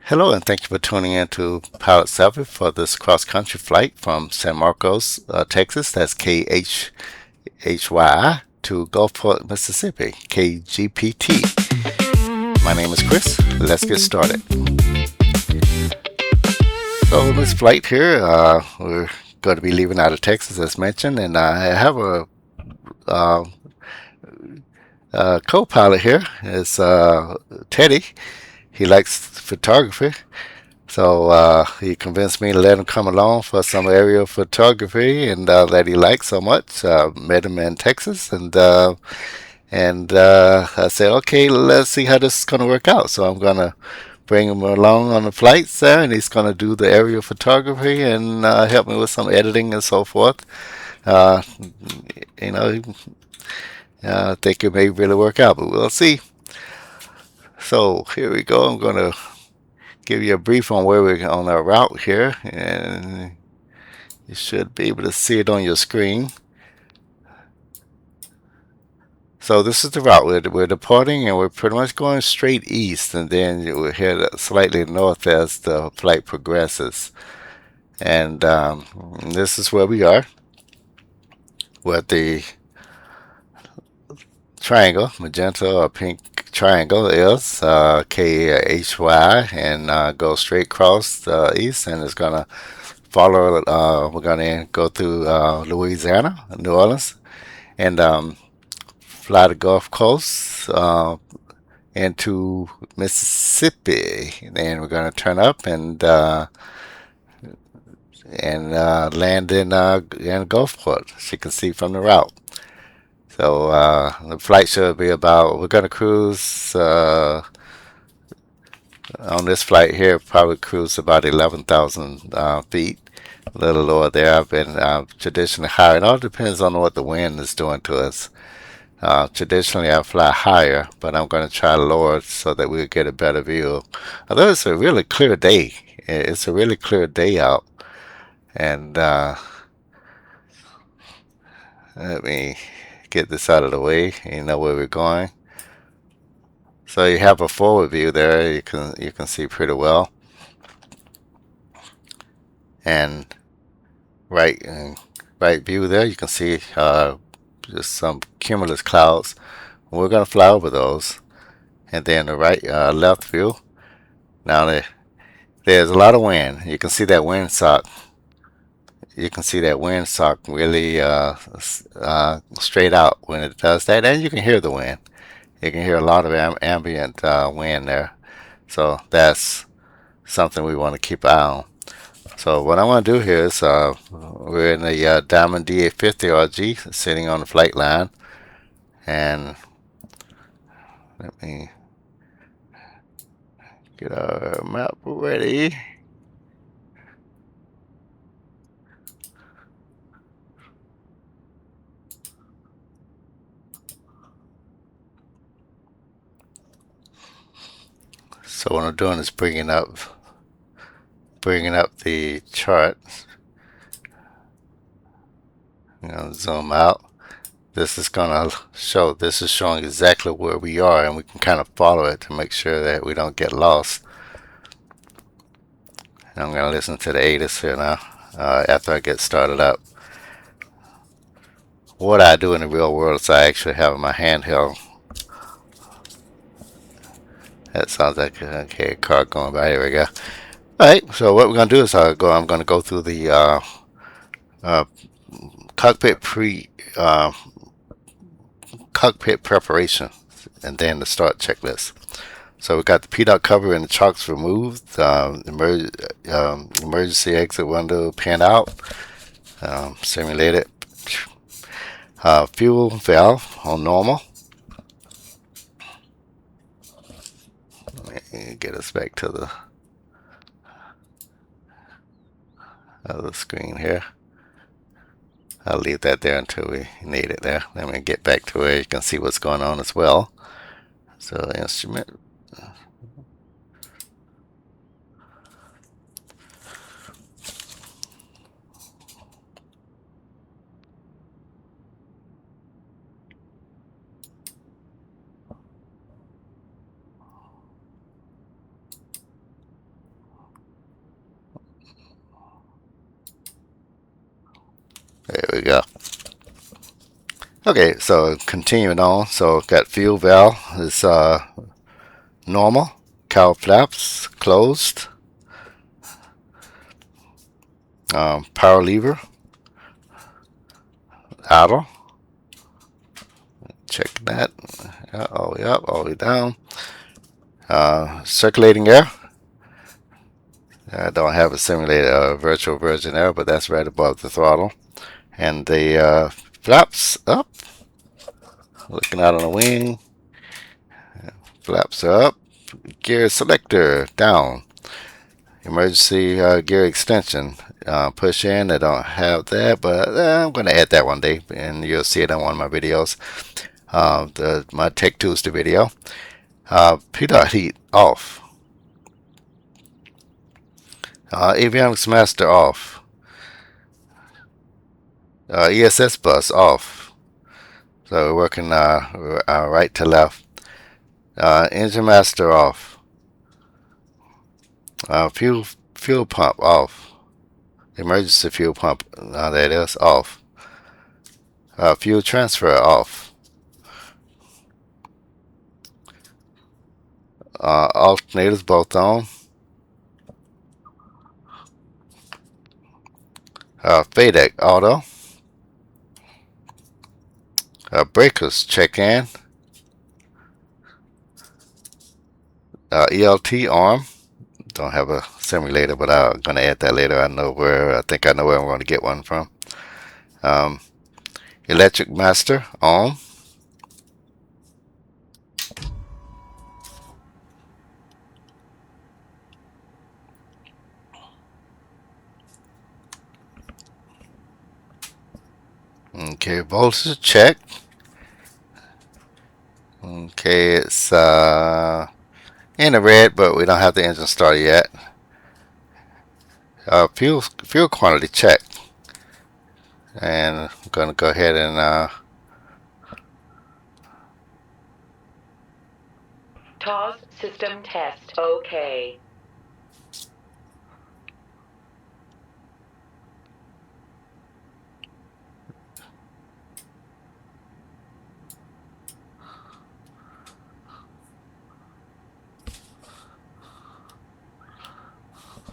Hello, and thank you for tuning in to Pilot 7 for this cross country flight from San Marcos, Texas. That's KHYI to Gulfport, Mississippi, KGPT. My name is Chris. Let's get started. So, this flight here, we're going to be leaving out of Texas, as mentioned, and I have a uh, co-pilot here. It's Teddy. He likes photography. So he convinced me to let him come along for some aerial photography, and that he liked so much. Met him in Texas, and I said, okay, let's see how this is going to work out. So I'm going to bring him along on the flights there, and he's going to do the aerial photography and help me with some editing and so forth. Uh, you know, I think it may really work out, but we'll see. So here we go. I'm going to give you a brief on where we're on our route here, and you should be able to see it on your screen. So this is the route. We're departing, and we're pretty much going straight east, and then we'll head slightly north as the flight progresses. And this is where we are. We're at the triangle, magenta or pink triangle is KHYI, and go straight across east, and it's gonna follow. We're gonna go through Louisiana, New Orleans, and fly the Gulf Coast into Mississippi. Then we're going to turn up and land in Gulfport, as you can see from the route. So the flight should be about. We're going to cruise on this flight here. Probably cruise about 11,000 feet. A little lower there. I've been traditionally higher. It all depends on what the wind is doing to us. Traditionally, I fly higher, but I'm going to try to lower it so that we'll get a better view. Although it's a really clear day, it's a really clear day out. And let me get this out of the way. You know where we're going. So you have a forward view there. You can see pretty well. And right right view there, you can see just some cumulus clouds. We're going to fly over those. And then the right left view. Now there's a lot of wind. You can see that wind sock. You can see that wind sock really straight out when it does that, and you can hear the wind. You can hear a lot of ambient wind there. So that's something we want to keep an eye on. So what I want to do here is we're in the Diamond DA50 RG sitting on the flight line, and let me get our map ready. So what I'm doing is bringing up the chart. Zoom out. This is showing exactly where we are, and we can kind of follow it to make sure that we don't get lost. And I'm going to listen to the ATIS here now after I get started up. What I do in the real world is I actually have my handheld. That sounds like a car going by. Here we go. Alright, so what we're going to do is I'm going to go through the cockpit cockpit preparation and then the start checklist. So we got the PDOT cover and the chocks removed, emergency exit window panned out, simulated, fuel valve on normal. Let me get us back to the other screen here. I'll leave that there until we need it there. Let me get back to where you can see what's going on as well. So instrument. we go. Okay, so continuing on. So got fuel valve is normal. Cowl flaps closed. Power lever idle. Check that. All the way up, all the way down. Circulating air. I don't have a simulated virtual version there, but that's right above the throttle. And the flaps up. Looking out on the wing. Flaps are up. Gear selector down. Emergency gear extension. Push in. I don't have that, but I'm going to add that one day, and you'll see it on one of my videos. My Tech Tuesday video. P-dot heat off. Avionics master off. ESS bus off. So we're working right to left. Engine master off. Fuel pump off. Emergency fuel pump, that is off. Fuel transfer off. Alternators both on. FADEC auto. Breakers check in. ELT arm. Don't have a simulator, but I'm gonna add that later. I think I know where I'm going to get one from. Electric master on. Okay, voltage check. Okay, it's in the red, but we don't have the engine started yet. Fuel quantity check, and I'm going to go ahead and TOS system test. Okay.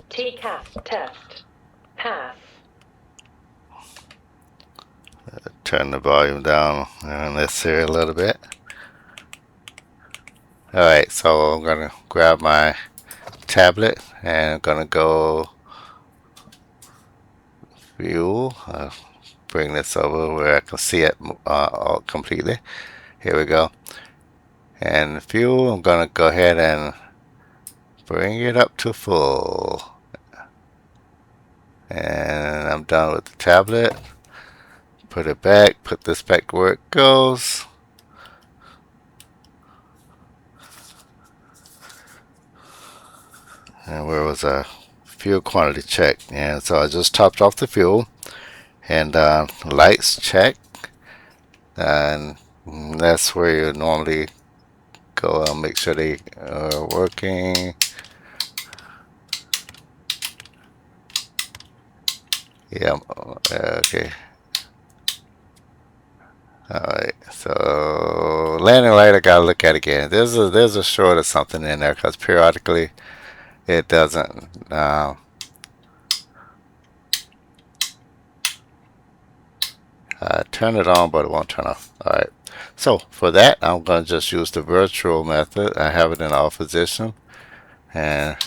TCAS test. Pass. turn the volume down unnecessary a little bit. Alright, so I'm going to grab my tablet and I'm going to go view. Bring this over where I can see it all completely. Here we go. And fuel, I'm going to go ahead and bring it up to full. And I'm done with the tablet. Put it back, put this back where it goes. And where was our fuel quantity check? And so I just topped off the fuel. And lights check. And that's where you normally go and make sure they are working. Yeah, okay. Alright, so landing light I gotta look at again. There's a short or something in there because periodically it doesn't turn it on, but it won't turn off. Alright, so for that I'm going to just use the virtual method. I have it in off position. And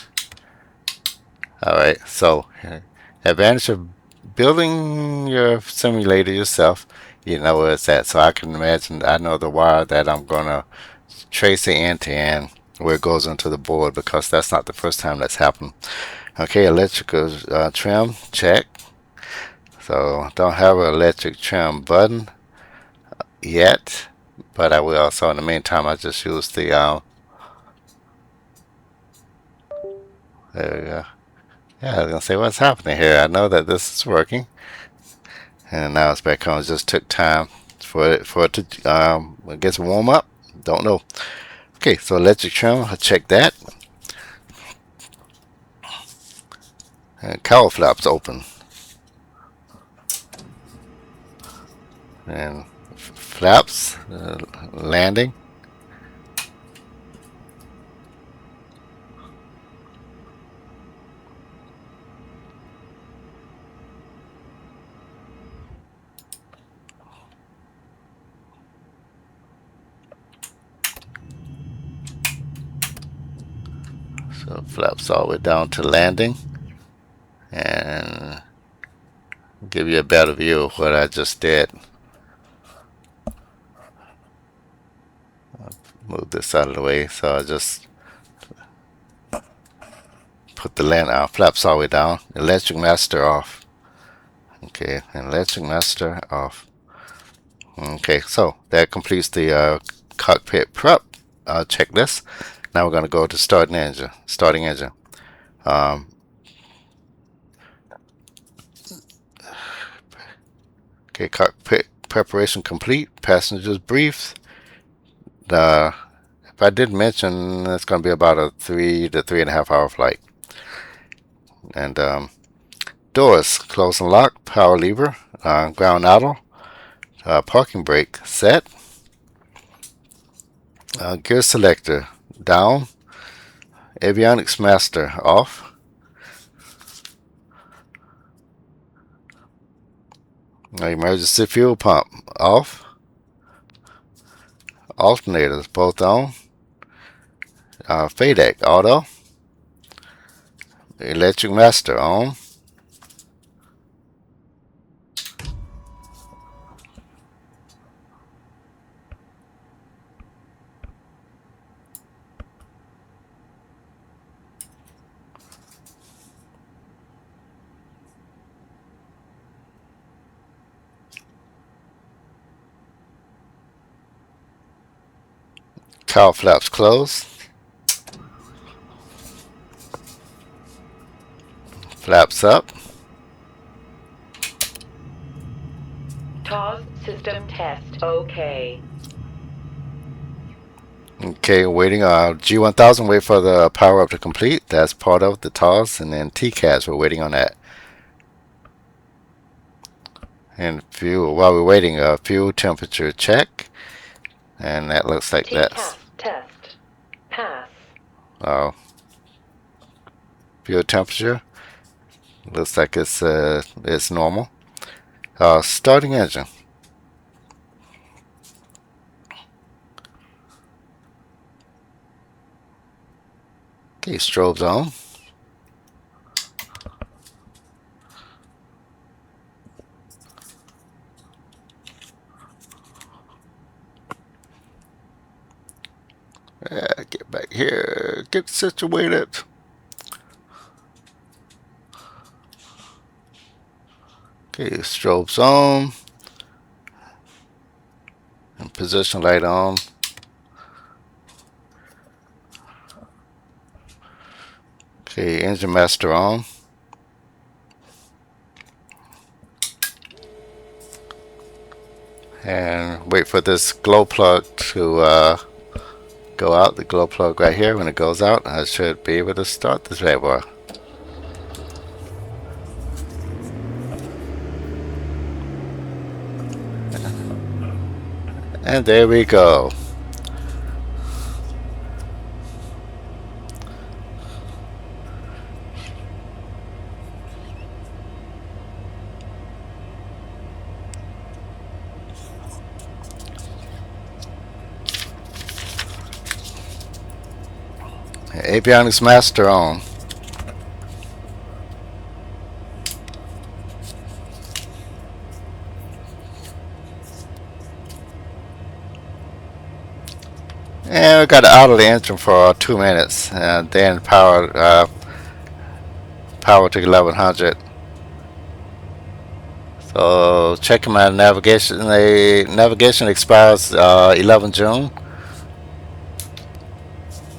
alright, so advantage of building your simulator yourself, you know where it's at. So I can imagine, I know the wire that I'm going to trace it end to end where it goes into the board, because that's not the first time that's happened. Okay, electrical trim check. So don't have an electric trim button yet, but I will. So in the meantime I just use the there we go. Yeah, I was gonna say, what's happening here? I know that this is working, and now it's back on. It just took time for it to get some warm up. Don't know. Okay, so electric trim, I'll check that. And cowl flaps open. and flaps, landing. So flaps all the way down to landing, and give you a better view of what I just did. Move this out of the way, so I just put the land flaps all the way down. Electric master off. Okay, electric master off. Okay, so that completes the cockpit prep checklist. Now we're going to go to starting engine. Starting engine. Okay, cockpit preparation complete. Passengers briefed. If I did mention, it's going to be about a 3 to 3.5 hour flight. And doors close and lock. Power lever. Ground idle. Parking brake set. Gear selector down. Avionics master off. Emergency fuel pump off. Alternators both on. FADEC auto. Electric master on. Cowl flaps closed. Flaps up. TOS system test OK. Okay, waiting. G1000, wait for the power up to complete. That's part of the TOS, and then TCAS, we're waiting on that. And fuel, while we're waiting, fuel temperature check, and that looks like that's test. Pass. Fuel temperature looks like it's normal. Starting engine. Okay, strobes on. Get back here. Get situated. Okay, strobes on. And position light on. Okay, engine master on. And wait for this glow plug to go out. The glow plug right here. When it goes out, I should be able to start this bad boy. And there we go. Avionics master on. And we got to idle the engine for 2 minutes, and then power to 1100. So checking my navigation. The navigation expires 11 June.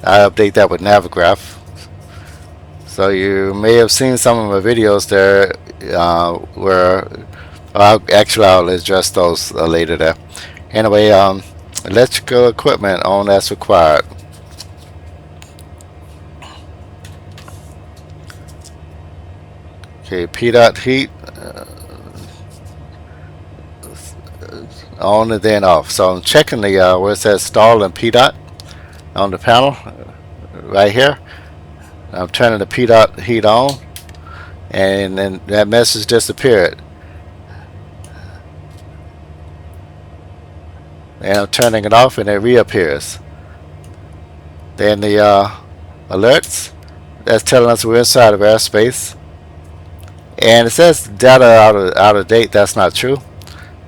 I update that with Navigraph. So you may have seen some of my videos there where I'll address those later there. Anyway, electrical equipment on as required. Okay, P dot heat. on and then off. So I'm checking the where it says stall and PDOT on the panel right here. I'm turning the PDOT heat on, and then that message disappeared. And I'm turning it off, and it reappears. Then the alerts, that's telling us we're inside of airspace. And it says data out of date. That's not true.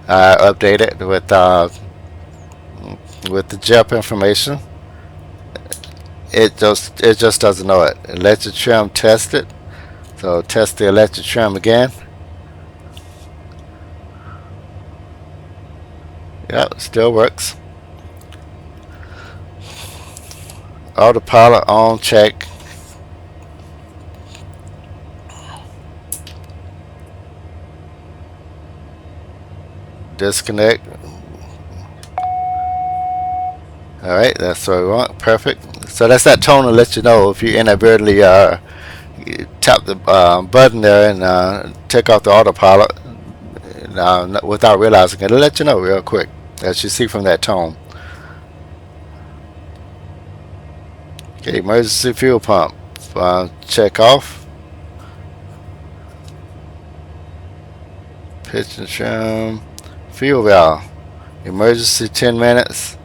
I update it with the JEP information. It just doesn't know it. Electric trim tested. So test the electric trim again. Yep, still works. Autopilot on, check. Disconnect. Alright, that's what we want. Perfect. So that's that tone to let you know if you inadvertently you tap the button there and take off the autopilot without realizing it. It'll let you know real quick, as you see from that tone. Okay, emergency fuel pump. Check off. Pitch and trim. Fuel valve. Emergency 10 minutes.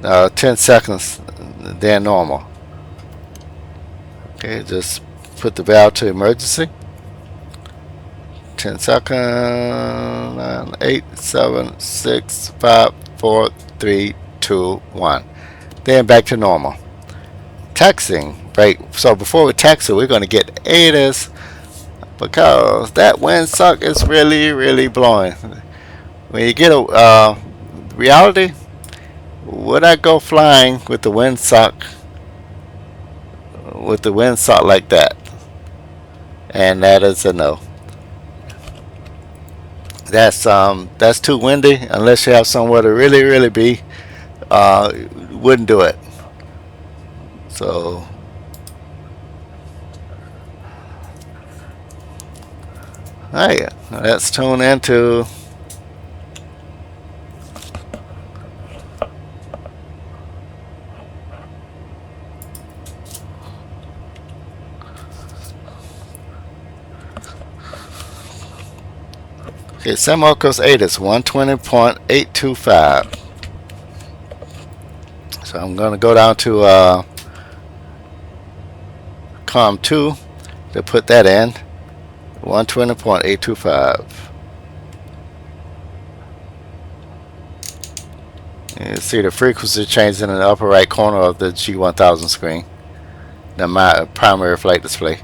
10 seconds, then normal. Okay, just put the valve to emergency. 10 seconds. 9, 8, 7, 6, 5, 4, 3, 2, 1. Then back to normal. Taxiing brake. So before we taxi, we're going to get ADAS because that windsuck is really blowing. When you get a reality, would I go flying with the windsock like that? And that is a no. That's too windy. Unless you have somewhere to really be, wouldn't do it. So alright, let's tune into okay, San Marcos 8 is 120.825. So I'm going to go down to COM2 to put that in. 120.825. You see the frequency changing in the upper right corner of the G1000 screen. The primary flight display.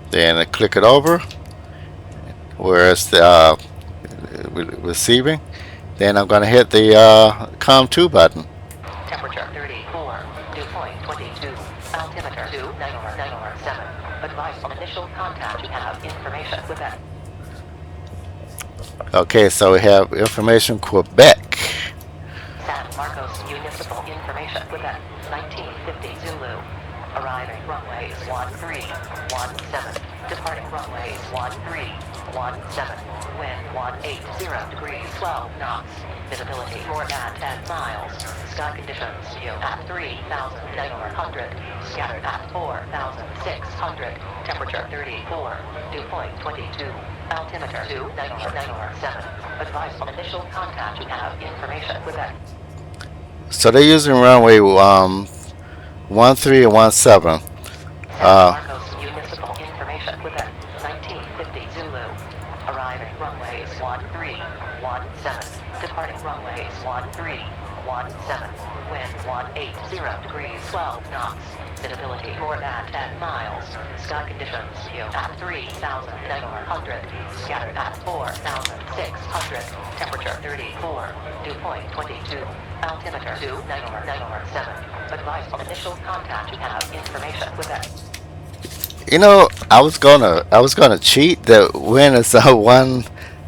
Then I click it over where it's the receiving. Then I'm going to hit the COM2 button. Temperature 34, dew point 22, altimeter 2997. Advice on initial contact. You have information Quebec. Okay, so we have information Quebec. San Marcos Municipal Information Quebec, 1950 Zulu. Arriving runways 1317. Departing runways 1317. Wind 180 degrees 12 knots. Visibility more than 10 miles. Sky conditions at 3,900. Scattered at 4,600. Temperature 34. Dew point 22. Altimeter 2997. Advice on initial contact. You have information Quebec. So they're using runway 13 and 17. San Marcos Municipal Information Quebec, 1950 Zulu. Arriving runways 1317. Departing runways 1317. Wind 180 degrees 12 knots. Visibility more than 10 miles. Sky conditions at 3,900. Scattered at 4,600. Temperature 34. Dew point 22. Altimeter 2997. Advice on initial contact. You have information Quebec. You know, I was gonna cheat. The win is one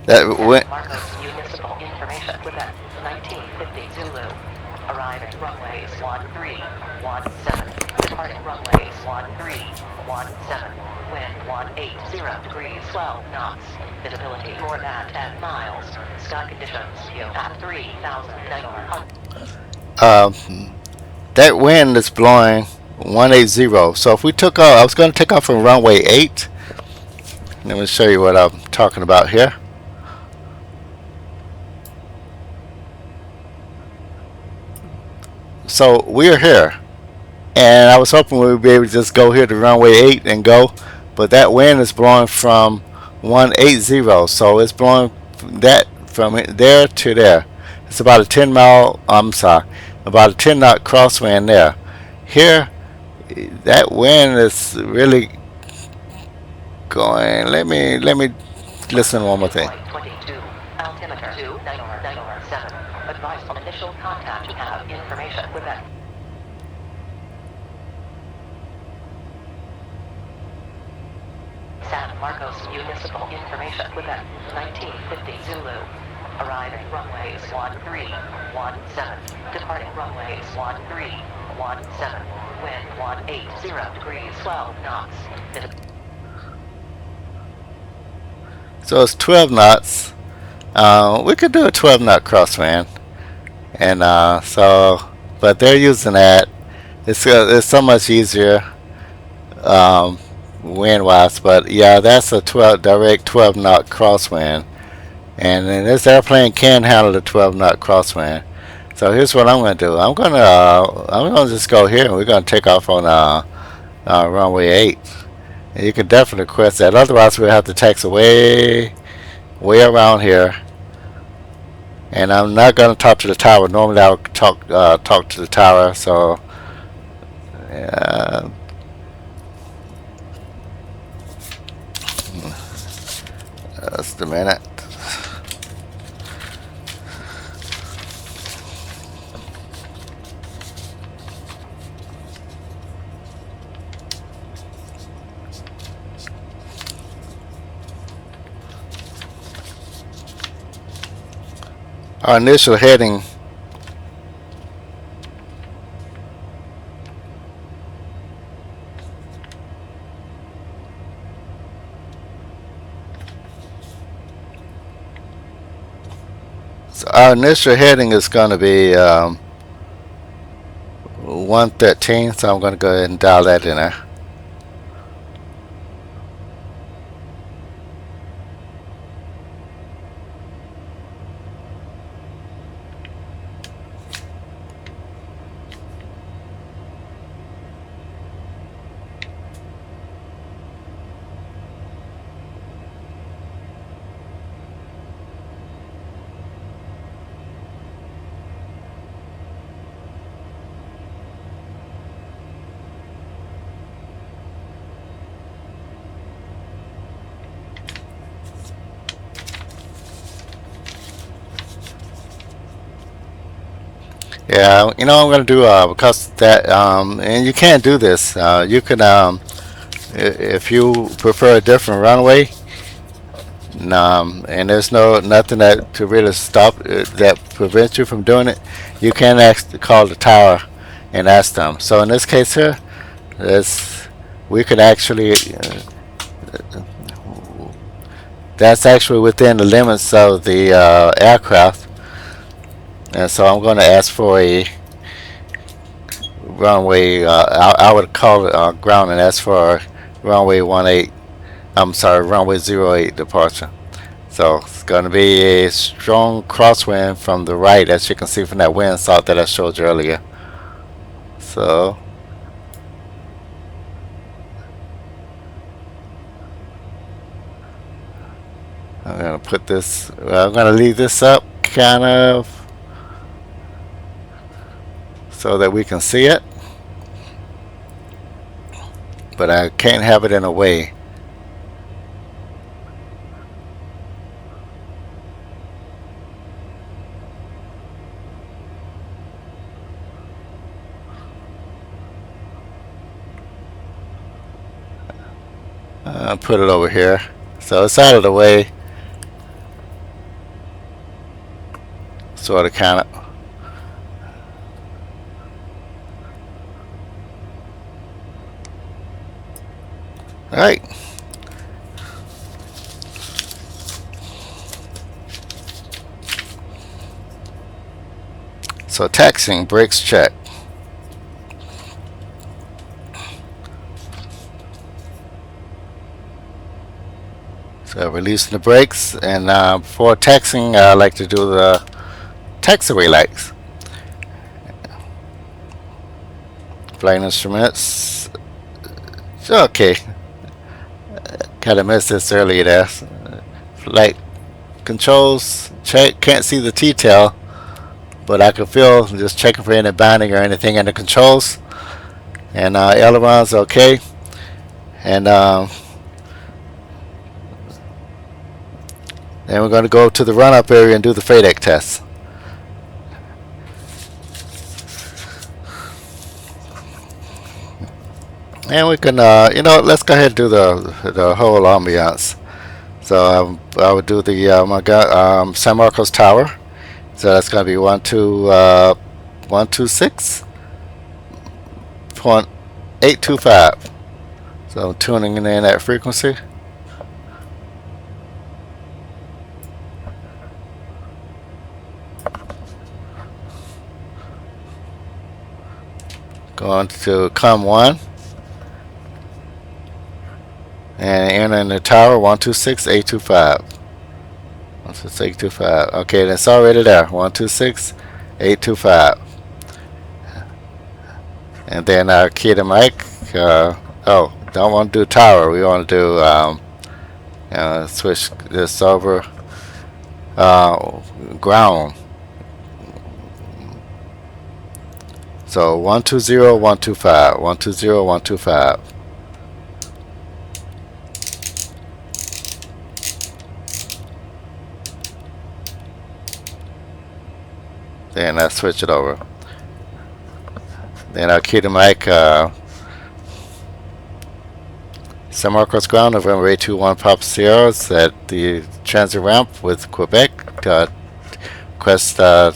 that win. Marcos Municipal Information Quebec, 1950 Zulu. Arriving 180 degrees 12 knots. Visibility more than 10 miles. Sky conditions view at 3,900. That wind is blowing 180. So if we took off, I was going to take off from runway 8. Let me show you what I'm talking about here. So we're here, and I was hoping we would be able to just go here to runway 8 and go, but that wind is blowing from 180, so it's blowing that from there to there. It's about a 10 mile, I'm sorry, about a 10 knot crosswind there. Here, that wind is really going. Let me listen to one more thing. 22, altimeter 2,907. Advice on initial contact. You have information with that. San Marcos Municipal Information with that. 1950 Zulu. Arriving runways 1317. Departing runways 1317. Wind 180 degrees 12 knots. So it's 12 knots. We could do a 12 knot crosswind, and but they're using that. It's so much easier wind wise. But yeah, that's a direct 12 knot crosswind, and then this airplane can handle the 12 knot crosswind. So here's what I'm going to do. I'm gonna just go here, and we're going to take off on runway 8. And you can definitely request that. Otherwise, we'll have to taxi way around here. And I'm not going to talk to the tower. Normally, I would talk to the tower. So, just a minute. Our initial heading is going to be 113, so I'm going to go ahead and dial that in there. Yeah, you know what I'm going to do because that and you can't do this. You can if you prefer a different runway, and there's nothing that to really stop that prevents you from doing it. You can call the tower and ask them. So in this case here, we could actually that's actually within the limits of the aircraft. And so I'm going to ask for a runway. I would call it ground and ask for runway 18. I'm sorry, runway 08 departure. So it's going to be a strong crosswind from the right, as you can see from that wind salt that I showed you earlier. So I'm going to put this. I'm going to leave this up, kind of, so that we can see it, but I can't have it in a way. I'll put it over here so it's out of the way, sort of, kind of. Alright, So taxiing, brakes check. So releasing the brakes, and before taxiing, I like to do the taxiway lights. Flight instruments. Okay, kind of missed this earlier there. Flight controls, check. Can't see the T-tail, but I can feel just checking for any binding or anything in the controls. And ailerons, okay. And then we're going to go to the run-up area and do the FADEC test. And we can, let's go ahead and do the whole ambiance. So I would do the San Marcos Tower. So that's going to be 126.825. So tuning in that frequency. Going to COM1. And entering the tower 126.825. 126.825. Okay, that's already there. 126.825. And then key the mic. Oh, don't want to do tower. We want to do switch this over ground. So 120.125. 120.125. Then I switch it over. Then I'll key the mic. San Marcos ground, November 821 Papa Sierra at the transit ramp with Quebec. Request runway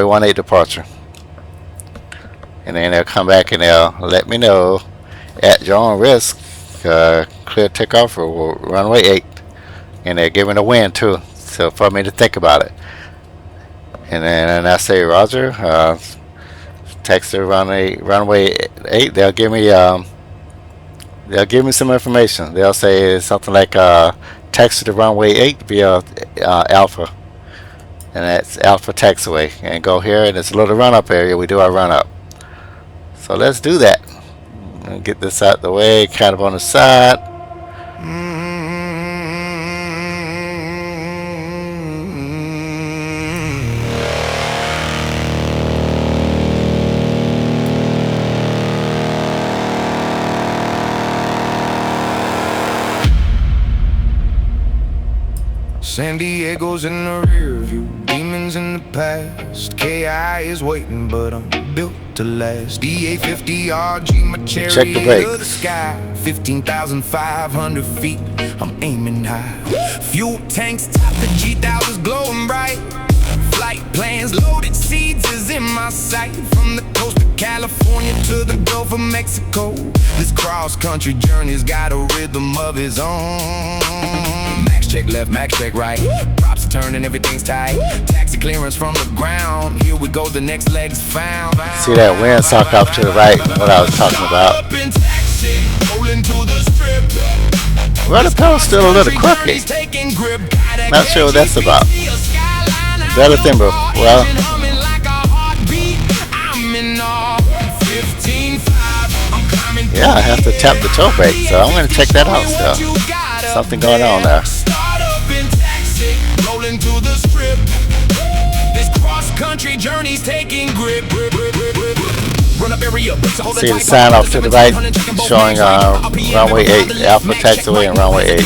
18 departure. And then they'll come back and they'll let me know at your own risk, clear takeoff for runway 8. And they're giving a wind too, so for me to think about it. And then I say Roger, text the runway 8. They'll give me some information. They'll say something like text to the runway 8 via Alpha, and that's Alpha taxiway. And go here, and it's a little run up area. We do our run up. So let's do that. And get this out the way, kind of on the side. San Diego's in the rear view, demons in the past. KI is waiting, but I'm built to last. DA50 RG, my Check the chariot brakes. of the sky. 15,500 feet, I'm aiming high. Fuel tanks top, the G1000's glowing bright. Flight plans loaded, seeds is in my sight. From the coast of California to the Gulf of Mexico, this cross-country journey's got a rhythm of its own. Max check left, max check right. Props are turning, everything's tight. Taxi clearance from the ground. Here we go, the next leg's found. See that windsock off to the right, what I was talking about. Rudder pedal's still a little crooked. Not sure what that's about. Better than before. Well, yeah, I have to tap the toe brake, so I'm going to check that out still. Something going on there. See the sign off to the right showing runway 8, Alpha taxiway and runway 8.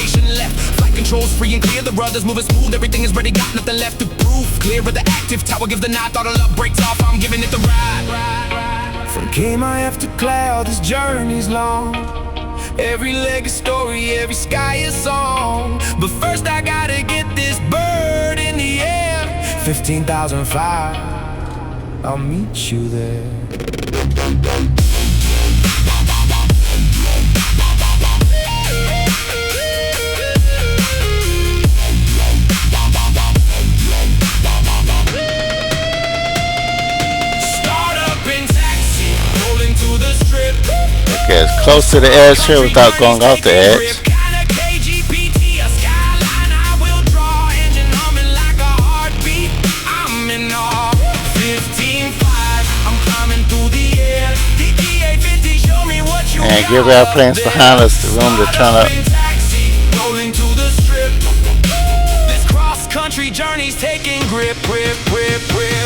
Controls free and clear, the brothers moving smooth, everything is ready, got nothing left to prove. Clear of the active tower, give the nod, throttle up, brakes off, I'm giving it the ride. From KMYF to KLAL, this journey's long. Every leg is story, every sky is song. But first I gotta get this bird in the air. 15,005, I'll meet you there. close to the edge here without going off the edge. Kinda KGPT, a skyline I will draw, engine humming like a heartbeat. I'm in awe. 15.5, I'm climbing through the air. The EA50, show me what you And got give our planes up behind there. us the room to turn up. Taxi, rolling to the strip. This cross-country journey's taking grip, grip, grip, grip.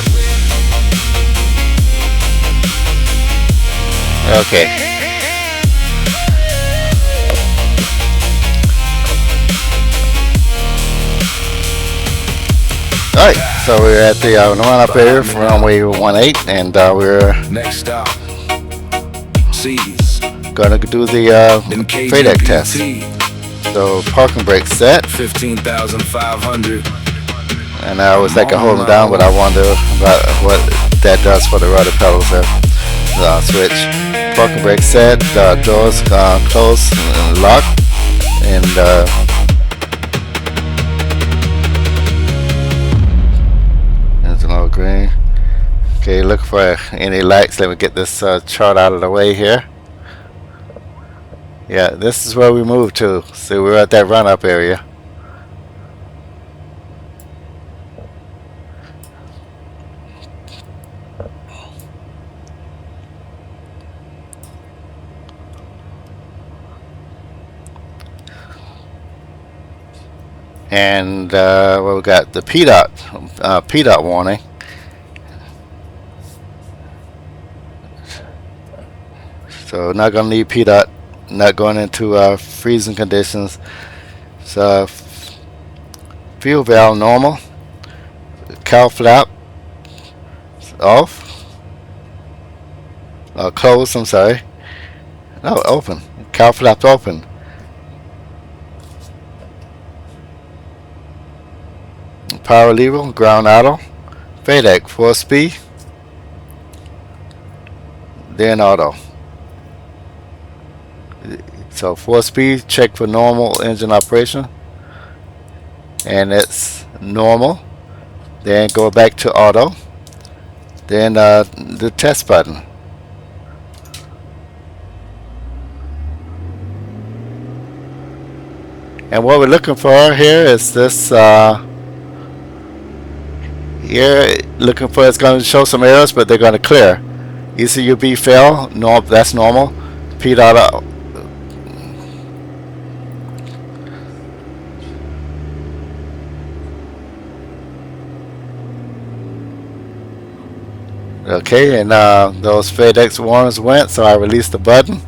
Okay. Alright, so we're at the run-up area for runway 18, and we're Next stop, C's gonna do the in FADEC test. KGPT, So parking brake set, 15,500. and I was like holding down, but I wonder about what that does for the rudder pedals there. Switch. Parking brake set, doors closed and locked, and there's another green. Okay, look for any lights. Let me get this chart out of the way here. Yeah, this is where we moved to. So we're at that run-up area. And well, we got the PDOT warning. So not gonna need PDOT, not going into freezing conditions. So fuel valve normal, cowl flap off, closed. I'm sorry. No, open. Cowl flap open. Power lever, ground auto, FADEC 4-speed, then auto. So 4-speed, check for normal engine operation, and it's normal. Then go back to auto, then the test button. And what we're looking for here is this here, looking for, it's going to show some errors, but they're going to clear. ECUB fail, no, that's normal. PDOT okay, and those FADEC warnings went, so I released the button.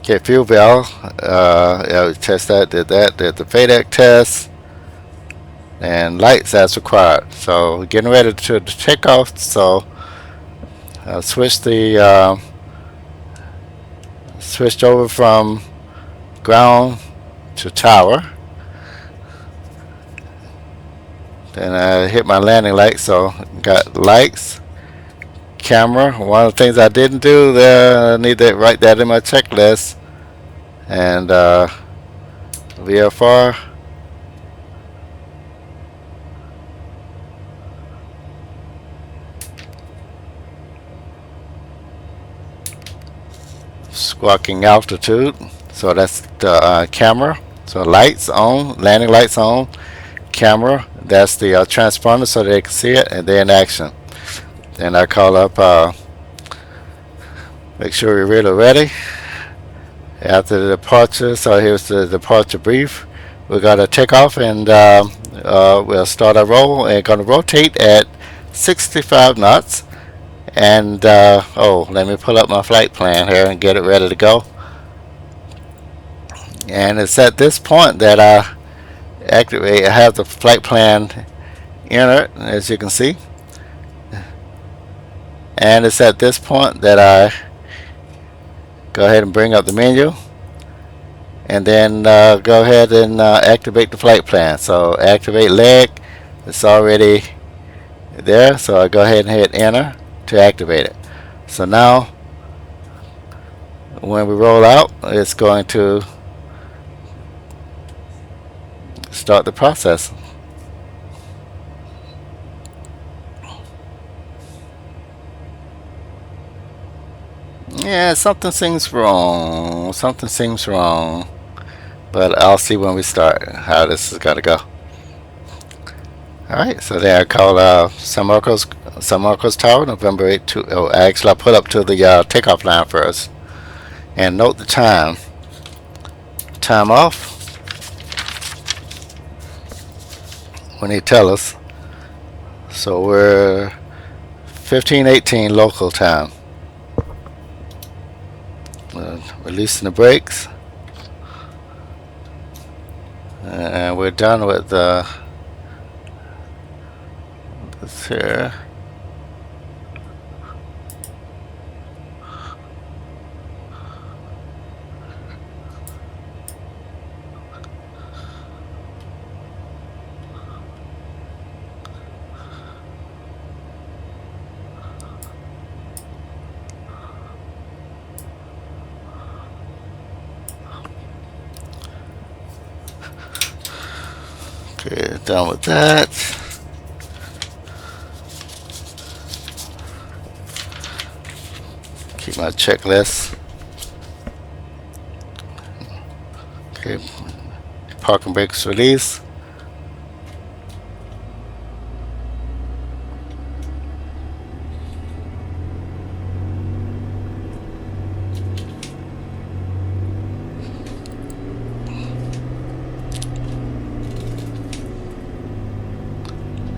Okay, fuel valve, yeah, we test that, did the FADEC test, and lights as required. So we're getting ready to take off, so switched over from ground to tower. Then I hit my landing light, so got lights, camera. One of the things I didn't do there, I need to write that in my checklist. And VFR, squawking altitude, so that's the camera. So lights on, landing lights on, camera, that's the transponder so they can see it, and then action. Then I call up, make sure we're really ready. After the departure, so here's the departure brief. We're going to take off, and we'll start our roll, and going to rotate at 65 knots. And oh, let me pull up my flight plan here and get it ready to go. And it's at this point that I activate. I have the flight plan entered, as you can see. And it's at this point that I go ahead and bring up the menu, and then go ahead and activate the flight plan. So activate leg, it's already there, so I go ahead and hit enter to activate it. So now when we roll out, it's going to start the process. Yeah, something seems wrong. Something seems wrong. But I'll see when we start how this is going to go. Alright, so there I call San Marcos Tower, November 8 to, oh, actually I'll pull up to the takeoff line first. And note the time. Time off. When they tell us. So we're 15:18 local time. Releasing the brakes. And we're done with this here. Okay, done with that. Keep my checklist. Okay, parking brakes release.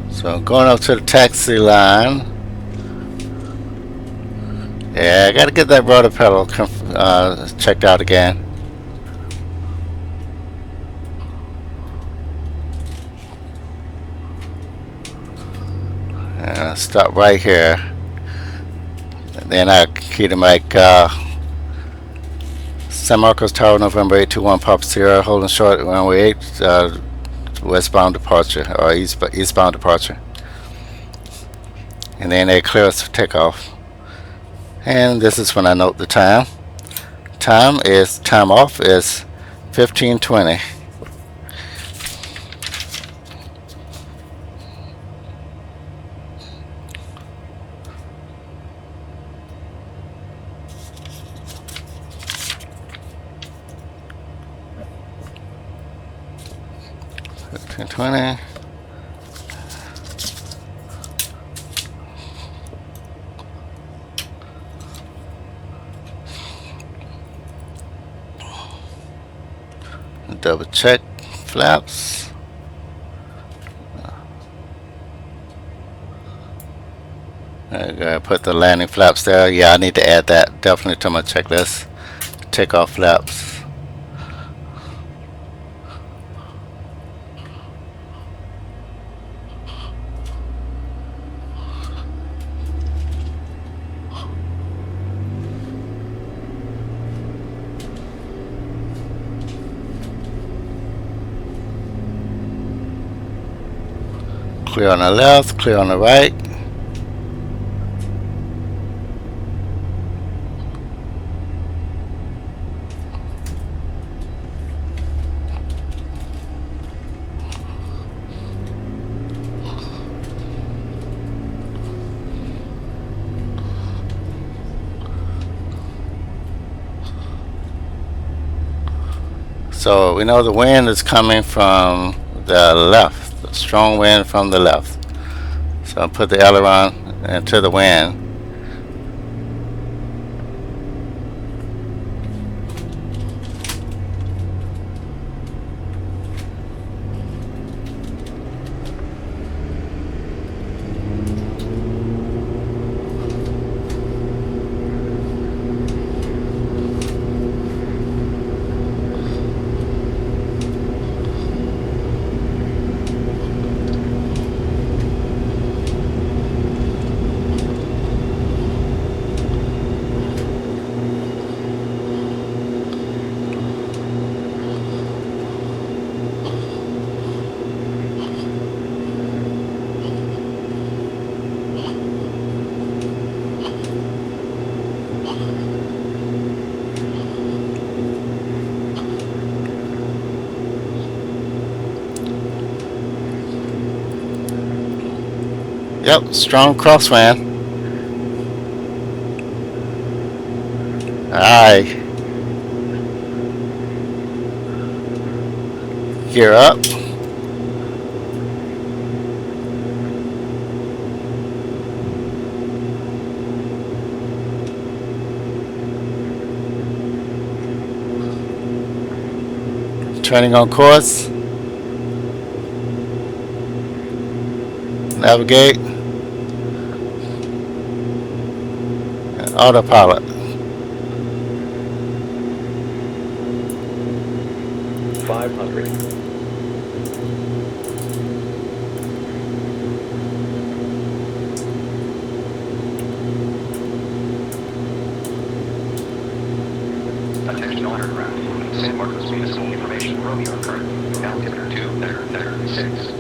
So I'm going up to the taxi line. Yeah, I gotta get that rudder pedal checked out again. Stop right here. And then I key to make San Marcos Tower, November 821, Papa Sierra, holding short runway 8, westbound departure, or eastbound departure. And then they clear us for takeoff. And this is when I note the time. Time off is 15:20. $15.20. Double check flaps. I gotta put the landing flaps there. Yeah, I need to add that definitely to my checklist. Takeoff flaps. Clear on the left, clear on the right. So we know the wind is coming from the left. Strong wind from the left. So I'll put the aileron into the wind. Yep, strong crosswind. Alright, gear up. Turning on course. Navigate. Autopilot. 500. Attention all aircraft. San Marcos Municipal Information Romeo current. Altimeter 2, 6.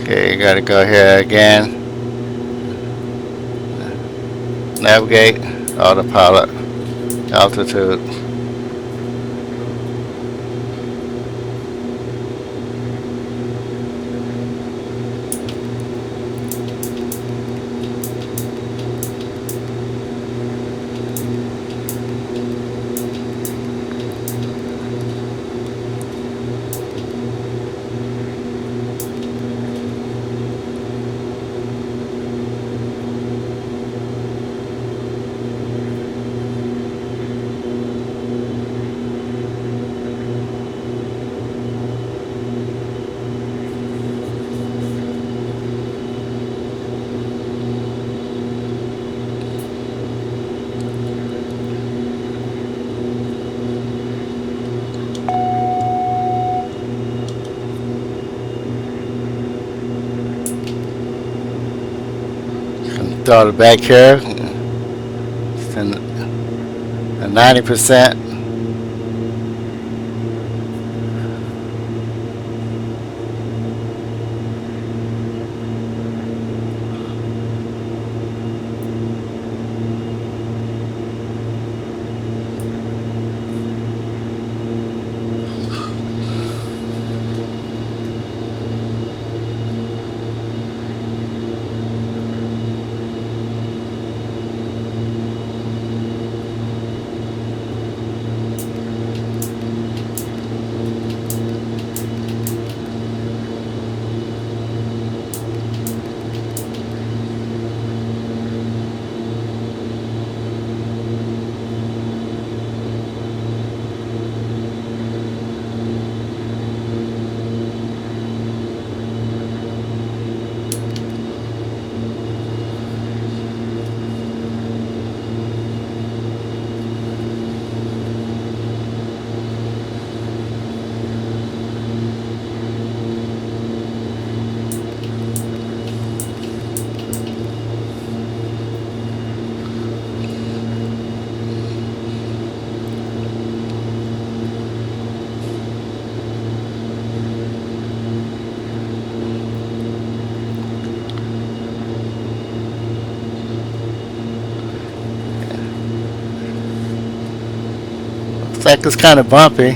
Okay, you gotta go here again. Navigate. Autopilot. Altitude. Throttle back here. And 90%. Looks like it's kind of bumpy.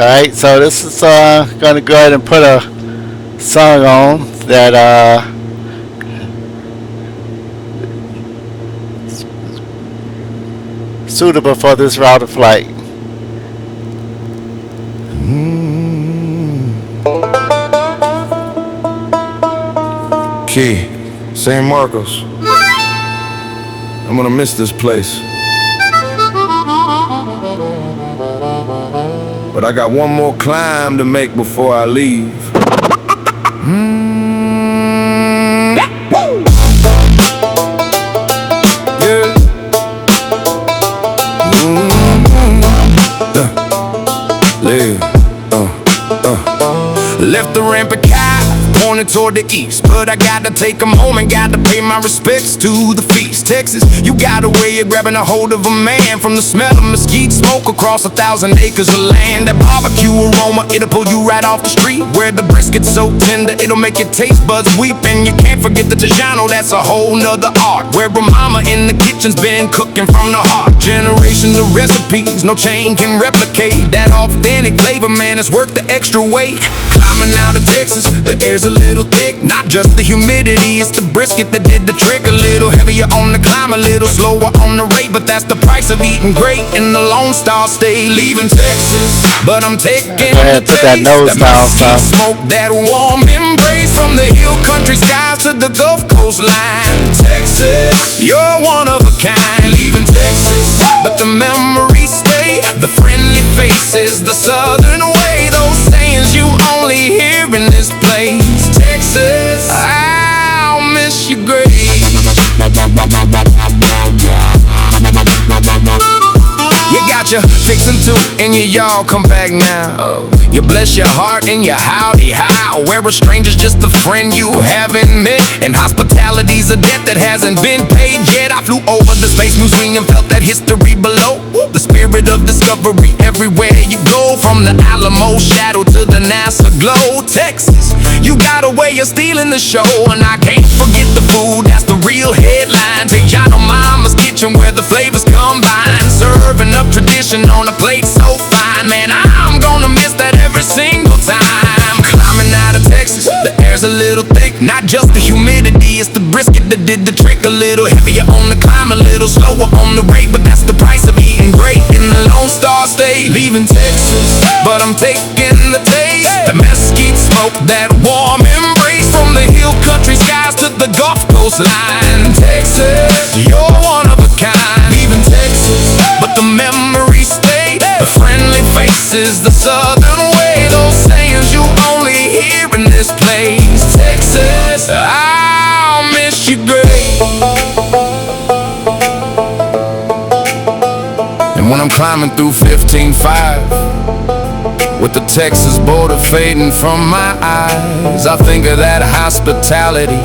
Alright, so this is gonna go ahead and put a song on that suitable for this route of flight. Key, San Marcos. I'm gonna miss this place. But I got one more climb to make before I leave. Yeah. Live. Left the rampant car, pointed toward the east. But I gotta take them home and gotta pay my respects to the feast. Texas, you got a way of grabbing a hold of a man. From the smell of mesquite smoke across 1,000 acres of land. That barbecue aroma, it'll pull you right off the street. Where the brisket's so tender, it'll make your taste buds weep. And you can't forget the Tejano, that's a whole nother art. Where a mama in the kitchen's been cooking from the heart. Generations of recipes, no chain can replicate that authentic flavor, man, it's worth the extra weight. Climbing out of Texas, the air's a little thick. Not just the humidity, it's the brisket that did the trick. A little heavier on the climb, a little slower on the rate. But that's the price of eating great in the Lone Star State. Leaving Texas, but I'm taking the Put that taste. nose down, son. Smoke, that warm embrace. From the hill country skies to the Gulf Coast line. Texas, you're one of a kind. Leaving Texas, but the memories stay. The friendly faces, the southern way. Those sayings you only hear in this place. Texas, I'll miss you great. You got your fixin' to and your y'all come back now. You bless your heart and your howdy how. Where a stranger's just a friend you haven't met. And hospitality's a debt that hasn't been paid yet. I flew over the Space Museum, felt that history below. The spirit of discovery everywhere you go. From the Alamo shadow to the NASA glow. Texas, you got a way of stealing the show. And I can't forget the food, that's the real headline. Tejano Mama's kitchen where the flavors combine. Serving up tradition on a plate so fine. Man, I'm gonna miss that every single time. Climbing out of Texas, the air's a little thick. Not just the humidity, it's the brisket that did the trick. A little heavier on the climb, a little slower on the rate. But that's the price of eating great in the Lone Star State. Leaving Texas, but I'm taking the taste. The mesquite smoke, that warm embrace. From the hill country skies to the Gulf Coast line. Texas, you're one of a kind. Leaving Texas, but the memories stay. The friendly faces, the southern way. Those sayings you only hear in this place. Texas, I'll miss you great. And when I'm climbing through 15.5, with the Texas border fading from my eyes, I think of that hospitality,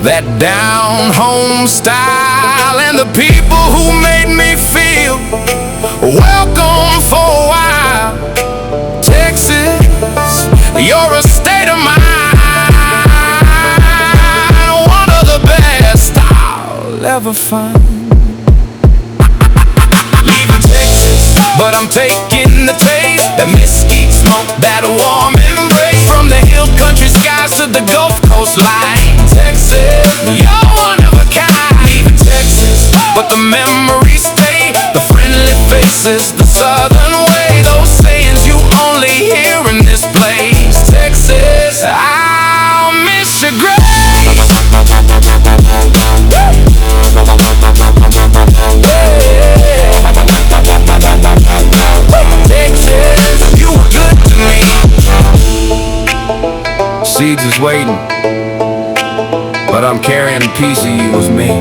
that down-home style, and the people who made me feel welcome for a while. Texas, you're a state of mind, one of the best I'll ever find. Leaving Texas, but I'm taking the taste. That mesquite smoke, that warm embrace. From the hill country skies to the Gulf Coast line. Texas, you're one of a kind. Leaving Texas, but the memories stay. The friendly faces, the southern way. Those sayings you only hear in this place. Texas, I'll miss you great. Texas, you were good to me. Seeds is waiting, but I'm carrying a piece of you with me.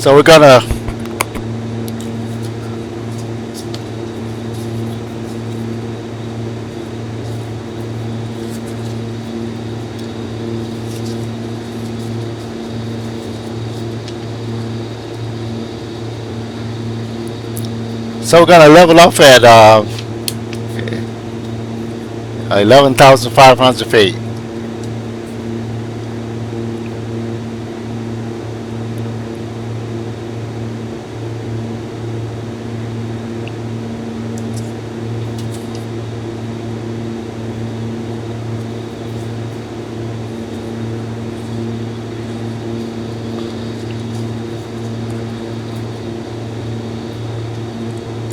So we're gonna level off at 11,500 feet.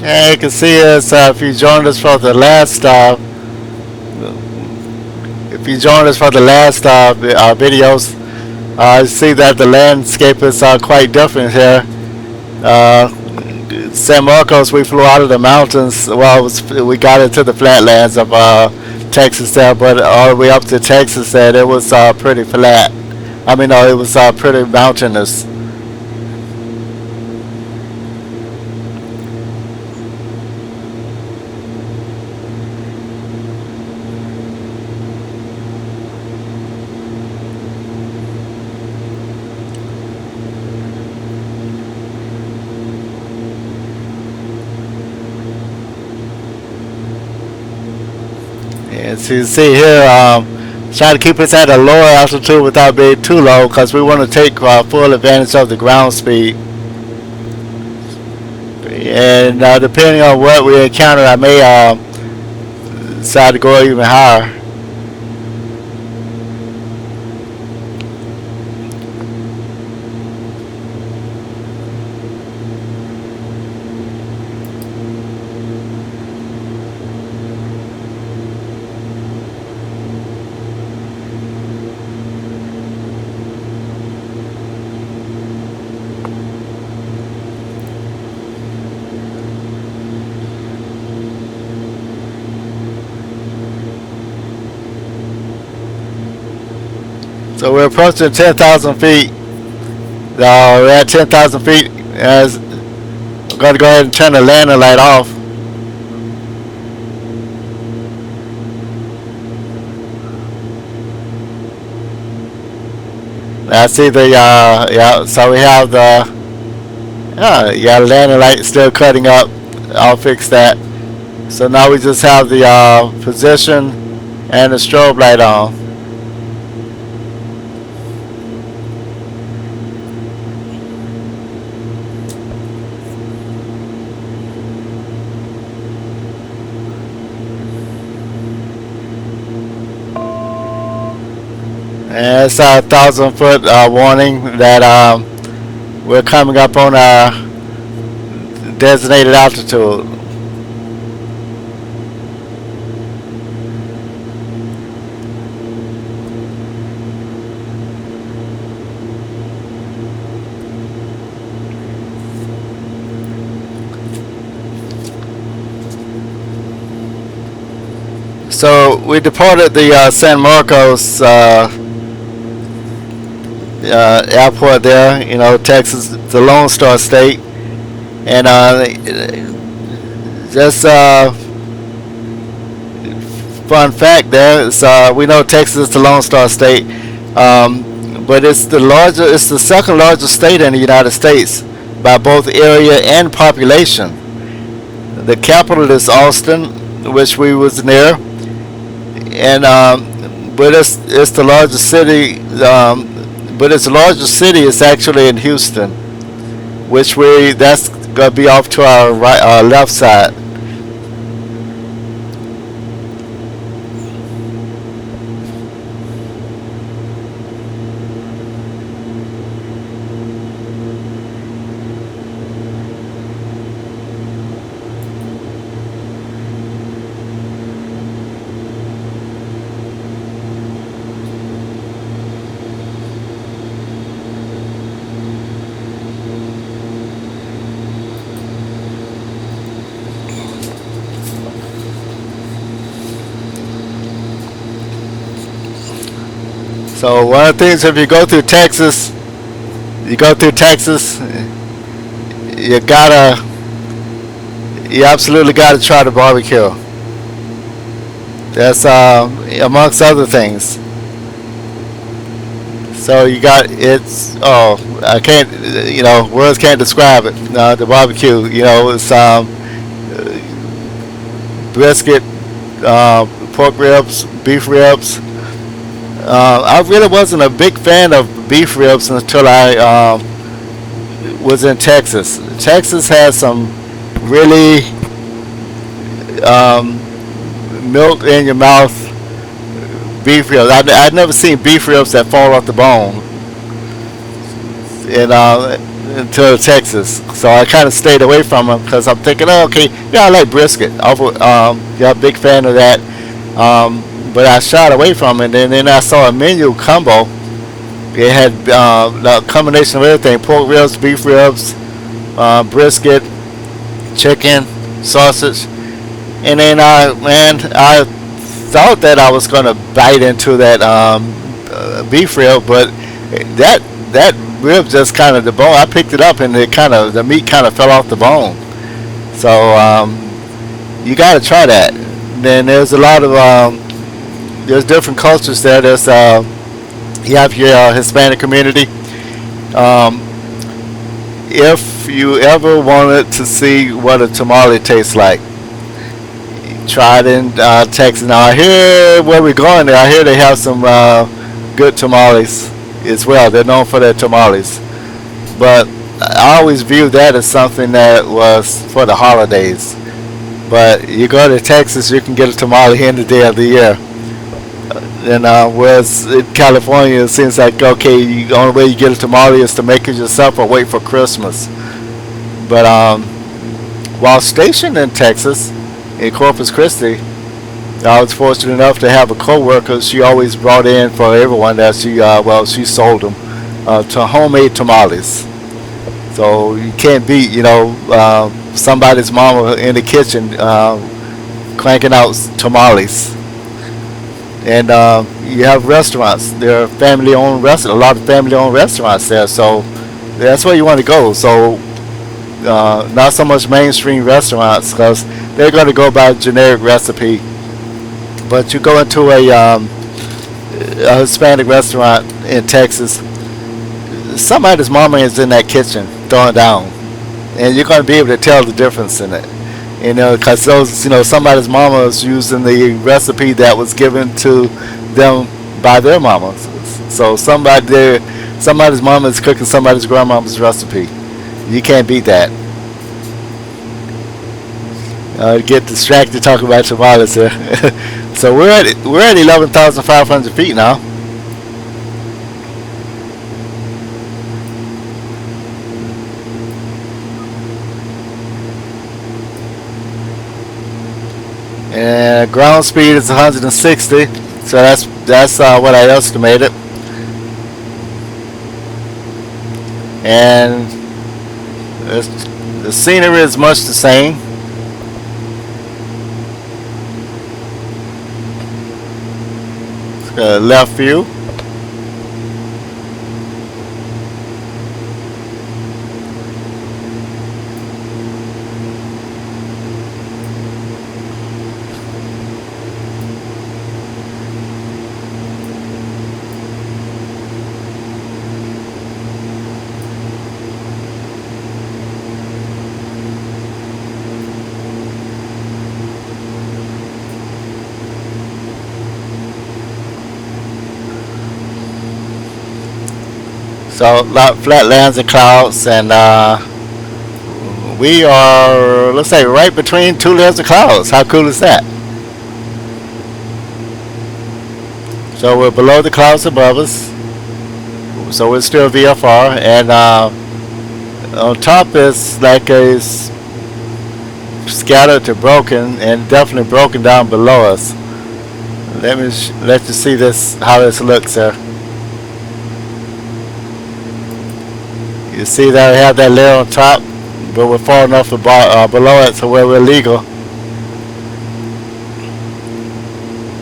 And you can see us if you joined us for the last videos, you see that the landscape is quite different here. San Marcos, we flew out of the mountains. Well, we got into the flatlands of Texas there, but all the way up to Texas, there it was pretty flat. I mean, no, it was pretty mountainous. As you see here, trying to keep us at a lower altitude without being too low, because we want to take full advantage of the ground speed. And depending on what we encounter, I may decide to go even higher. So we're approaching 10,000 feet. We're at 10,000 feet. As I'm going to go ahead and turn the landing light off. I see the yeah. So we have the landing light still cutting up. I'll fix that. So now we just have the position and the strobe light on. And it's a 1,000-foot warning that we're coming up on a designated altitude. So we departed the San Marcos airport there. You know, Texas, the Lone Star State, and just fun fact there is we know Texas is the Lone Star State, but it's the second largest state in the United States by both area and population. The capital is Austin, which we was near, and but it's the largest city. But its largest city is actually in Houston, which that's gonna be off to our right, our left side. So one of the things, if you go through Texas, you gotta, you absolutely gotta try the barbecue. That's amongst other things. So you got it's I can't words can't describe it. The barbecue, it's brisket, pork ribs, beef ribs. I really wasn't a big fan of beef ribs until I was in Texas. Texas has some really melt in your mouth beef ribs. I'd never seen beef ribs that fall off the bone in until Texas. So I kind of stayed away from them because I'm thinking, oh, okay, yeah, I like brisket. Yeah, big fan of that. But I shied away from it, and then I saw a menu combo. It had a combination of everything: pork ribs, beef ribs, brisket, chicken, sausage. And then I thought that I was gonna bite into that beef rib, but that rib just kind of the bone. I picked it up, and the meat kind of fell off the bone. So you got to try that. Then there's a lot of there's different cultures there. There's you have your Hispanic community. If you ever wanted to see what a tamale tastes like, try it in Texas. Now I hear where we're going there. I hear they have some good tamales as well. They're known for their tamales, but I always viewed that as something that was for the holidays. But you go to Texas, you can get a tamale any day of the year. And whereas in California, it seems like, okay, the only way you get a tamale is to make it yourself or wait for Christmas. But while stationed in Texas, in Corpus Christi, I was fortunate enough to have a co-worker. She always brought in for everyone that she sold them to homemade tamales. So you can't beat, somebody's mama in the kitchen cranking out tamales. And you have restaurants. There are family-owned restaurants, a lot of family-owned restaurants there. So that's where you want to go. So not so much mainstream restaurants because they're going to go by generic recipe. But you go into a Hispanic restaurant in Texas, somebody's mama is in that kitchen throwing down, and you're going to be able to tell the difference in it. Because somebody's mama is using the recipe that was given to them by their mama. So somebody's mama is cooking somebody's grandmama's recipe. You can't beat that. Get distracted talking about tamales here. So we're at 11,500 feet now. And ground speed is 160, so that's what I estimated. And the scenery is much the same. Left view. So a lot of flatlands and clouds, and we are, let's say, right between two layers of clouds. How cool is that? So we're below the clouds above us, so we're still VFR, and on top is like a scattered to broken, and definitely broken down below us. Let me let you see this, how this looks here. You see that we have that layer on top, but we're far enough below it to where we're legal.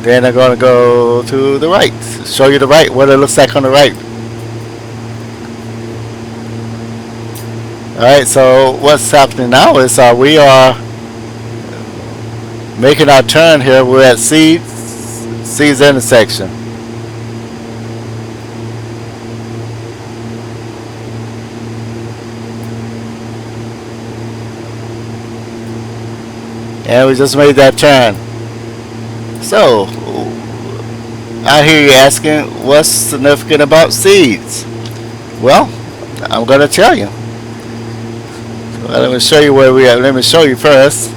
Then I'm going to go to the right, show you the right, what it looks like on the right. All right, so what's happening now is we are making our turn here. We're at C's intersection. And we just made that turn. So, I hear you asking, what's significant about seeds? Well, I'm going to tell you. So let me show you where we are. Let me show you first.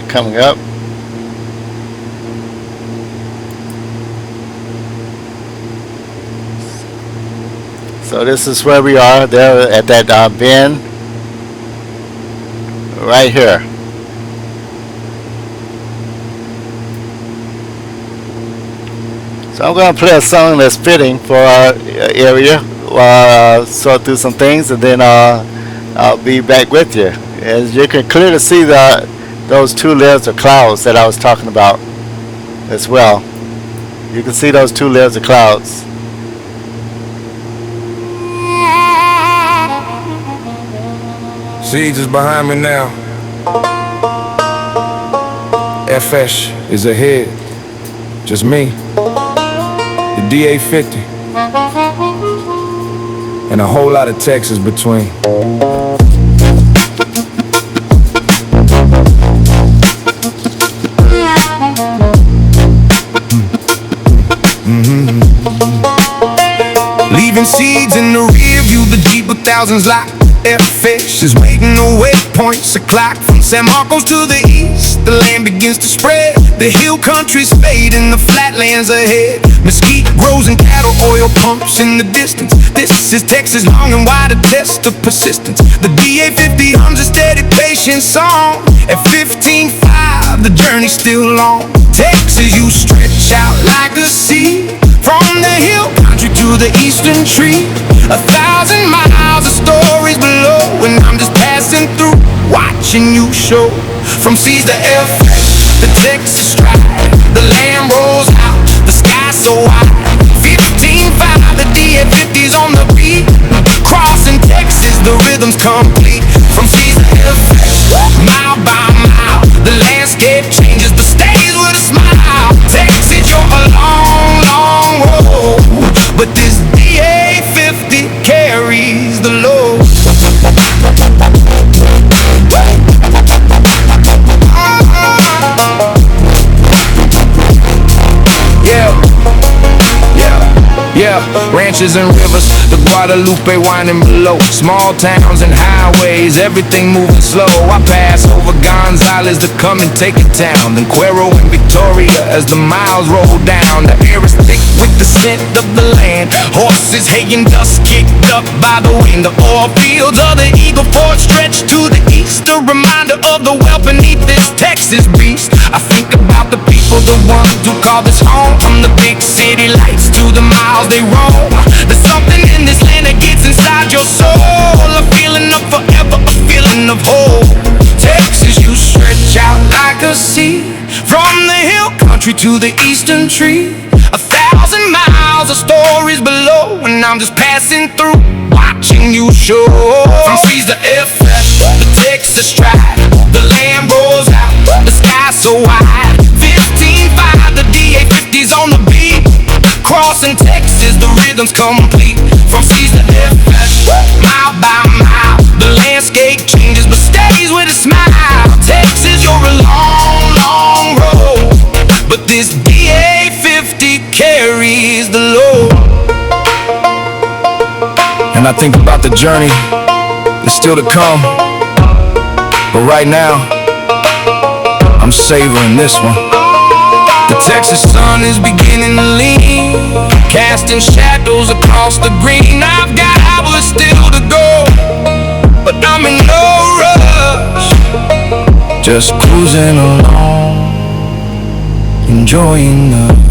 Coming up. So this is where we are there at that bend right here. So I'm going to play a song that's fitting for our area, sort through some things, and then I'll be back with you. As you can clearly see those two layers of clouds that I was talking about as well. You can see those two layers of clouds. Seeds is behind me now. FS is ahead. Just me, the DA50, and a whole lot of Texas between. Leaving seeds in the rear view, the Jeep with thousands like FX is waiting to waypoints, a clock from San Marcos to the east. The land begins to spread, the hill countries fade and the flatlands ahead. Mesquite grows and cattle oil pumps in the distance. This is Texas, long and wide, a test of persistence. The DA50 hums a steady, patient song. At 15.5, the journey's still long. Texas, you stretch out like a sea, from the hill country to the eastern tree. 1,000 miles of stories below, and I'm just passing through, watching you show. From C's to F, the Texas stride, the land rolls out, the sky so wide. 15.5, the DA50's on the beat. Crossing Texas, the rhythm's complete. From C's to F, mile by mile, the landscape changes but stays with a smile. Texas, you're a long, long road, but this DA50 carries the load. Yeah, ranches and rivers, the Guadalupe winding below. Small towns and highways, everything moving slow. I pass over Gonzales to come and take a town, then Cuero and Victoria as the miles roll down. The air is thick with the scent of the land. Horses, hay and dust kicked up by the wind. The oil fields of the Eagle Ford stretch to the east, a reminder of the wealth beneath this Texas beast. I think about the people, the ones who call this home. From the big city lights to the miles they roam. There's something in this land that gets inside your soul. A feeling of forever, a feeling of hope. Texas, you stretch out like a sea, from the hill country to the eastern tree. 1,000 miles of stories below, and I'm just passing through, watching you show. From C's to FS, the Texas stride, the land rolls out, the sky so wide. 15.5, the DA50's on the beat. Crossing Texas, the rhythm's complete. From C's to FS, mile by mile, the landscape changes but stays with a smile. Texas, you're a long, long road, but this DA50 carries the load. And I think about the journey that's still to come, but right now, I'm savoring this one. The Texas sun is beginning to lean, casting shadows across the green. I've got hours still to go, but I'm in no rush, just cruising along, enjoying the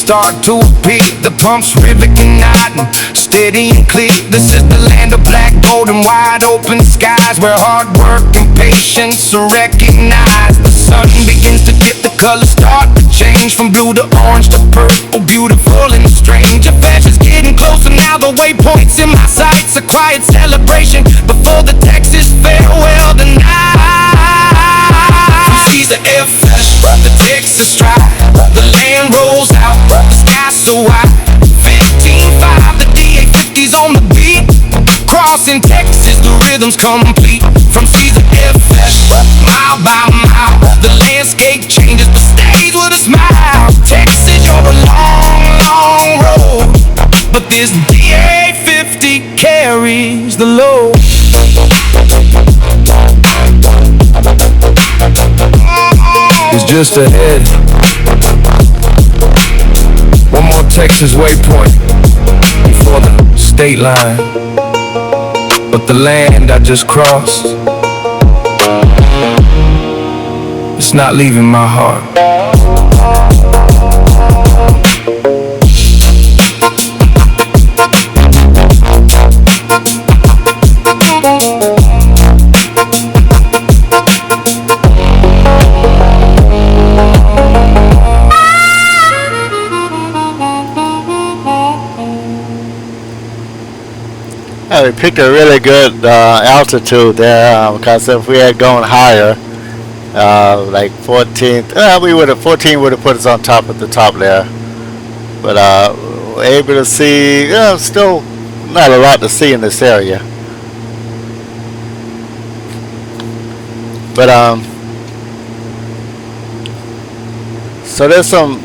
start to appear. The pumps, rivet canite, steady and clear. This is the land of black gold and wide open skies, where hard work and patience are recognized. The sun begins to dip, the colors start to change from blue to orange to purple, beautiful and strange. A flash is getting closer now, the waypoint's in my sights. A quiet celebration before the Texas farewell tonight. From seas to FS, the Texas stride, the land rolls out, the sky so wide. 15-5, the DA-50's on the beat. Crossing Texas, the rhythm's complete. From seas to FS, mile by mile, the landscape changes but stays with a smile. Texas, you're a long, long road, but this DA-50 carries the load. It's just ahead. One more Texas waypoint before the state line. But the land I just crossed, it's not leaving my heart. We picked a really good altitude there, because if we had gone higher, like 14, we would have 14 would have put us on top at the top there. But we're able to see, still not a lot to see in this area. But so there's some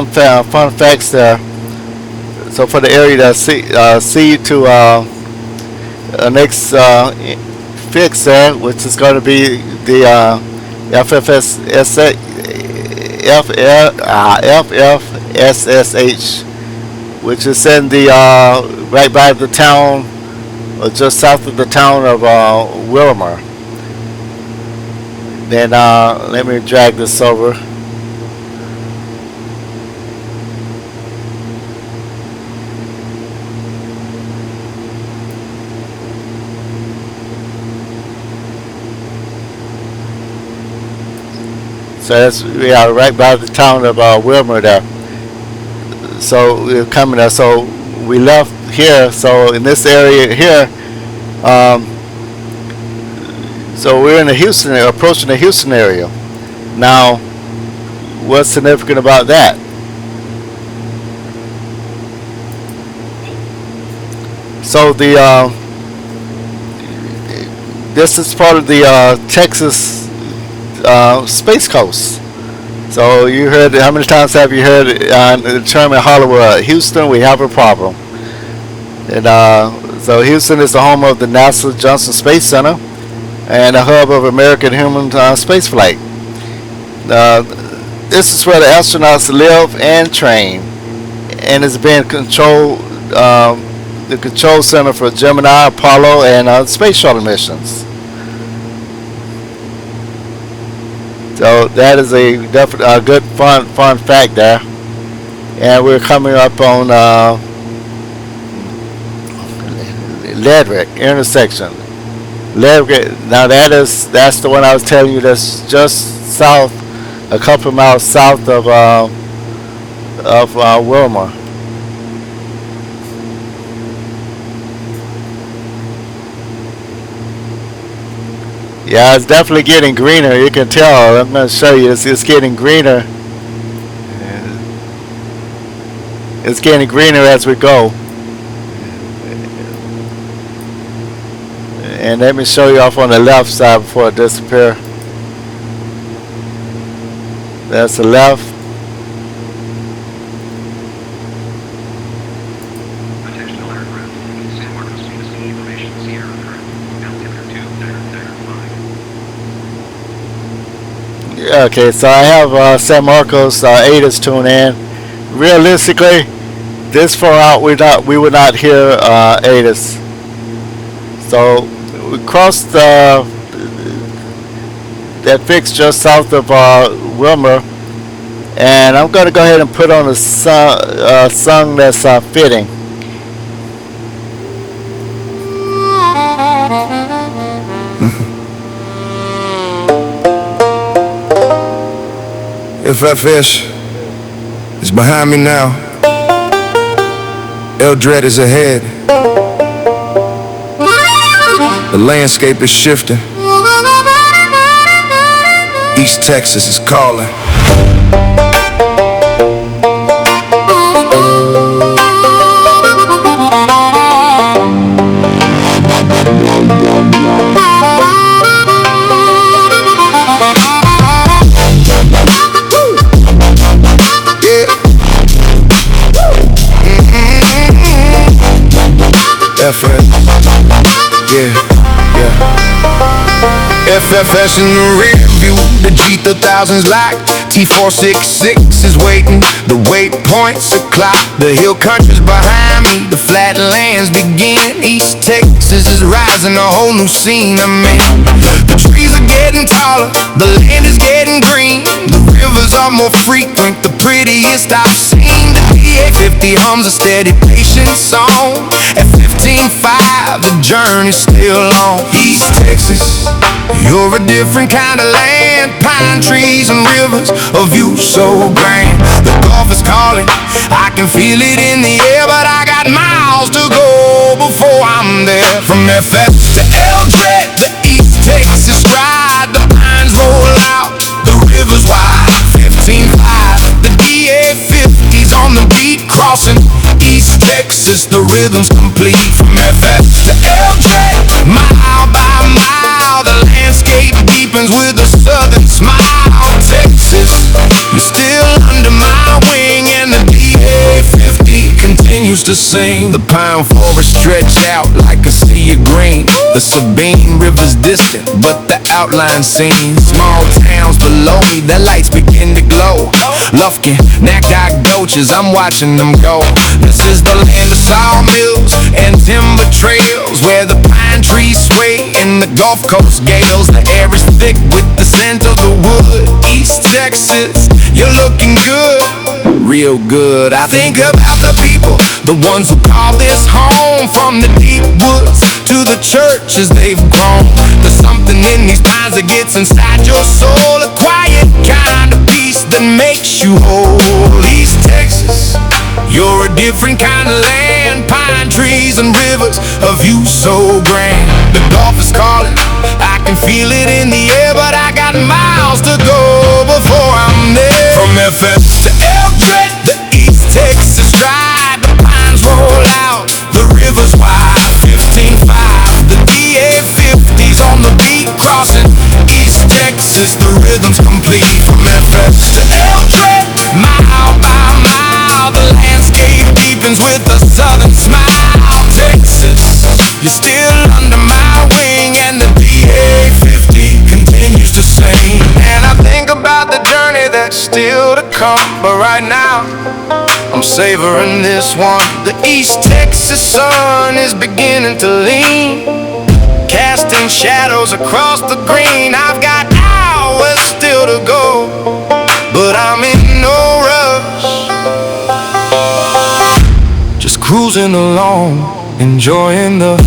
fun facts there. So for the area that see to next fix there, which is going to be the FFSSH, which is in the right by the town, or just south of the town of Wilmer. Then let me drag this over. So we are right by the town of Wilmer there. So we're coming there. So we left here. So in this area here, so we're in the Houston, approaching the Houston area. Now, what's significant about that? So this is part of the Texas Space Coast. So you heard, how many times have you heard the term in Hollywood, Houston, we have a problem. And so Houston is the home of the NASA Johnson Space Center and a hub of American human space flight. This is where the astronauts live and train, and it's been controlled, the control center for Gemini, Apollo, and space shuttle missions. So that is a good fun fact there. And we're coming up on LDRET intersection. LDRET, now that's the one I was telling you, that's just south, a couple of miles south of Wilmer. Yeah, it's definitely getting greener. You can tell. I'm going to show you. It's getting greener. It's getting greener as we go. And let me show you off on the left side before it disappears. That's the left. Okay, so I have San Marcos ATIS tuned in. Realistically, this far out we would not hear ATIS. So we crossed that fix just south of Wilmer, And I'm going to go ahead and put on a song that's fitting. FFS is behind me now. LDRET is ahead. The landscape is shifting. East Texas is calling. FFS in the rear view, the G3000's like T466 is waiting, the waypoints are clocked. The hill country's behind me, the flatlands begin. East Texas is rising, a whole new scene I'm in. The trees are getting taller, the land is getting green. The rivers are more frequent, the prettiest I've seen. The DA50 hums a steady, patient song. At 15.5, the journey's still long. East Texas, you're a different kind of land. Pine trees and rivers, a view so grand. The Gulf is calling, I can feel it in the air. But I got miles to go before I'm there. From FF to LDRET, the East Texas stride. The pines roll out, the river's wide. 15.5, the DA50's on the beat, crossing East Texas, the rhythm's complete. From FF to LDRET, mile by mile, the landscape deepens with a southern smile. Texas, you're still under my wing, and the DA50 continues to sing. The pine forests stretch out like a sea of green. The Sabine River's distant, but the outline seen. Small towns below me, their lights begin to glow. Lufkin, Nakdok, Doches, I'm watching them go. This is the land of sawmills and timber trails, where the pine trees sway in the Gulf Coast gales. The air is thick with the scent of the wood. East Texas, you're looking good, real good. I think about the people, the ones who call this home. From the deep woods to the churches they've grown. There's something in these pines that gets inside your soul, a quiet kind of peace that makes you whole. East Texas, you're a different kind of land. Pine trees and rivers, a view so grand. The Gulf is calling, I can feel it in the air. But I got miles to go before I'm there. From FF to LDRET, the East Texas stride. The pines roll out, the river's wide. 15.5, the DA50's on the beat, crossing East Texas, the rhythm's complete. From FF to LDRET, mile by mile, the landscape deepens with a southern smile. Texas, you're still under my wing, and the DA50 continues to sing. And I think about the journey that's still to come, but right now I'm savoring this one. The East Texas sun is beginning to lean, casting shadows across the green. I've got hours still to go, but I'm in no rush, just cruising along, enjoying the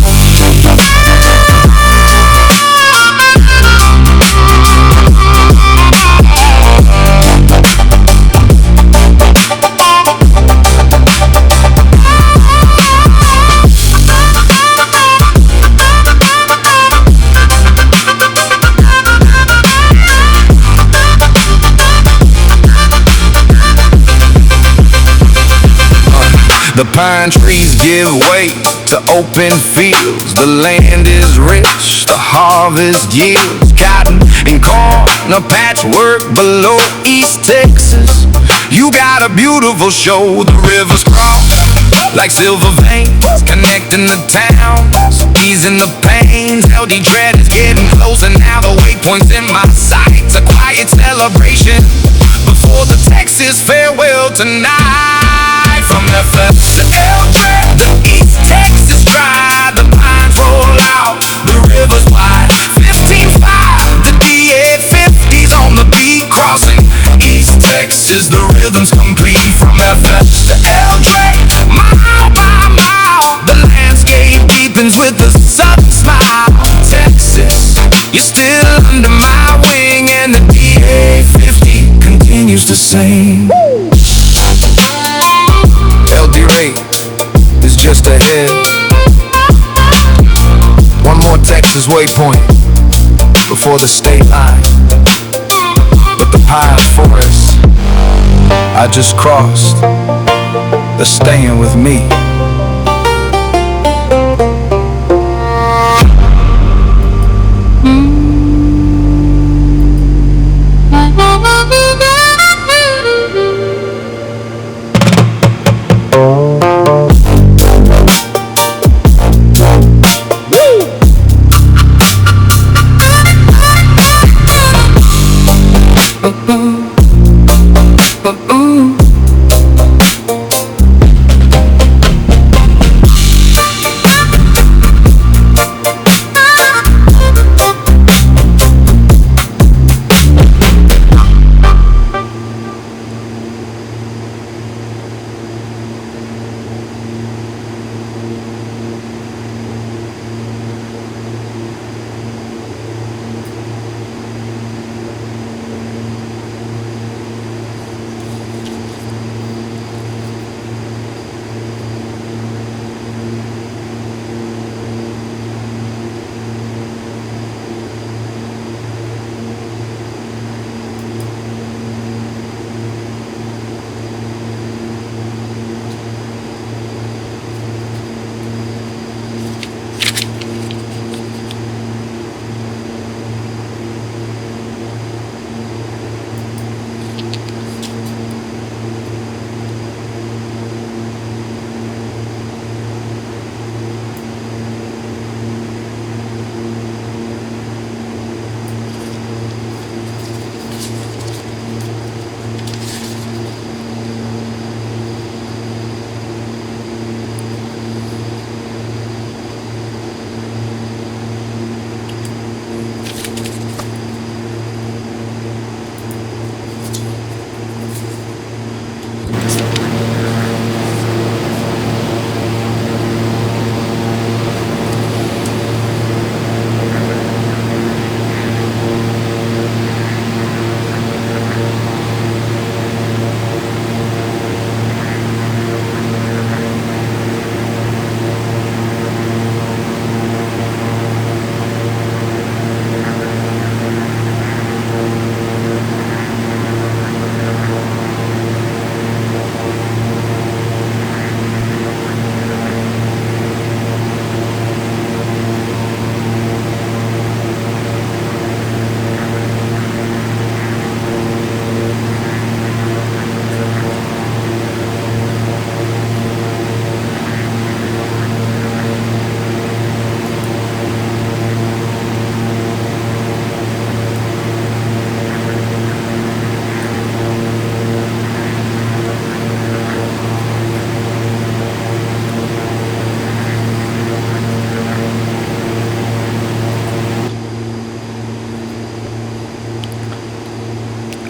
The pine trees give way to open fields. The land is rich, the harvest yields cotton and corn, a patchwork below. East Texas, you got a beautiful show. The rivers cross like silver veins, connecting the towns, easing the pains. LDRET is getting closer now, the waypoint's in my sights. A quiet celebration before the Texas farewell tonight. From FF to LDRET, the East Texas stride. The pines roll out, the river's wide. 15.5, the DA50's on the beat, crossing East Texas, the the same. LDRET is just ahead. One more Texas waypoint before the state line. But the pine forest I just crossed, they're staying with me.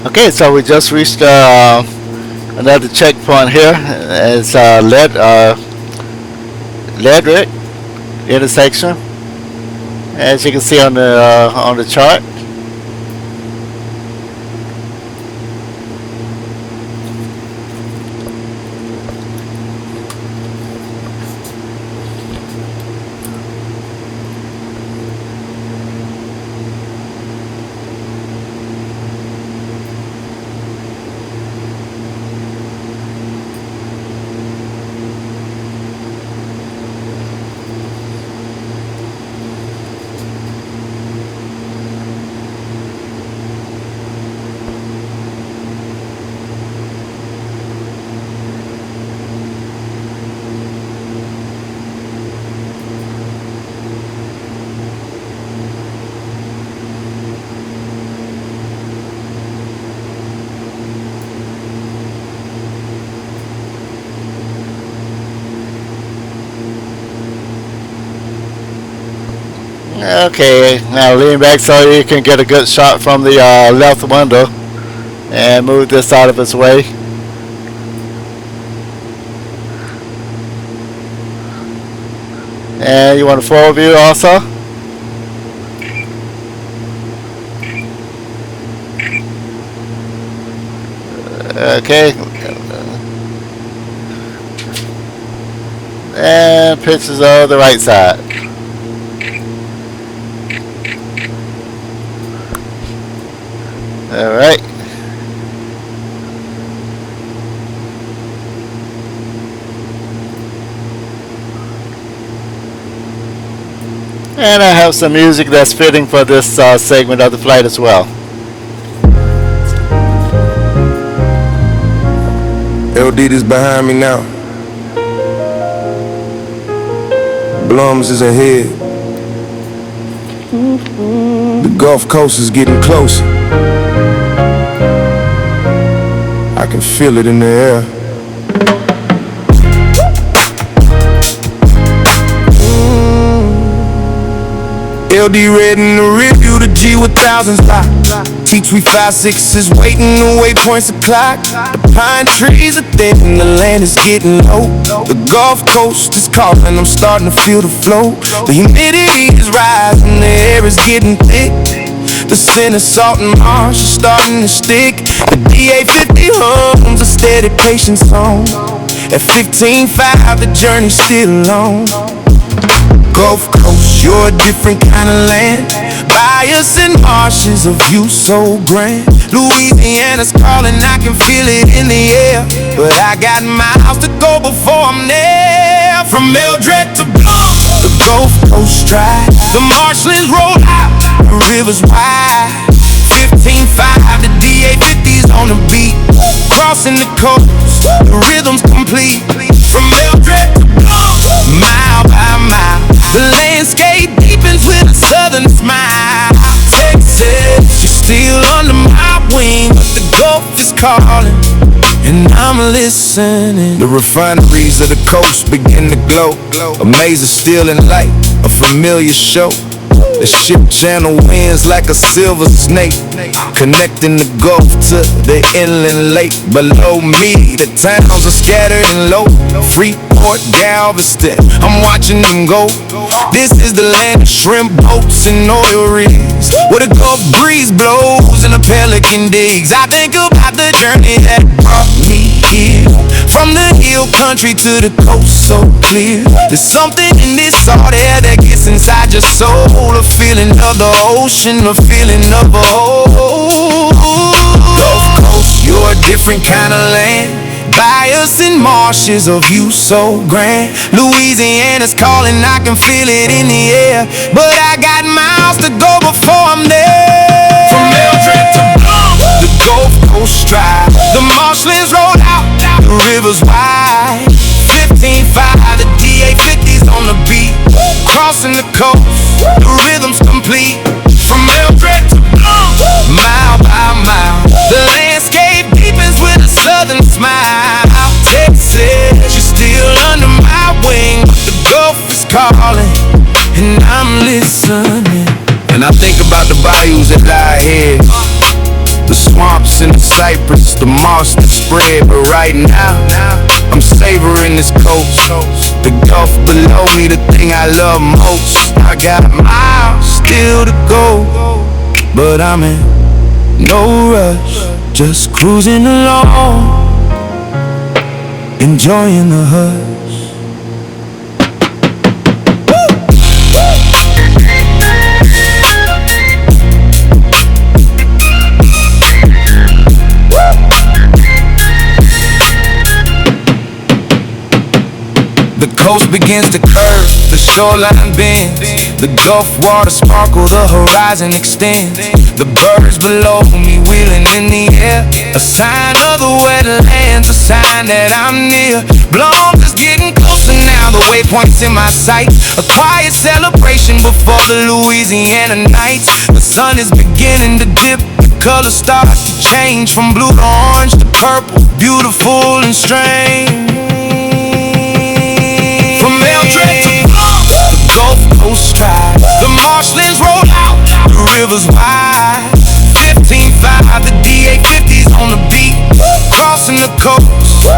Okay, so we just reached another checkpoint here. It's LDRET intersection, as you can see on the chart. Okay, now lean back so you can get a good shot from the left window and move this out of its way. And you want a forward view also? Okay. And pictures of the right side. Alright. And I have some music that's fitting for this segment of the flight as well. LD is behind me now. BLUMS is ahead. The Gulf Coast is getting closer. I can feel it in the air. LDRET in the review, the G with thousands locked. T356 is waiting, the waypoints are clocked. The pine trees are thin, the land is getting low. The Gulf Coast is calling, I'm starting to feel the flow. The humidity is rising, the air is getting thick. The scent of salt and marsh is starting to stick. The DA50 hums a steady patient song. At 15.5 the journey's still long. Gulf Coast, you're a different kind of land. Bayous and marshes, a view so grand. Louisiana's calling, I can feel it in the air. But I got miles to go before I'm there. From LDRET to BLUMS, the Gulf Coast dry. The marshlands roll out, the river's wide. 15.5, the DA50's on the beat. Crossing the coast, the rhythm's complete. From LDRET to BLUMS, mile by mile. The landscape deepens with a southern smile. Texas, you're still under my wing, but the Gulf is calling, and I'm listening. The refineries of the coast begin to glow. A maze of steel and light, a familiar show. The ship channel winds like a silver snake, connecting the Gulf to the inland lake. Below me, the towns are scattered and low. Freeport, Galveston, I'm watching them go. This is the land of shrimp boats and oil rigs, where the Gulf breeze blows and the pelican digs. I think about the journey that brought me here. From the hill country to the coast so clear. There's something in this salt air that gets inside your soul. A feeling of the ocean, a feeling of a whole. Gulf Coast, you're a different kind of land. Bayous and marshes, a view so grand. Louisiana's calling, I can feel it in the air. But I got miles to go before I'm there. From LDRET to BLUMS, the Gulf Coast drive. The marshlands roll out, the river's wide. 15.5, the DA50's on the beat. Crossing the coast, the rhythm's complete. From LDRET to BLUMS, mile by mile. The landscape deepens with a southern smile. Texas, you're still under my wing, but the Gulf is calling, and I'm listening. And I think about the bayous that lie ahead, the swamps and the cypress, the moss that spread. But right now, I'm savoring this coast. The Gulf below me, the thing I love most. I got miles still to go, but I'm in no rush, just cruising along, enjoying the hush. The coast begins to curve, the shoreline bends. The Gulf water sparkle, the horizon extends. The birds below me wheeling in the air, a sign of the wetlands, a sign that I'm near. BLUMS is getting closer now, the waypoint's in my sight. A quiet celebration before the Louisiana nights. The sun is beginning to dip, the colors start to change from blue to orange to purple, beautiful and strange. LDRET to BLUMS, the Gulf Coast drive. The marshlands roll out, the river's wide. 15.5, the DA50's on the beat. Crossing the coast,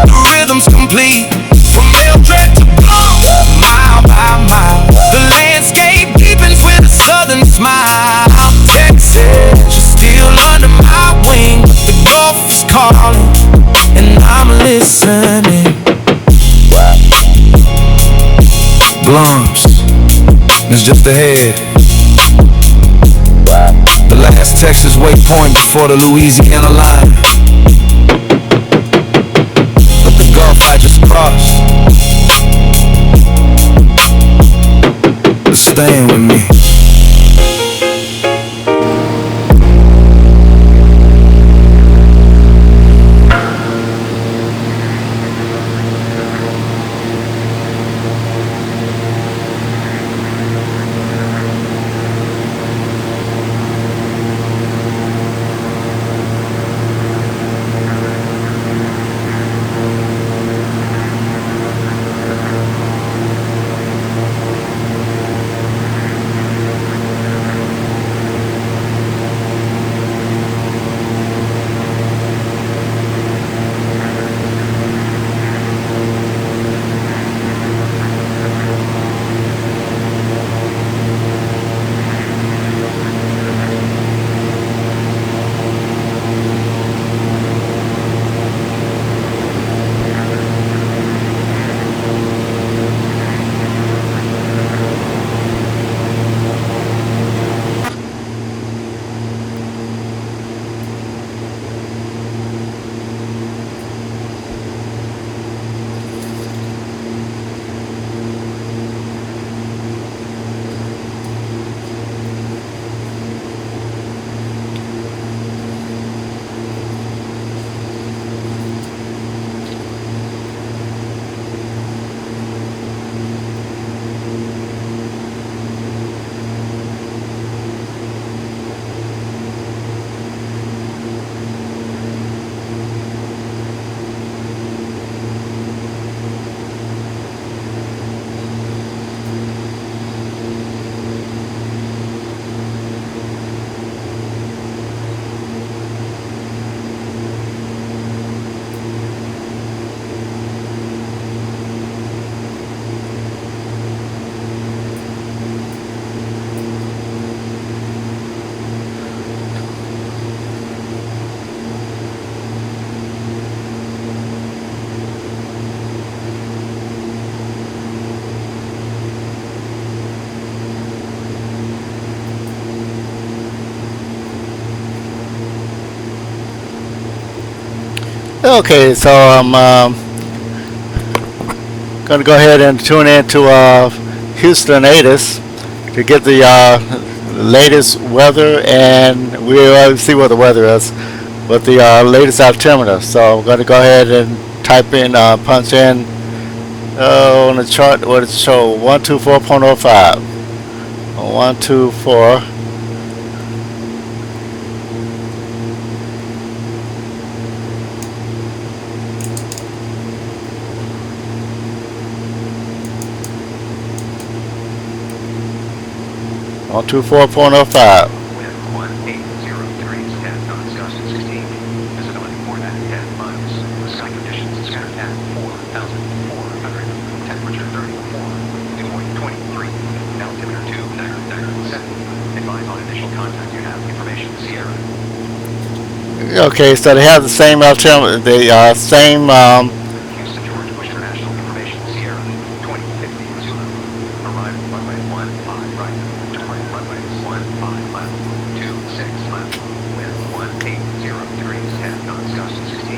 the rhythm's complete. From LDRET to BLUMS, mile by mile. The landscape deepens with a southern smile. Texas, you're still under my wing, the Gulf is calling, BLUMS is just ahead. The last Texas waypoint before the Louisiana line. But the Gulf I just crossed is staying with me. Okay, so I'm gonna go ahead and tune into Houston ATIS to get the latest weather, and we'll see what the weather is, but the latest altimeter. So I'm gonna go ahead and type in, punch in on the chart what it show 124.05, 124. On 24.05. Wind 1803, stand knots, gust 16. Visibility 4.5 miles. Sky conditions, scattered at 4,400. Temperature 34. Dew point 23. Altimeter 2.7. Advise on initial contact. You have information Sierra. Okay, so they have the same altimeter, the same Houston George Bush International information Sierra. 2050 Zulu. Arrival runway 15 right. Depart runway 15 left. 26 left. Wind 1803, stand knots, gust 16.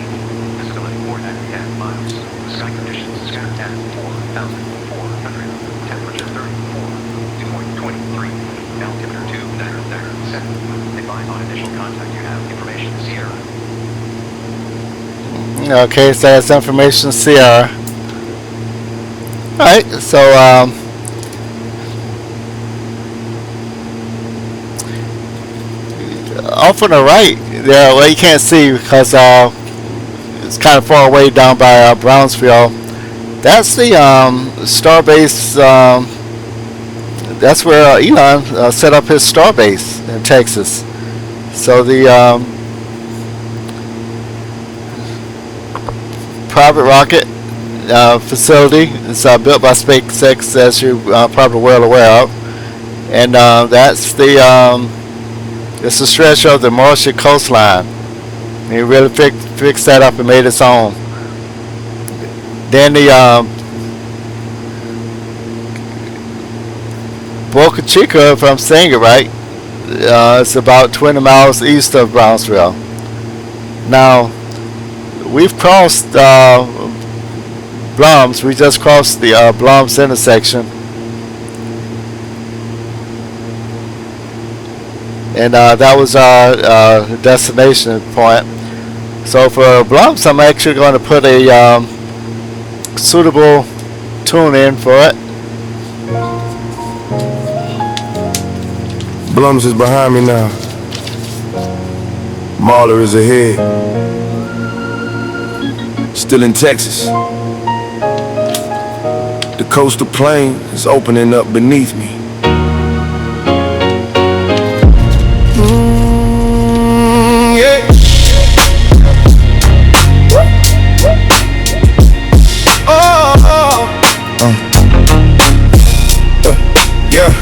Visibility 4.5 miles. Sky conditions, scattered at 4,400. Temperature 34. Dew point 23. Altimeter 2.7. Advise on initial contact. You have information Sierra. okay, so that's information CR. Alright, so off on the right there, well, you can't see because it's kind of far away down by Brownsville. That's the Starbase. That's where Elon set up his Starbase in Texas. So the private rocket facility is built by SpaceX, as you're probably well aware of, and that's the it's a stretch of the Martian coastline. And he really fixed that up and made its own. Then the Boca Chica, if I'm saying it right, it's about 20 miles east of Brownsville. Now, we've crossed BLUMS. We just crossed the BLUMS intersection. And that was our destination point. So for BLUMS, I'm actually going to put a suitable tune in for it. BLUMS is behind me now. Mahler is ahead. Still in Texas. The coastal plain is opening up beneath me. Yeah. Yeah.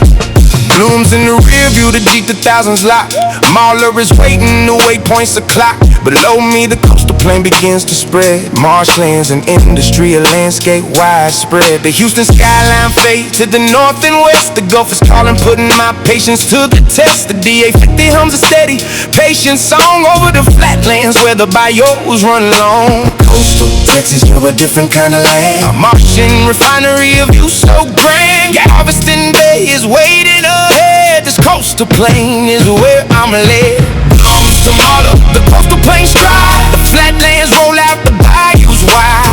BLUMS in the rear view, the Jeep 2000's locked. Mahler is waiting, the waypoint's a clock. Below me, the coastal plain begins to spread. Marshlands and industry, a landscape widespread. The Houston skyline fades to the north and west. The Gulf is calling, putting my patience to the test. The DA-50 hums a steady, patient song over the flatlands where the bayous run long. Coastal Texas, you're a different kind of land. A Martian refinery of you so grand. Galveston Bay is waiting ahead. This coastal plain is where I'm led. BLUMS to Mahler, the coastal plain stride. The flatlands roll out, the bayous wide.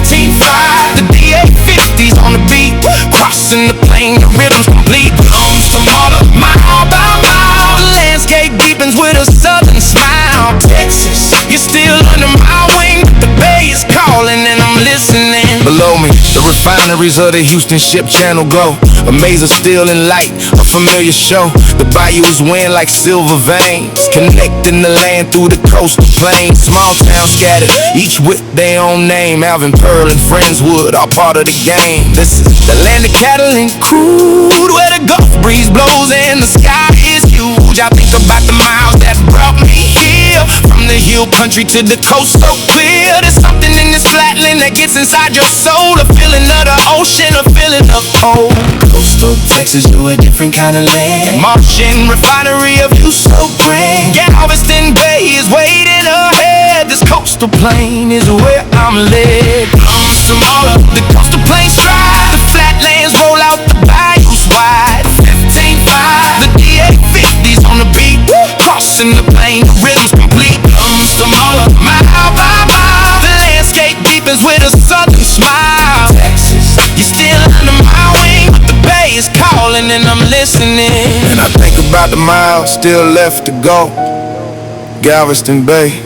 15-5, the DA-50's on the beat. Crossing the plain, the rhythm's complete. BLUMS to Mahler, mile by mile. The landscape deepens with a southern smile. Texas, you're still under my wing. The bay is calling and I'm listening. Below me, the refineries of the Houston Ship Channel glow. A maze of steel and light, a familiar show. The bayous wind like silver veins, connecting the land through the coastal plain. Small towns scattered, each with their own name. Alvin, Pearl, and Friendswood are part of the game. This is the land of cattle and crude, where the Gulf breeze blows and the sky is huge. I think about the miles that brought me here, from the hill country to the coast so clear. There's something in this flatland that gets inside your soul. A feeling of the ocean, a feeling of home. Coastal Texas, you're a different kind of land. Martian refinery of you so grand. Galveston Bay is waiting ahead. This coastal plain is where I'm led. BLUMS to Mahler, the coastal plain stride. The flatlands roll out, the bayous wide. 15-5, the DA-50's on the beat. Crossing the plain, the rhythm's complete. BLUMS to Mahler, mile by mile. The landscape deepens with a southern smile. Texas, you're still under my wing. The bay is calling and I'm listening. And I think about the miles still left to go. Galveston Bay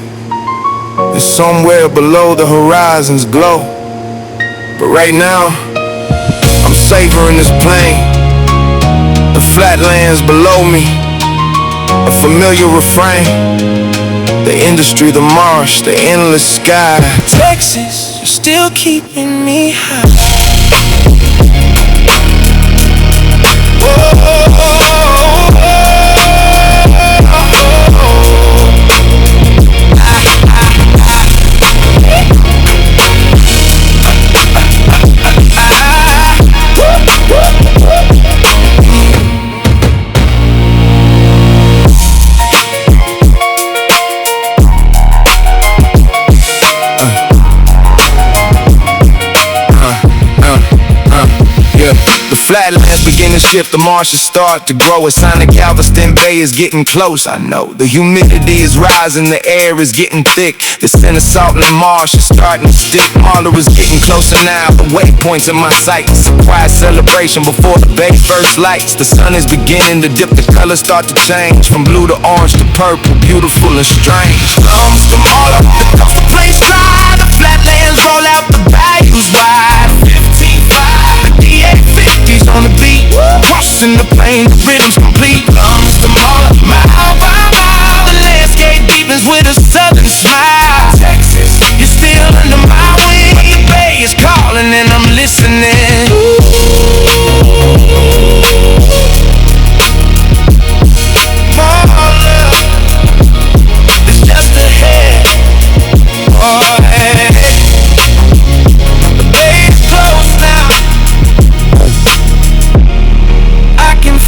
is somewhere below the horizon's glow. But right now, I'm savoring this plain. The flatlands below me, a familiar refrain. The industry, the marsh, the endless sky. Texas, you're still keeping me high. Flatlands begin to shift, the marshes start to grow. A sign that Galveston Bay is getting close. I know the humidity is rising, the air is getting thick. The scent of salt in the marsh is starting to stick. Mahler is getting closer now, the waypoint's in my sight. It's a quiet celebration before the bay first lights. The sun is beginning to dip, the colors start to change from blue to orange to purple, beautiful and strange. BLUMS to Mahler, the coastal plains dry. The flatlands roll out, the bayous wide. 15-5, the DA-50's on the beat. Crossing the plain, the rhythm's complete. BLUMS to Mahler, mile by mile. The landscape deepens with a southern smile. Texas, you're still under my wing. But the bay is calling and I'm listening. Mahler is just ahead. Oh, hey. The bay is close now. I can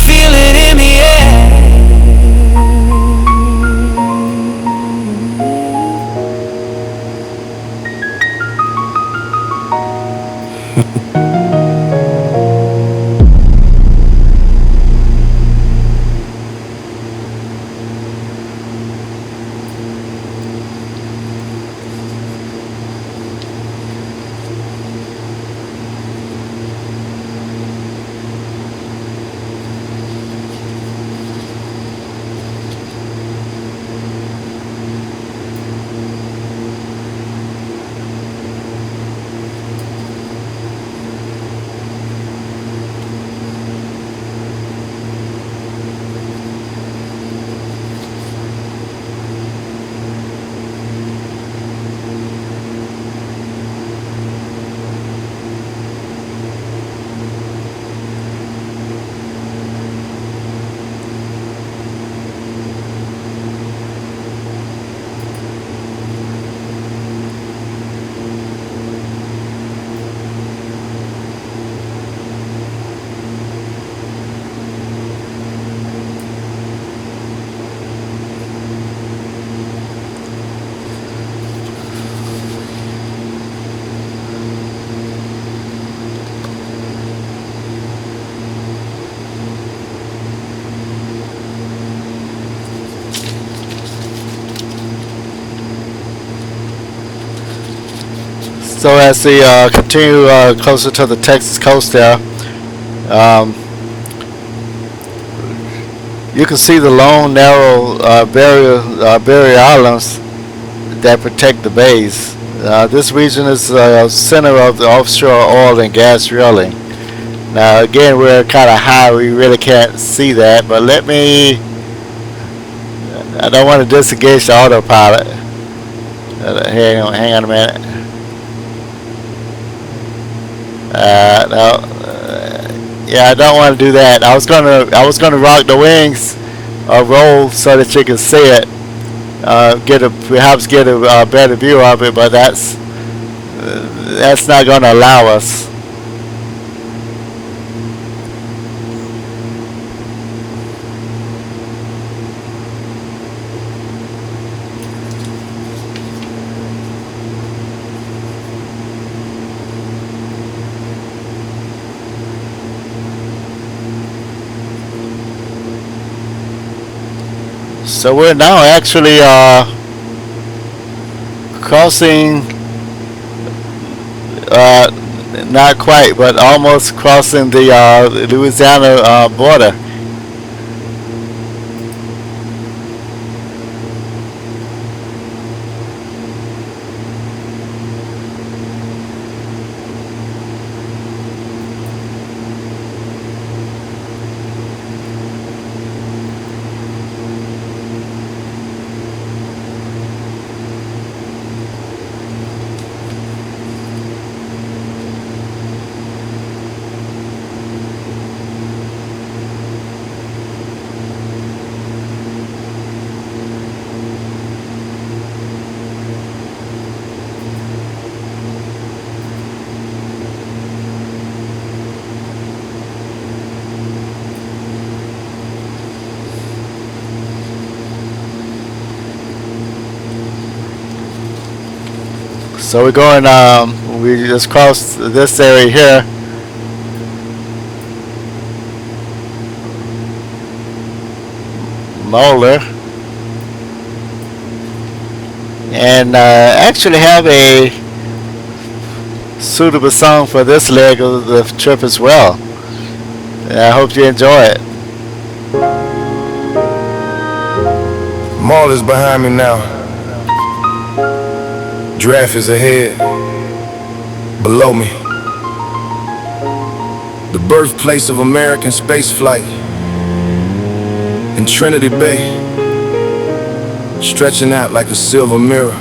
So as we continue closer to the Texas coast there, you can see the long, narrow barrier islands that protect the bays. This region is the center of the offshore oil and gas drilling. Now again, we're kind of high, we really can't see that, but I don't want to disengage the autopilot. Hang on a minute. No. Yeah, I don't want to do that. I was gonna rock the wings or roll so that you can see it. Perhaps get a better view of it, but that's not going to allow us. So we're now actually crossing, not quite, but almost crossing the Louisiana border. So we're going, we just crossed this area here. Molar. And actually have a suitable song for this leg of the trip as well. And I hope you enjoy it. Mall is behind me now. Draft is ahead. Below me, the birthplace of American spaceflight in Trinity Bay, stretching out like a silver mirror.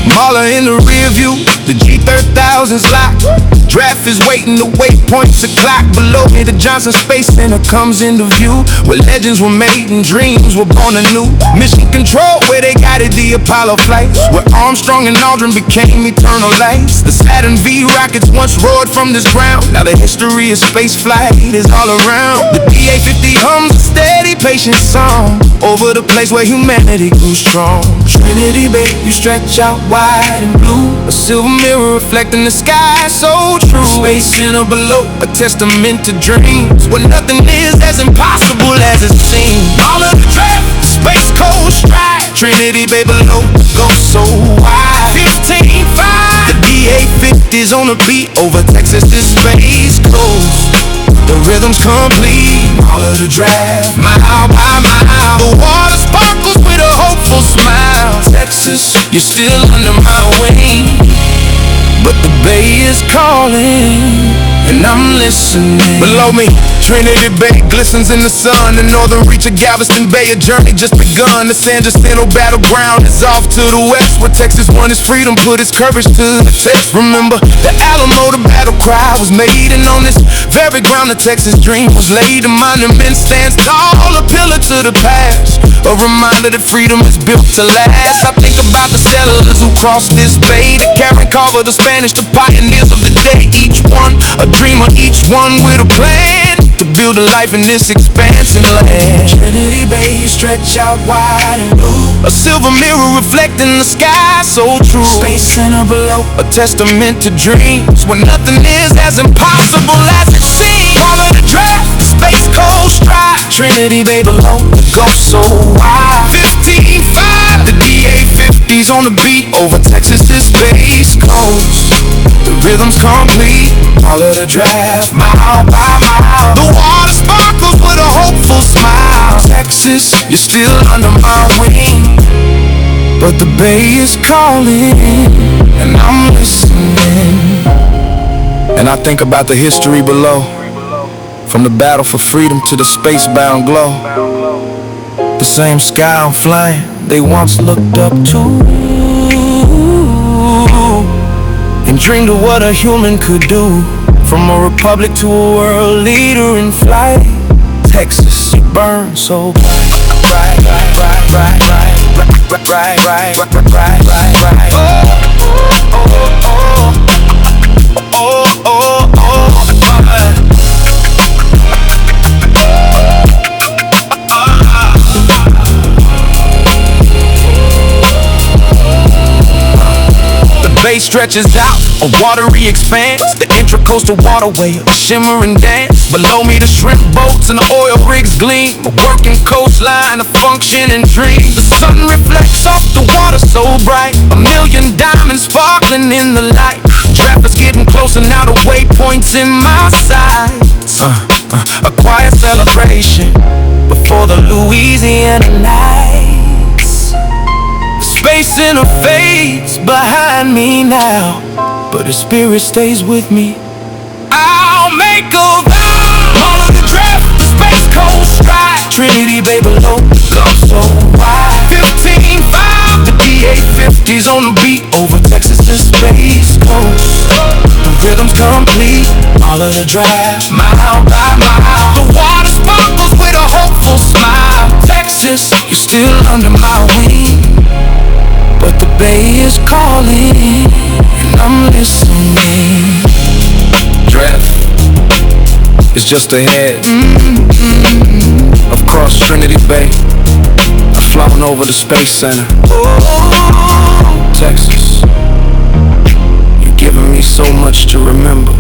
Mauler in the rear view, the G3000's locked. Draft is waiting, the waypoint's a clock. Below me, the Johnson Space Center comes into view, where legends were made and dreams were born anew. Mission control, where they guided the Apollo flights, where Armstrong and Aldrin became eternal lights. The Saturn V rockets once roared from this ground. Now the history of space flight is all around. The DA-50 hums a steady, patient song over the place where humanity grew strong. Trinity Bay, you stretch out wide and blue, a silver mirror reflecting the sky so true. Space Center below, a testament to dreams, where nothing is as impossible as it seems. All of the draft, space coast stride. Trinity Bay below, go so wide. 15-5, the DA-50's on the beat over Texas to space coast. The rhythm's complete, all of the draft, mile by mile. The water sparkles with a hopeful smile. Texas, you're still under my wing, but the bay is calling, and I'm listening. Below me, Trinity Bay glistens in the sun. The northern reach of Galveston Bay, a journey just begun. The San Jacinto battleground is off to the west, where Texas won its freedom, put its courage to the test. Remember, the Alamo, the battle cry was made, and on this very ground the Texas dream was laid. A monument stands tall, a pillar to the past, a reminder that freedom is built to last. I think about the settlers who crossed this bay, the Karen Carver, the Spanish, the pioneers of the day. Each one a dreamer, each one with a plan to build a life in this expansive land. Trinity Bay, you stretch out wide and blue, a silver mirror reflecting the sky so true. Space Center below, a testament to dreams, where nothing is as impossible as it seems. All of Space Coast Drive, Trinity Bay below, the Gulf so wide. 15.5, the DA-50's on the beat over Texas's Space Coast. The rhythm's complete, all of the draft, mile by mile. The water sparkles with a hopeful smile. Texas, you're still under my wing, but the bay is calling, and I'm listening. And I think about the history below, from the battle for freedom to the space-bound glow. The same sky I'm flying, they once looked up to, and dreamed of what a human could do. From a republic to a world leader in flight. Texas, you burn so bright. Right, right, right, right, right, right, right, right, right, right, right. Oh, oh, oh, oh, oh, oh, oh. Bay stretches out, a watery expanse. The intracoastal waterway, a shimmering dance. Below me the shrimp boats and the oil rigs gleam. A working coastline, a functioning dream. The sun reflects off the water so bright. A million diamonds sparkling in the light. Traffic's getting closer now, the waypoint's in my sights. A quiet celebration before the Louisiana nights. Space interfades behind me now, but the spirit stays with me. I'll make a vow. All of the draft, the Space Coast Drive, Trinity Bay below, Gulf so wide. 15.5, the DA-50's on the beat over Texas's Space Coast. The rhythm's complete, all of the draft, mile by mile. The water sparkles with a hopeful smile. Texas, you're still under my wing, but the bay is calling, and I'm listening. Draft is just ahead. I've crossed Trinity Bay, I've flown over the Space Center. Oh, Texas, you're giving me so much to remember.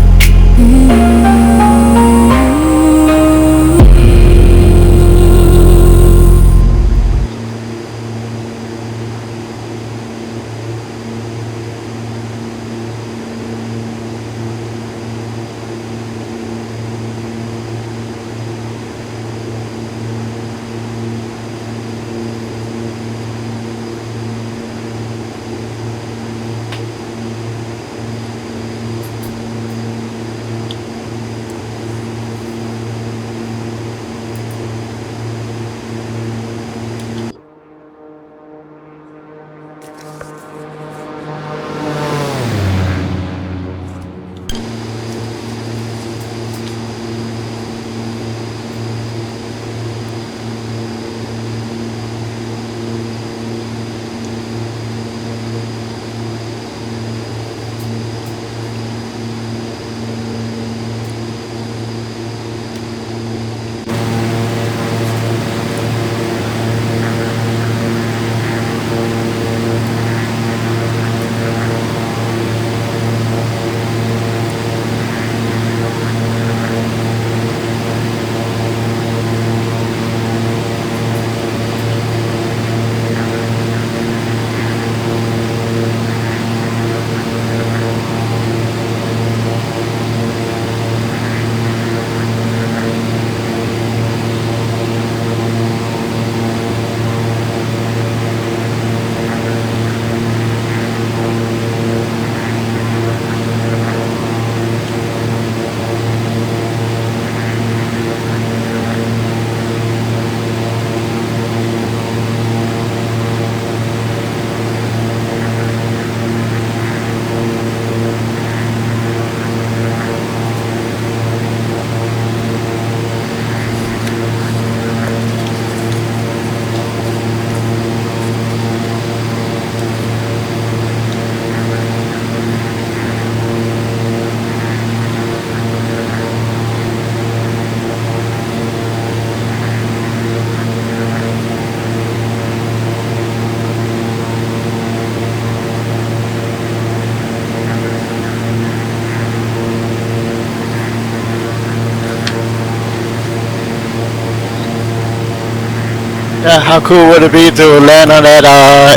Yeah, how cool would it be to land on that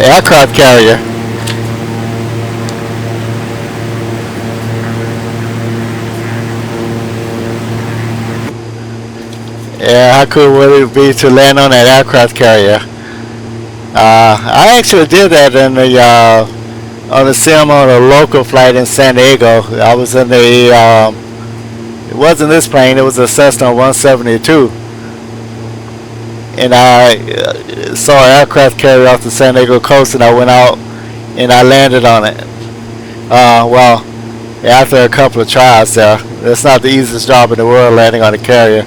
aircraft carrier? Yeah, how cool would it be to land on that aircraft carrier? I actually did that in the on the sim on a local flight in San Diego. I was in the it wasn't this plane, it was a Cessna 172, and I saw an aircraft carrier off the San Diego coast, and I went out and I landed on it. Well, after a couple of tries there, it's not the easiest job in the world landing on a carrier.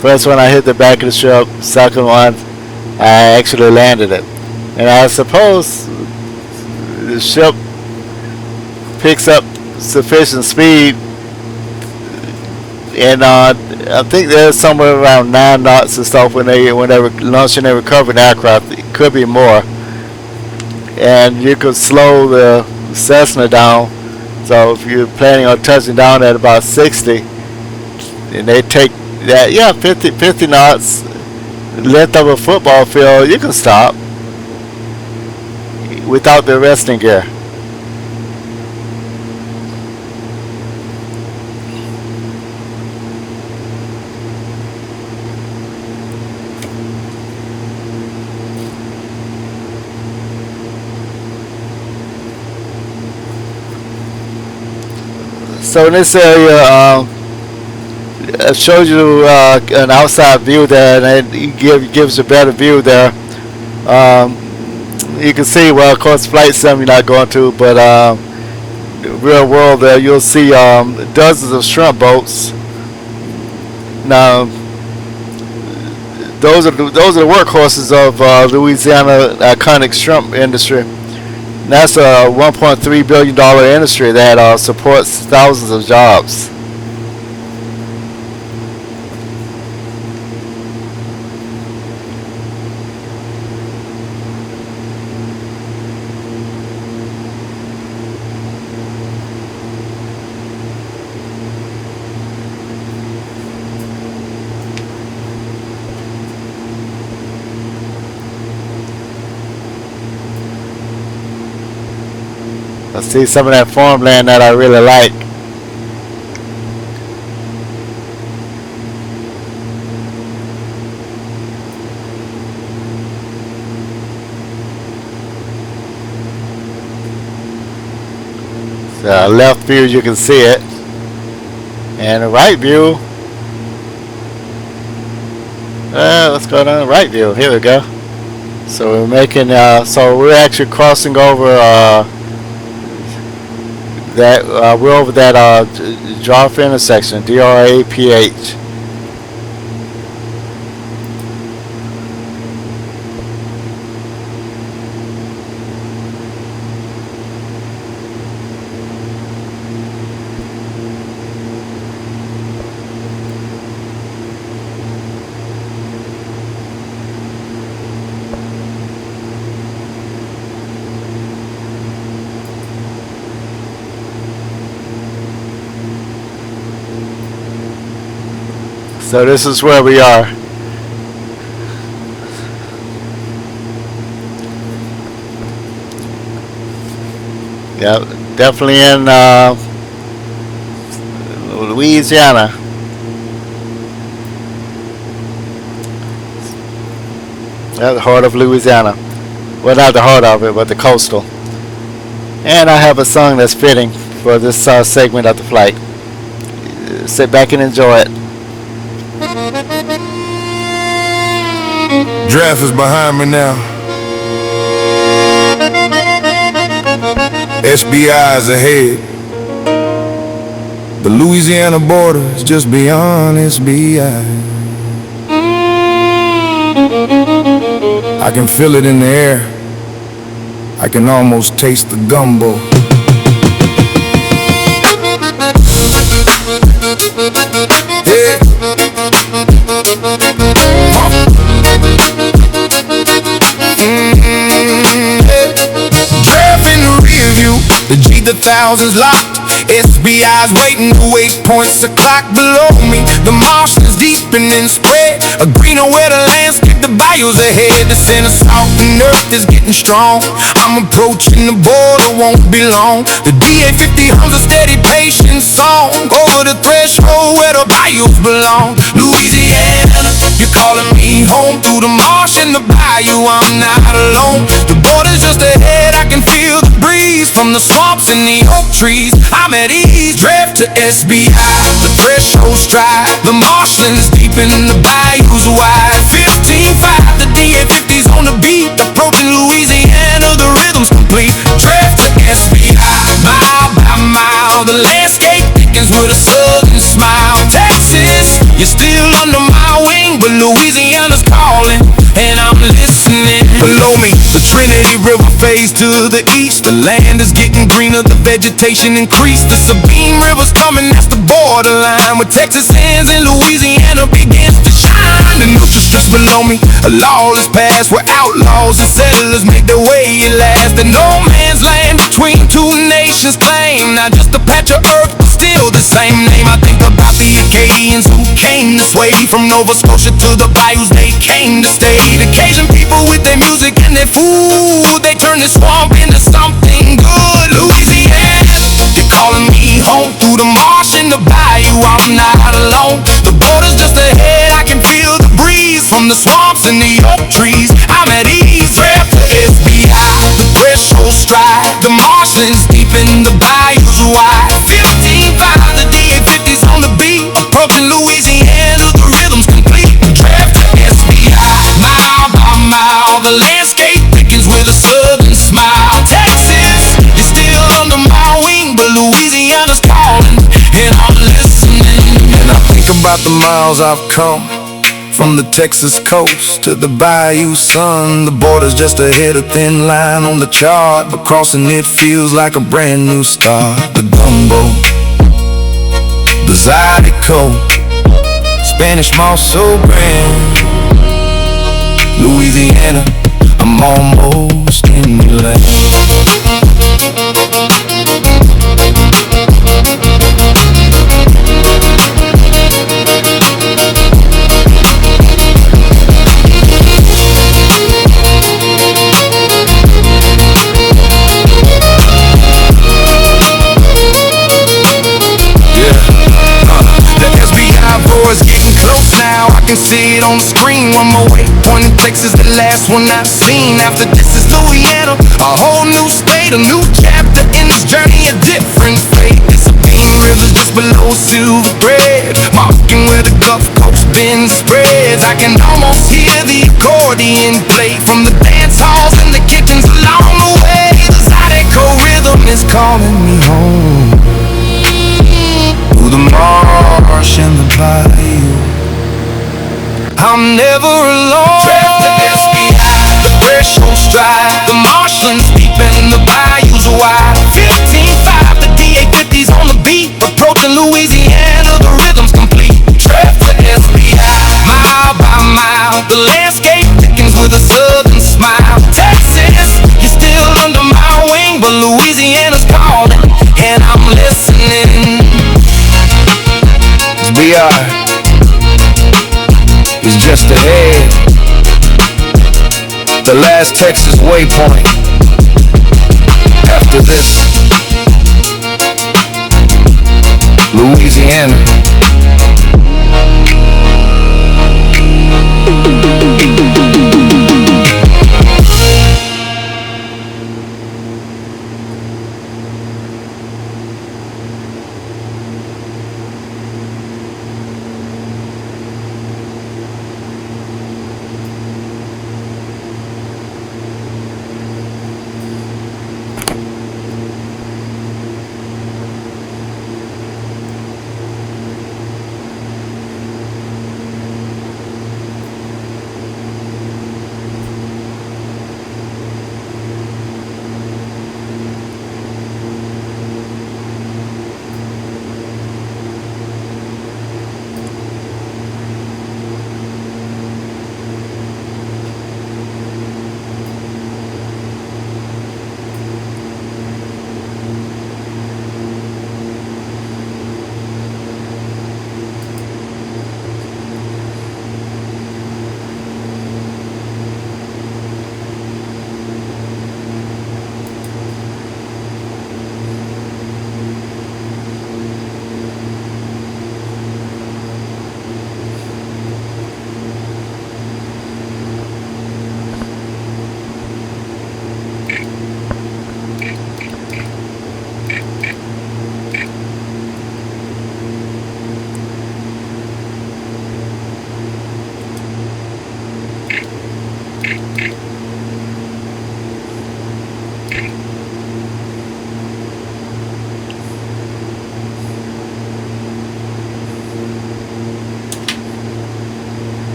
First one I hit the back of the ship, second one I actually landed it. And I suppose the ship picks up sufficient speed, and I think there's somewhere around 9 knots and stuff when they're launching a recovering aircraft. It could be more. And you could slow the Cessna down. So if you're planning on touching down at about 60, and they take that, 50 knots, length of a football field, you can stop without the arresting gear. So in this area, it shows you an outside view there, and it gives a better view there. You can see, well, of course, flight sim you're not going to, but real world there, you'll see dozens of shrimp boats. Now, those are the workhorses of Louisiana iconic shrimp industry. And that's a $1.3 billion industry that supports thousands of jobs. I see some of that farmland that I really like. So left view, you can see it, and the right view. Let's go down the right view. Here we go. So we're making. So we're actually crossing over. We're over that Drop intersection, DRAPH. So this is where we are. Yeah, definitely in Louisiana. Yeah, the heart of Louisiana. Well, not the heart of it, but the coastal. And I have a song that's fitting for this segment of the flight. Sit back and enjoy it. Draft is behind me now. SBI is ahead. The Louisiana border is just beyond SBI. I can feel it in the air. I can almost taste the gumbo. Yeah. The G1000's locked, SBI's waiting, the waypoint's a clock below me. The Martian's deepening spread, A greener where the landscape, the bayous ahead. The center salt and earth is getting strong. I'm approaching the border, won't be long. The DA-50 hums a steady patient song. Over the threshold where the bayous belong. Louisiana, you're calling me home. Through the marsh and the bayou, I'm not alone. The border's just ahead, I can feel the breeze from the swamps and the oak trees. I'm at ease, draft to SBI. The threshold stride, the marshlands deep in the bayous wide. 15-5, the DA-50's on the beat. Approaching Louisiana, the rhythm's complete. Draft to SBI, mile by mile. The landscape thickens with a southern smile. Texas, you're still under my wing, but Louisiana's calling, and I'm listening. Below me, the Trinity River fades to the east. The land is getting greener, the vegetation increased. The Sabine River's coming, that's the borderline. Where Texas ends and Louisiana begins to shine. The neutral strips below me, a lawless past where outlaws and settlers make their way at last. The no man's land between two nations claim. Not just a patch of earth, but still the same name. I think about the Acadians who came this way. From Nova Scotia to the bayous, they came to stay. The Cajun people with their music and their food, they turn the swamp into something good. Louisiana, you're calling me home. Through the marsh and the bayou, I'm not alone. The border's just ahead, I can feel the breeze from the swamps and the oak trees. I'm at ease, draft to SBI. The threshold stride, the marshlands deep in the bayous wide. 15-5, the DA-50's on the beat. Approaching Louisiana, the rhythm's complete. Draft to SBI, mile by mile. The landscape thickens with a southern smile. Texas, you're still under my wing, but Louisiana's calling, and I'm listening. And I think about the miles I've come, from the Texas coast to the bayou sun. The border's just ahead, a thin line on the chart, but crossing it feels like a brand new start. The gumbo, the zydeco, Spanish moss so grand. Louisiana, I'm almost in your land. It's getting close now, I can see it on the screen. One more waypoint in Texas, the last one I've seen. After this is Louisiana, a whole new state, a new chapter in this journey, a different fate. The Sabine River's just below Silver Thread, marking where the Gulf Coast bends and spreads. I can almost hear the accordion play from the dance halls and the kitchens along the way. The Zydeco rhythm is calling me home. Through the marsh and the bayou, I'm never alone. Draft to SBI, the threshold stride, the marshlands deep in the bayous wide. 15-5, the DA-50's on the beat. Approaching Louisiana, the rhythm's complete. Draft to SBI, mile by mile. The landscape thickens with a southern smile. Texas, you're still under my wing, but Louisiana's calling, and I'm listening. BR is just ahead, the last Texas waypoint. After this, Louisiana.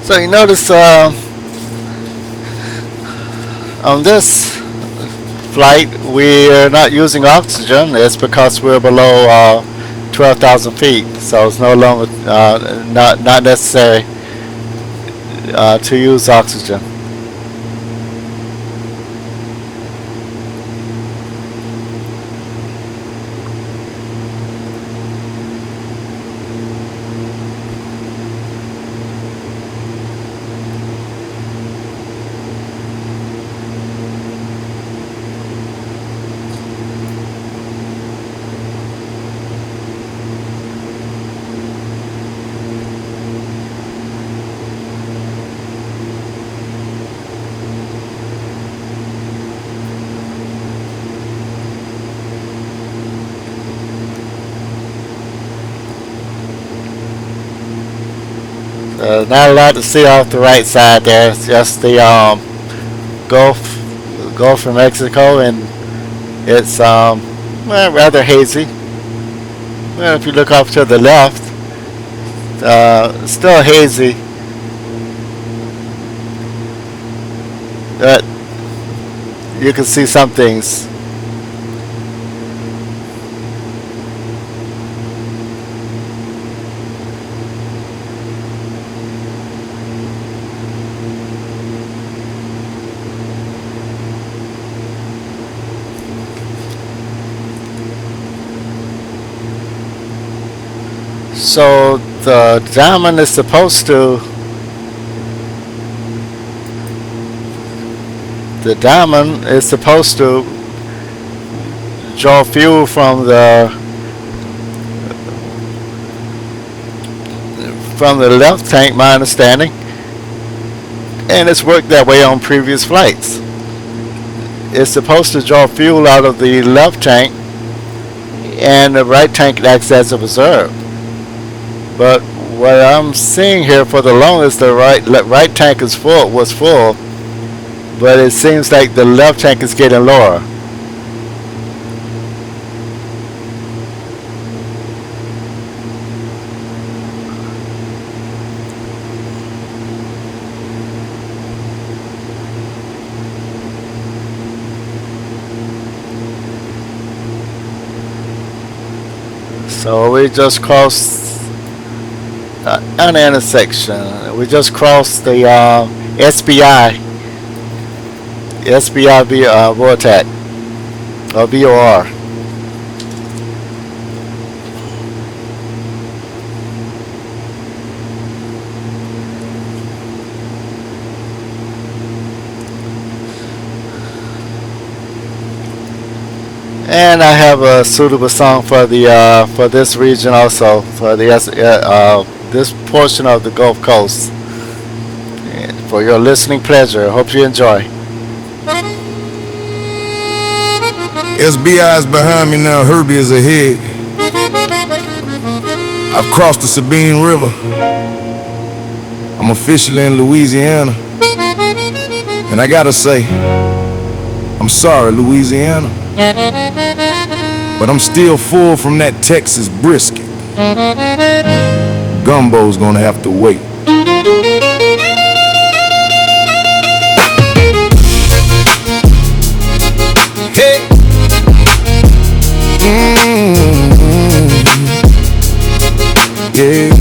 So you notice on this flight we're not using oxygen. It's because we're below 12,000 feet, so it's no longer not necessary to use oxygen. Not a lot to see off the right side there. It's just the Gulf of Mexico, and it's well, rather hazy. Well, if you look off to the left, still hazy, but you can see some things. So the diamond is supposed to draw fuel from the left tank, my understanding, and it's worked that way on previous flights. It's supposed to draw fuel out of the left tank, and the right tank acts as a reserve. But what I'm seeing here for the longest, the right tank was full, but it seems like the left tank is getting lower. So we just crossed an intersection. We just crossed the SBI vortex, or VOR. And I have a suitable song for the for this region also, for the this portion of the Gulf Coast. And for your listening pleasure, hope you enjoy. SBI is behind me now, Herbie is ahead. I've crossed the Sabine River. I'm officially in Louisiana. And I gotta say, I'm sorry, Louisiana, but I'm still full from that Texas brisket. Gumbo's gonna have to wait. Hey. Yeah.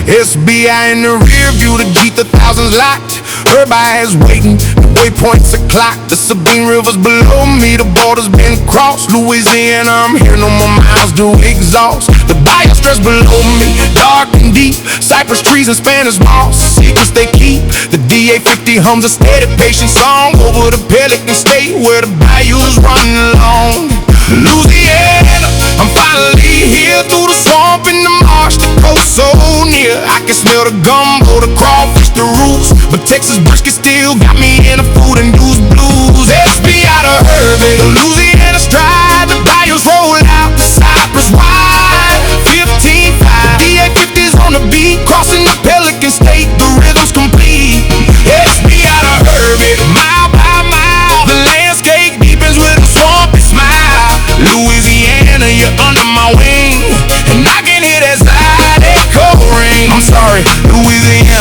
SBI in the rear view, the G3000's locked. Everybody is waiting, the waypoint's a clock. The Sabine River's below me, the border's been crossed. Louisiana, I'm here, no more miles to exhaust. The bayou stretch below me, dark and deep. Cypress trees and Spanish moss, secrets they keep. The DA-50 hums a steady, patient song over the Pelican State, where the bayous run along. Louisiana, I'm finally here, through the swamp and the marsh, the coast so near. I can smell the gumbo, the crawfish, the roots, but Texas brisket still got me in the food and use blues. SB out of Herbie, the Louisiana stride, the bayous roll out, the Cypress wide. 15-5, DA-50's on the beat, crossing the Pelican State, the rhythm's complete. SB out of Herbie, mile by mile, the landscape deepens with a swampy smile. Louisiana, you're under my wing, and I can hear that side echo ring. I'm sorry, Louisiana,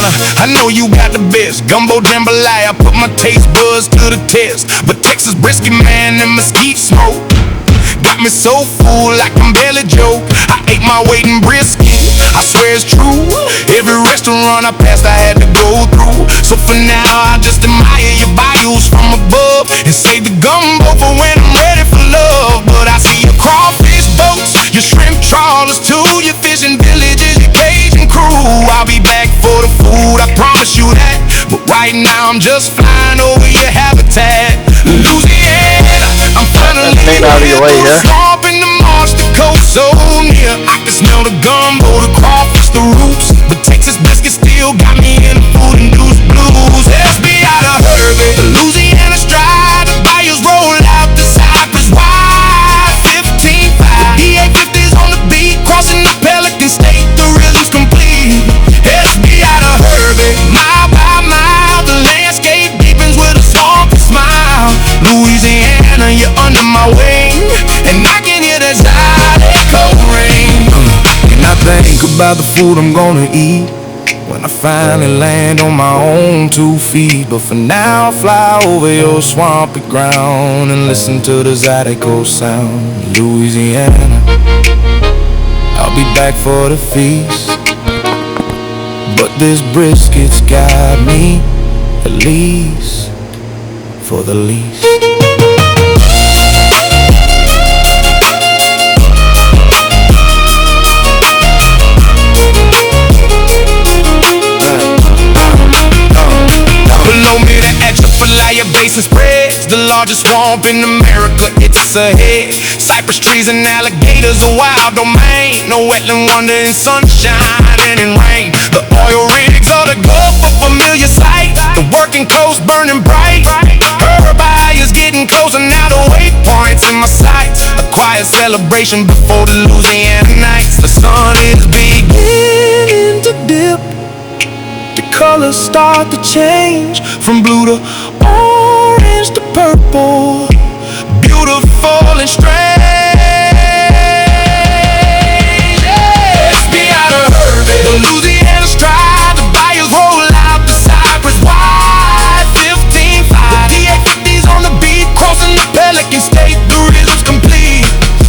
know you got the best gumbo jambalaya, put my taste buds to the test. But Texas brisket, man, and mesquite smoke got me so full I can barely joke. I ate my weight in brisket, I swear it's true. Every restaurant I passed I had to go through. So for now I just admire your bayous from above and save the gumbo for when I'm ready for love. But I see your crawfish boats, your shrimp trawlers too, your fishing villages, your Cajun crew. I'll be back for the food, I promise you that. But right now I'm just flying over your habitat, Louisiana. I'm finally out of your way here. swamp in the marsh, the coast so near. I can smell the gumbo, the crawfish, the roots. But Texas biscuits still got me in the food induced blues. SB out of Herbie, the Louisiana stride. The bayous roll out the Cypress wide. 15-5, the DA-50's on the beat, crossing the Pelican State. The rhythm's complete. SB out of Herbie, mile by mile, the landscape deepens with a swampy smile. Louisiana, you're under my wing, and I can hear the Zydeco ring. And I think about the food I'm gonna eat when I finally land on my own 2 feet. But for now, I'll fly over your swampy ground and listen to the Zydeco sound. Louisiana, I'll be back for the feast, but this brisket's got me, at least for the least. Below me the Atchafalaya Basin spreads, the largest swamp in America, it's ahead. Cypress trees and alligators, a wild domain. No wetland wonder in sunshine and in rain. The oil rigs of the Gulf, a familiar sight. The working coast burning bright. Her eye is getting closer now, the waypoints in my sights. A quiet celebration before the Louisiana nights. The sun is beginning to dip, the colors start to change from blue to orange to purple, beautiful and strange. SB out of Herbie, the Louisiana stride, the bayous roll out the Cypress wide. 15-5, the DA-50's on the beat, crossing the Pelican State, the rhythm's complete.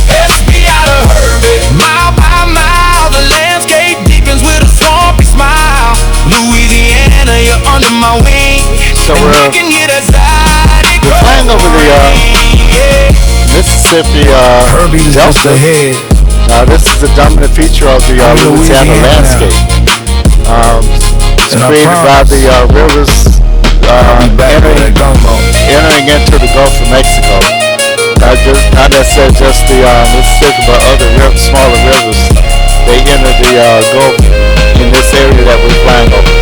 SB out of Herbie, mile by mile, the landscape deepens with a swampy smile. Louisiana, you're under my wing, So and I can hear that Zydeco we're flying over the Mississippi Herbie is just Delta. ahead. This is the dominant feature of the Louisiana landscape. It's And I created by promise the rivers entering into the Gulf of Mexico. Not necessarily just the Mississippi, but other smaller rivers. They enter the Gulf in this area that we're flying over.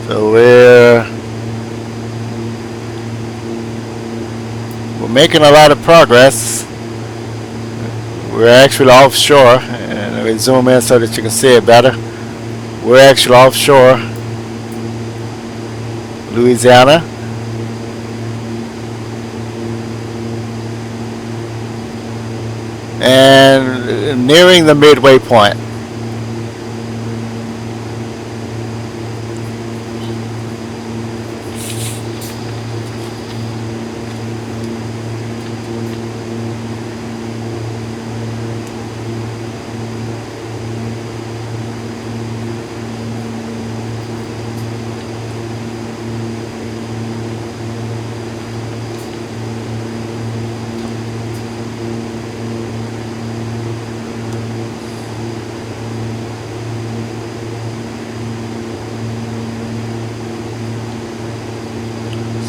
So we're making a lot of progress. We're actually offshore, and we zoom in so that you can see it better. We're actually offshore Louisiana. And nearing the midway point.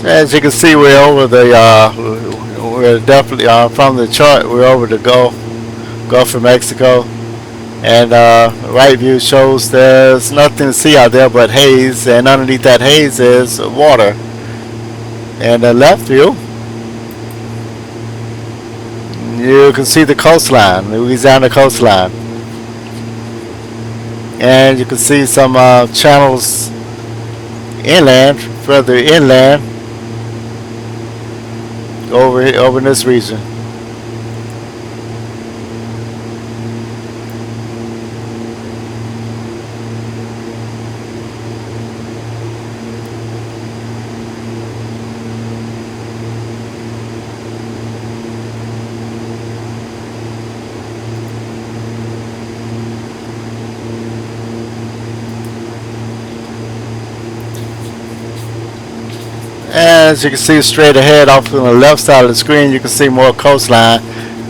As you can see, we're over the, we're definitely from the chart, we're over the Gulf of Mexico. And right view shows there's nothing to see out there but haze, and underneath that haze is water. And the left view, you can see the coastline, Louisiana coastline. And you can see some channels inland, further inland. over in this region. As you can see straight ahead off on the left side of the screen, you can see more coastline,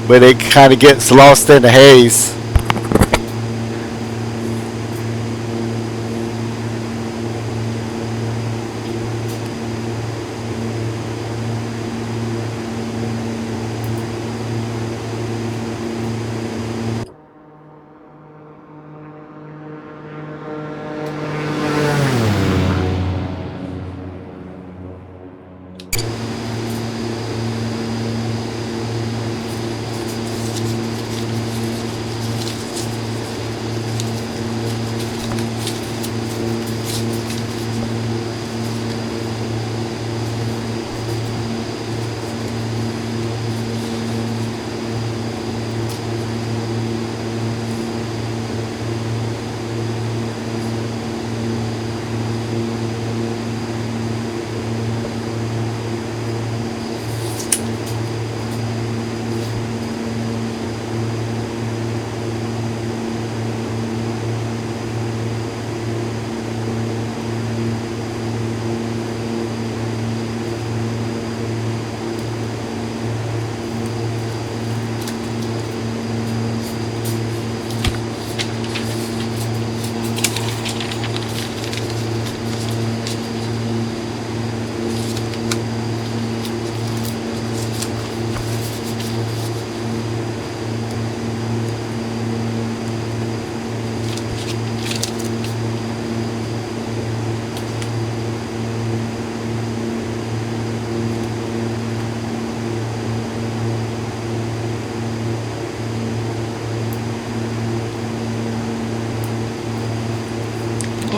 but it kind of gets lost in the haze.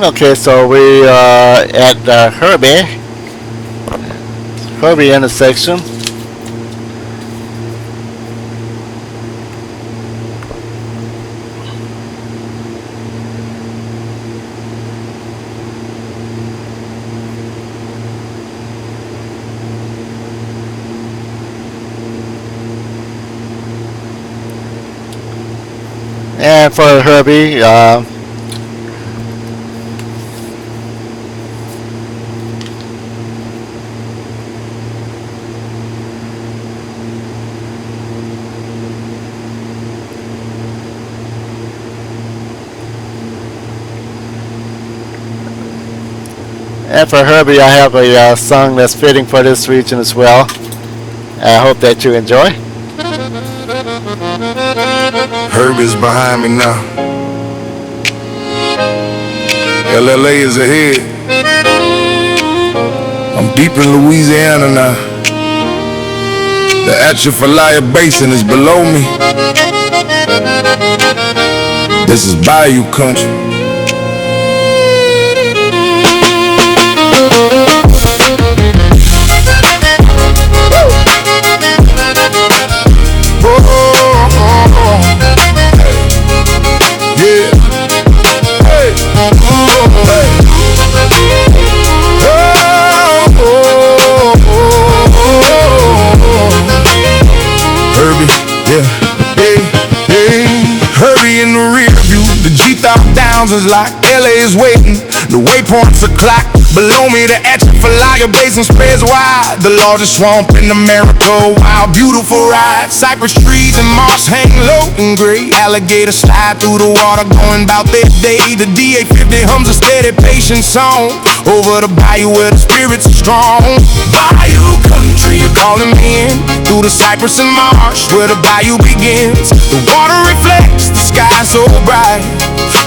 Okay, so we are at the Herbie intersection. And for Herbie, I have a song that's fitting for this region as well. I hope that you enjoy. Herbie's behind me now. LLA is ahead. I'm deep in Louisiana now. The Atchafalaya Basin is below me. This is Bayou country. Is like LA is waiting, the waypoints are clocked. Below me the Atchafalaya Basin spreads wide, the largest swamp in America. Wild, beautiful ride, cypress trees and moss hang low and gray. Alligators slide through the water going about their day. The DA-50 hums a steady patient song over the bayou where the spirits are strong. Bayou country, you're calling me in through the cypress and marsh where the bayou begins. The water reflects the sky so bright.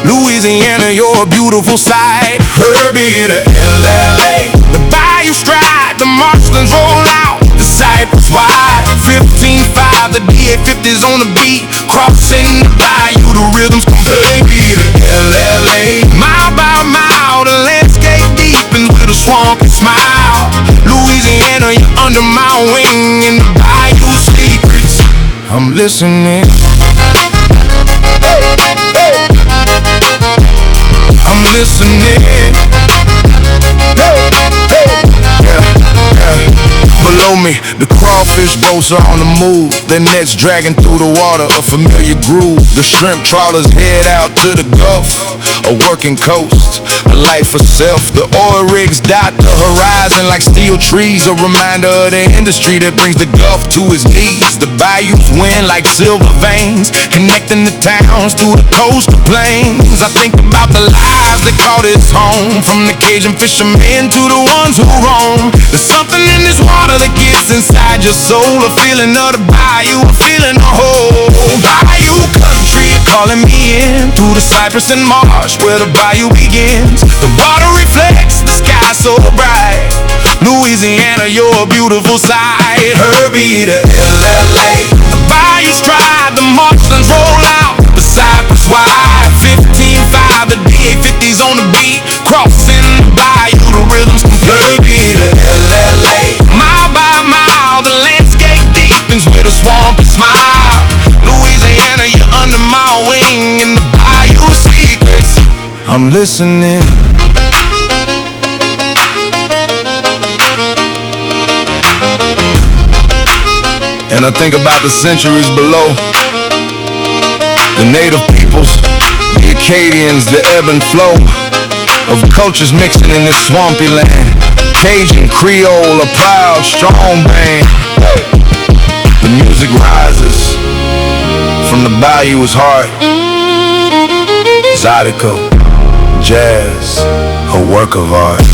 Louisiana, you're a beautiful sight. Herbie to LLA, the bayou stride, the marshlands roll out, the cypress wide. 15-5, the DA-50's on the beat, crossing the bayou, the rhythms come baby to LLA. Mile by mile, the landscape deepens with a swampy smile. Louisiana, you're under my wing, and the listening. I'm listening. Below me, the crawfish boats are on the move. Their nets dragging through the water, a familiar groove. The shrimp trawlers head out to the Gulf, a working coast, a life for self. The oil rigs dot the horizon like steel trees, a reminder of the industry that brings the Gulf to its knees. The bayous win like silver veins, connecting the towns to the coastal plains. I think about the lives that call this home, from the Cajun fishermen to the ones who roam. There's something in this water that gets inside your soul, a feeling of the bayou, a feeling of whole. Bayou country calling me in through the cypress and marsh where the bayou begins. The water reflects the sky so bright. Louisiana, you're a beautiful sight. Herbie to LLA, the bayous dry, the marshlands roll out, the cypress wide. 15-5, the DA-50's on the beat, crossing the bayou, the rhythms complete. Herbie to LLA, mile by mile, the landscape deepens with a swampy smile. Louisiana, you're under my wing in the bayou secrets. I'm listening. And I think about the centuries below, the native peoples, the Acadians, the ebb and flow of cultures mixing in this swampy land. Cajun, Creole, a proud, strong band. The music rises from the bayou's heart. Zydeco, jazz, a work of art.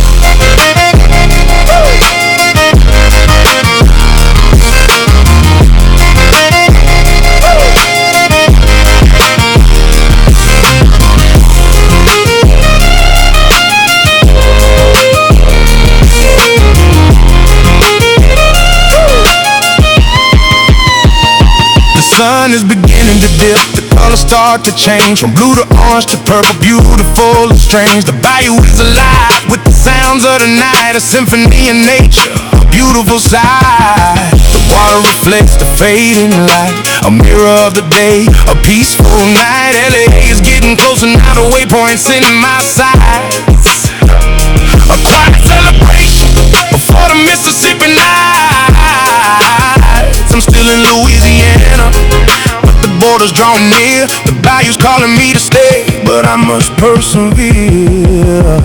The sun is beginning to dip, the colors start to change, from blue to orange to purple, beautiful and strange. The bayou is alive with the sounds of the night, a symphony in nature, a beautiful sight. The water reflects the fading light, a mirror of the day, a peaceful night. LA is getting closer now, the waypoint's in my sights. A quiet celebration before the Mississippi nights. I'm still in Louisiana, but the border's drawing near. The bayou's calling me to stay, but I must persevere.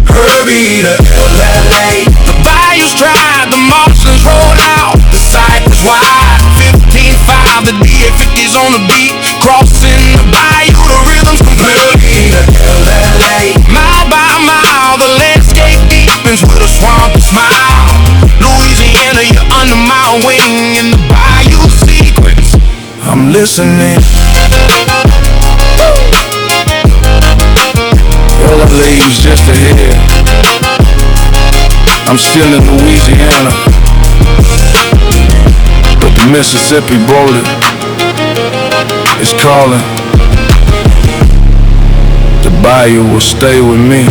Herbie to LLA, the bayou's dry, the marshlands roll out, the cypress wide. 15-5, the DA-50's on the beat, crossing the bayou, the rhythm's complete. Herbie to LLA, mile by mile, the landscape deepens with a swampy smile. Louisiana, you're under my wing in the bayou sequence. I'm listening. LA's just ahead. I'm still in Louisiana, but the Mississippi border is calling. The bayou will stay with me.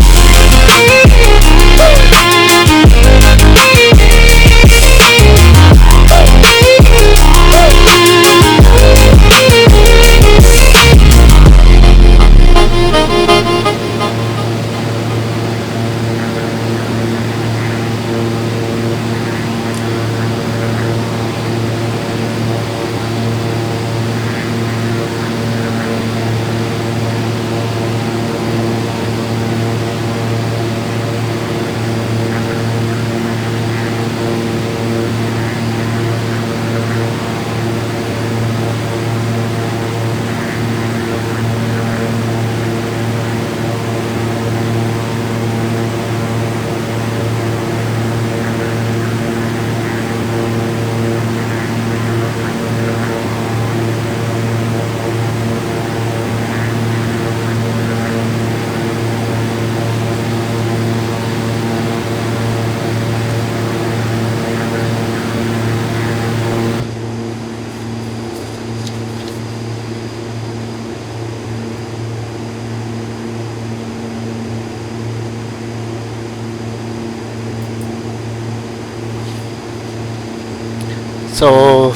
So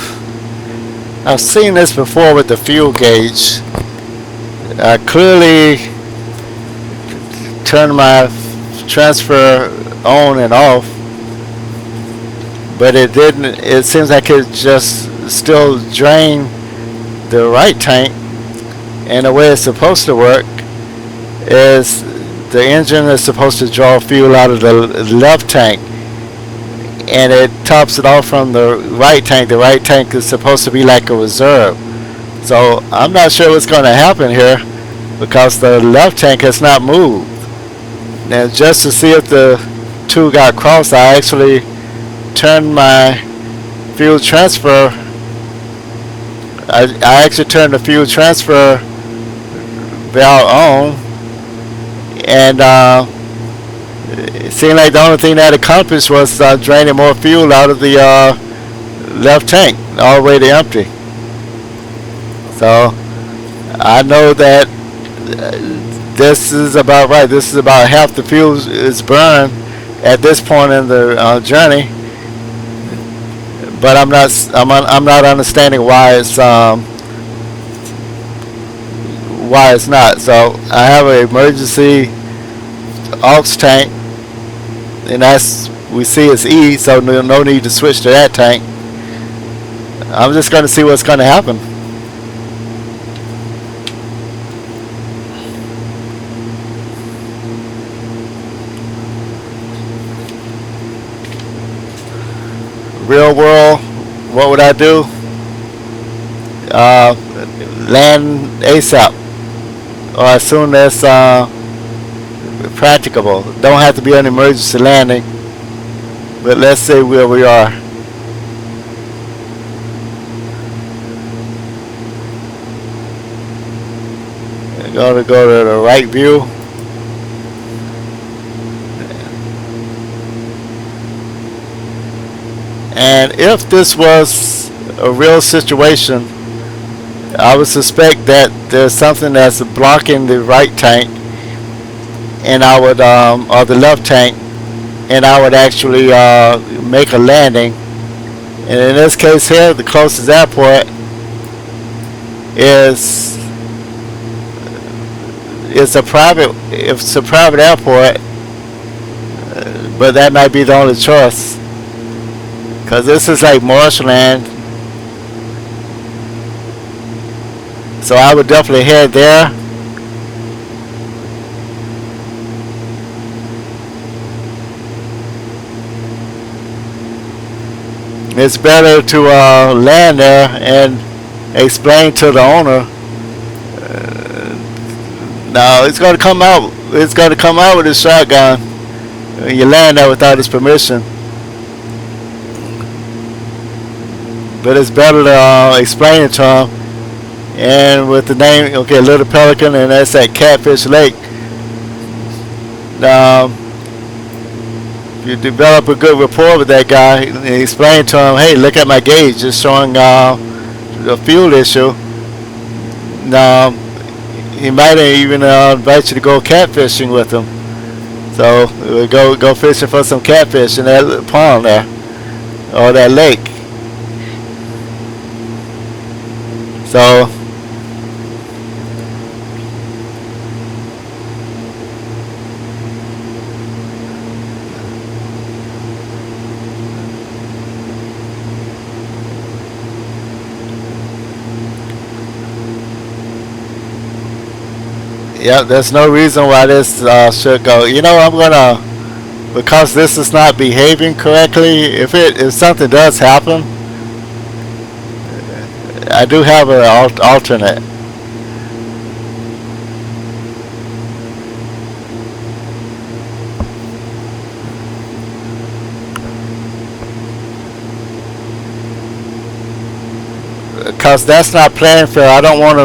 I've seen this before with the fuel gauge. I clearly turn my transfer on and off, but it didn't. It seems like it just still drained the right tank, and the way it's supposed to work is the engine is supposed to draw fuel out of the left tank, and it tops it off from the right tank. The right tank is supposed to be like a reserve. So I'm not sure what's going to happen here because the left tank has not moved. Now, just to see if the two got crossed, I actually turned my fuel transfer. I actually turned the fuel transfer valve on, and it seemed like the only thing that accomplished was draining more fuel out of the left tank all the way to empty. So I know that this is about right. This is about half the fuel is burned at this point in the journey, but I'm not understanding why it's not. So I have an emergency aux tank, and that's, we see it's E, so no need to switch to that tank. I'm just going to see what's going to happen. Real world, what would I do? Land ASAP, or as soon as practicable. Don't have to be an emergency landing, but let's say where we are. I'm going to go to the right view. And if this was a real situation, I would suspect that there's something that's blocking the right tank, and I would, or the left tank, and I would actually make a landing. And in this case here, the closest airport is it's a private airport, but that might be the only choice. Because this is like marshland, so I would definitely head there. It's better to land there and explain to the owner. No, it's going to come out. It's going to come out with a shotgun. You land there without his permission. But it's better to explain it to him. And with the name, okay, Little Pelican, and that's at Catfish Lake. You develop a good rapport with that guy and explain to him, hey, look at my gauge, it's showing a fuel issue. He might even invite you to go catfishing with him. So we go fishing for some catfish in that pond there, or that lake. So yeah, there's no reason why this should go. You know, I'm gonna, because this is not behaving correctly. If something does happen, I do have an alternate. Because that's not playing fair. I don't want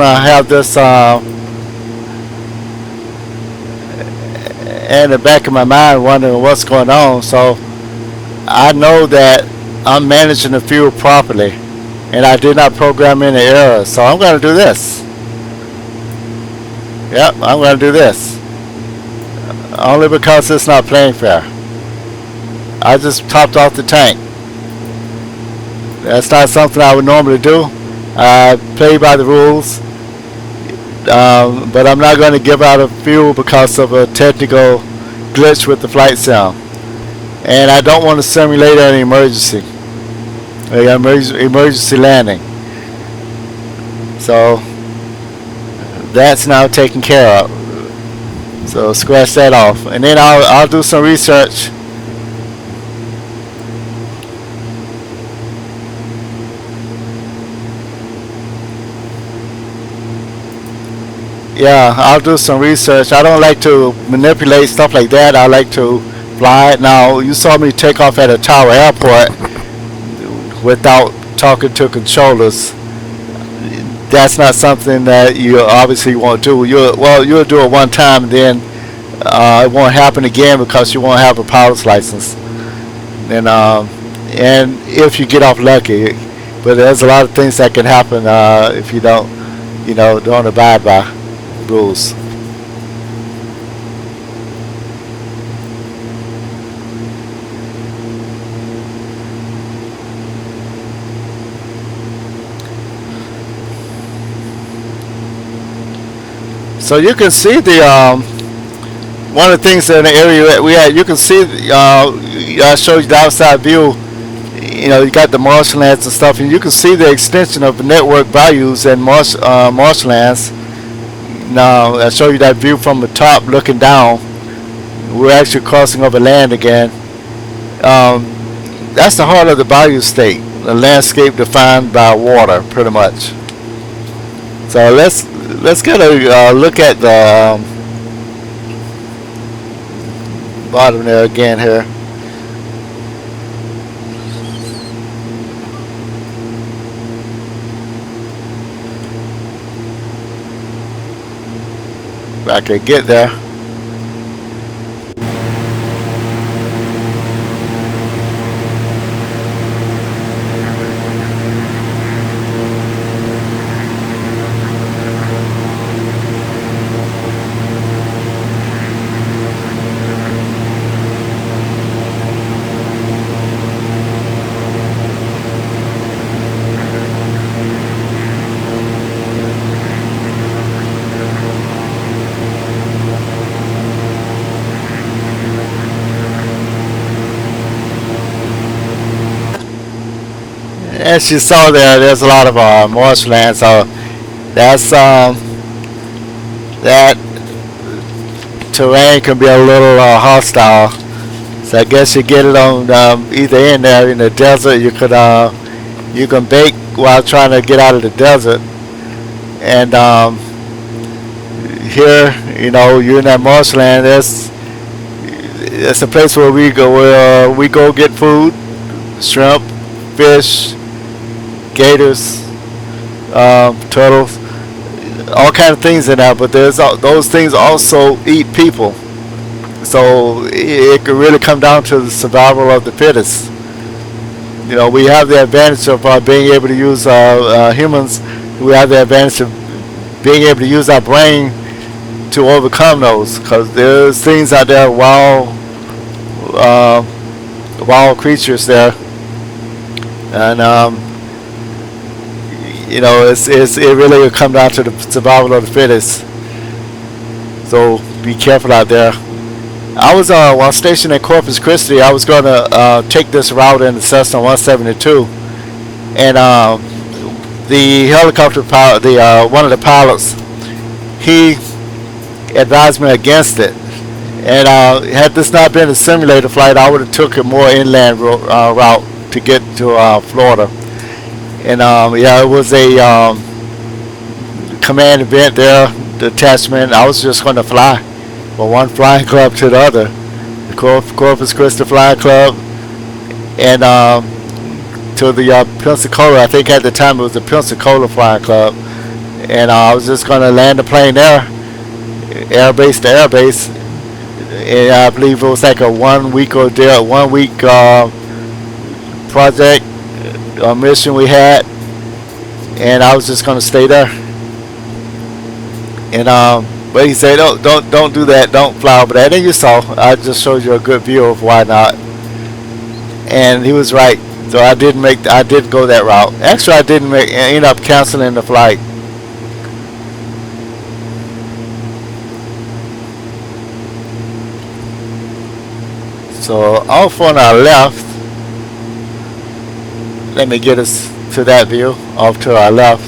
to have this in the back of my mind wondering what's going on. So I know that I'm managing the fuel properly, and I did not program any errors. So I'm going to do this. Yep, I'm going to do this. Only because it's not playing fair. I just topped off the tank. That's not something I would normally do. I play by the rules, but I'm not going to give out a fuel because of a technical glitch with the flight sim. And I don't want to simulate an emergency landing. So that's now taken care of. So scratch that off, and then I'll do some research. Yeah, I'll do some research. I don't like to manipulate stuff like that. I like to fly it. Now, you saw me take off at a tower airport without talking to controllers. That's not something that you obviously won't do. You'll do it one time, and then it won't happen again because you won't have a pilot's license. And if you get off lucky, but there's a lot of things that can happen if you don't abide by rules. So you can see the one of the things in the area that we had. You can see I showed you the outside view. You got the marshlands and stuff, and you can see the extension of the network bayous and marshlands. Now I show you that view from the top looking down. We're actually crossing over land again. That's the heart of the bayou state, the landscape defined by water, pretty much. So let's get a look at the bottom there again here. If I could get there. As you saw there's a lot of marshland, so that's that terrain can be a little hostile. So I guess you get it on either end there in the desert. You can bake while trying to get out of the desert, and here you're in that marshland. It's a place where we go get food, shrimp, fish, gators, turtles, all kind of things in there. But those things also eat people, so it could really come down to the survival of the fittest. We have the advantage of being able to use humans. We have the advantage of being able to use our brain to overcome those, because there's things out there, wild creatures there, and it really will come down to the survival of the fittest. So be careful out there. I was while stationed at Corpus Christi, I was going to take this route in the Cessna 172, and the helicopter pilot, one of the pilots, he advised me against it. And had this not been a simulator flight, I would have took a more inland route to get to Florida. And it was a command event there, detachment. I was just going to fly from one flying club to the other, the Corpus Christi Flying Club, and to the Pensacola. I think at the time it was the Pensacola Flying Club, and I was just going to land the plane there, airbase to airbase. And I believe it was like a 1 week project or mission we had, and I was just going to stay there. And but he said, don't do that, don't fly over that. And you saw, I just showed you a good view of why not. And he was right. So I didn't go that route. Actually, I didn't end up canceling the flight. So off on our left, let me get us to that view. Off to our left.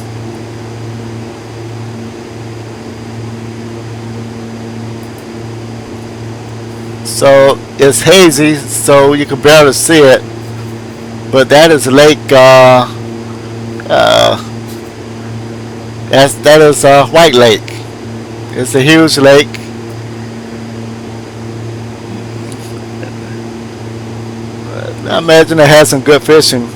So it's hazy, so you can barely see it. But that is Lake. That is White Lake. It's a huge lake. I imagine it has some good fishing.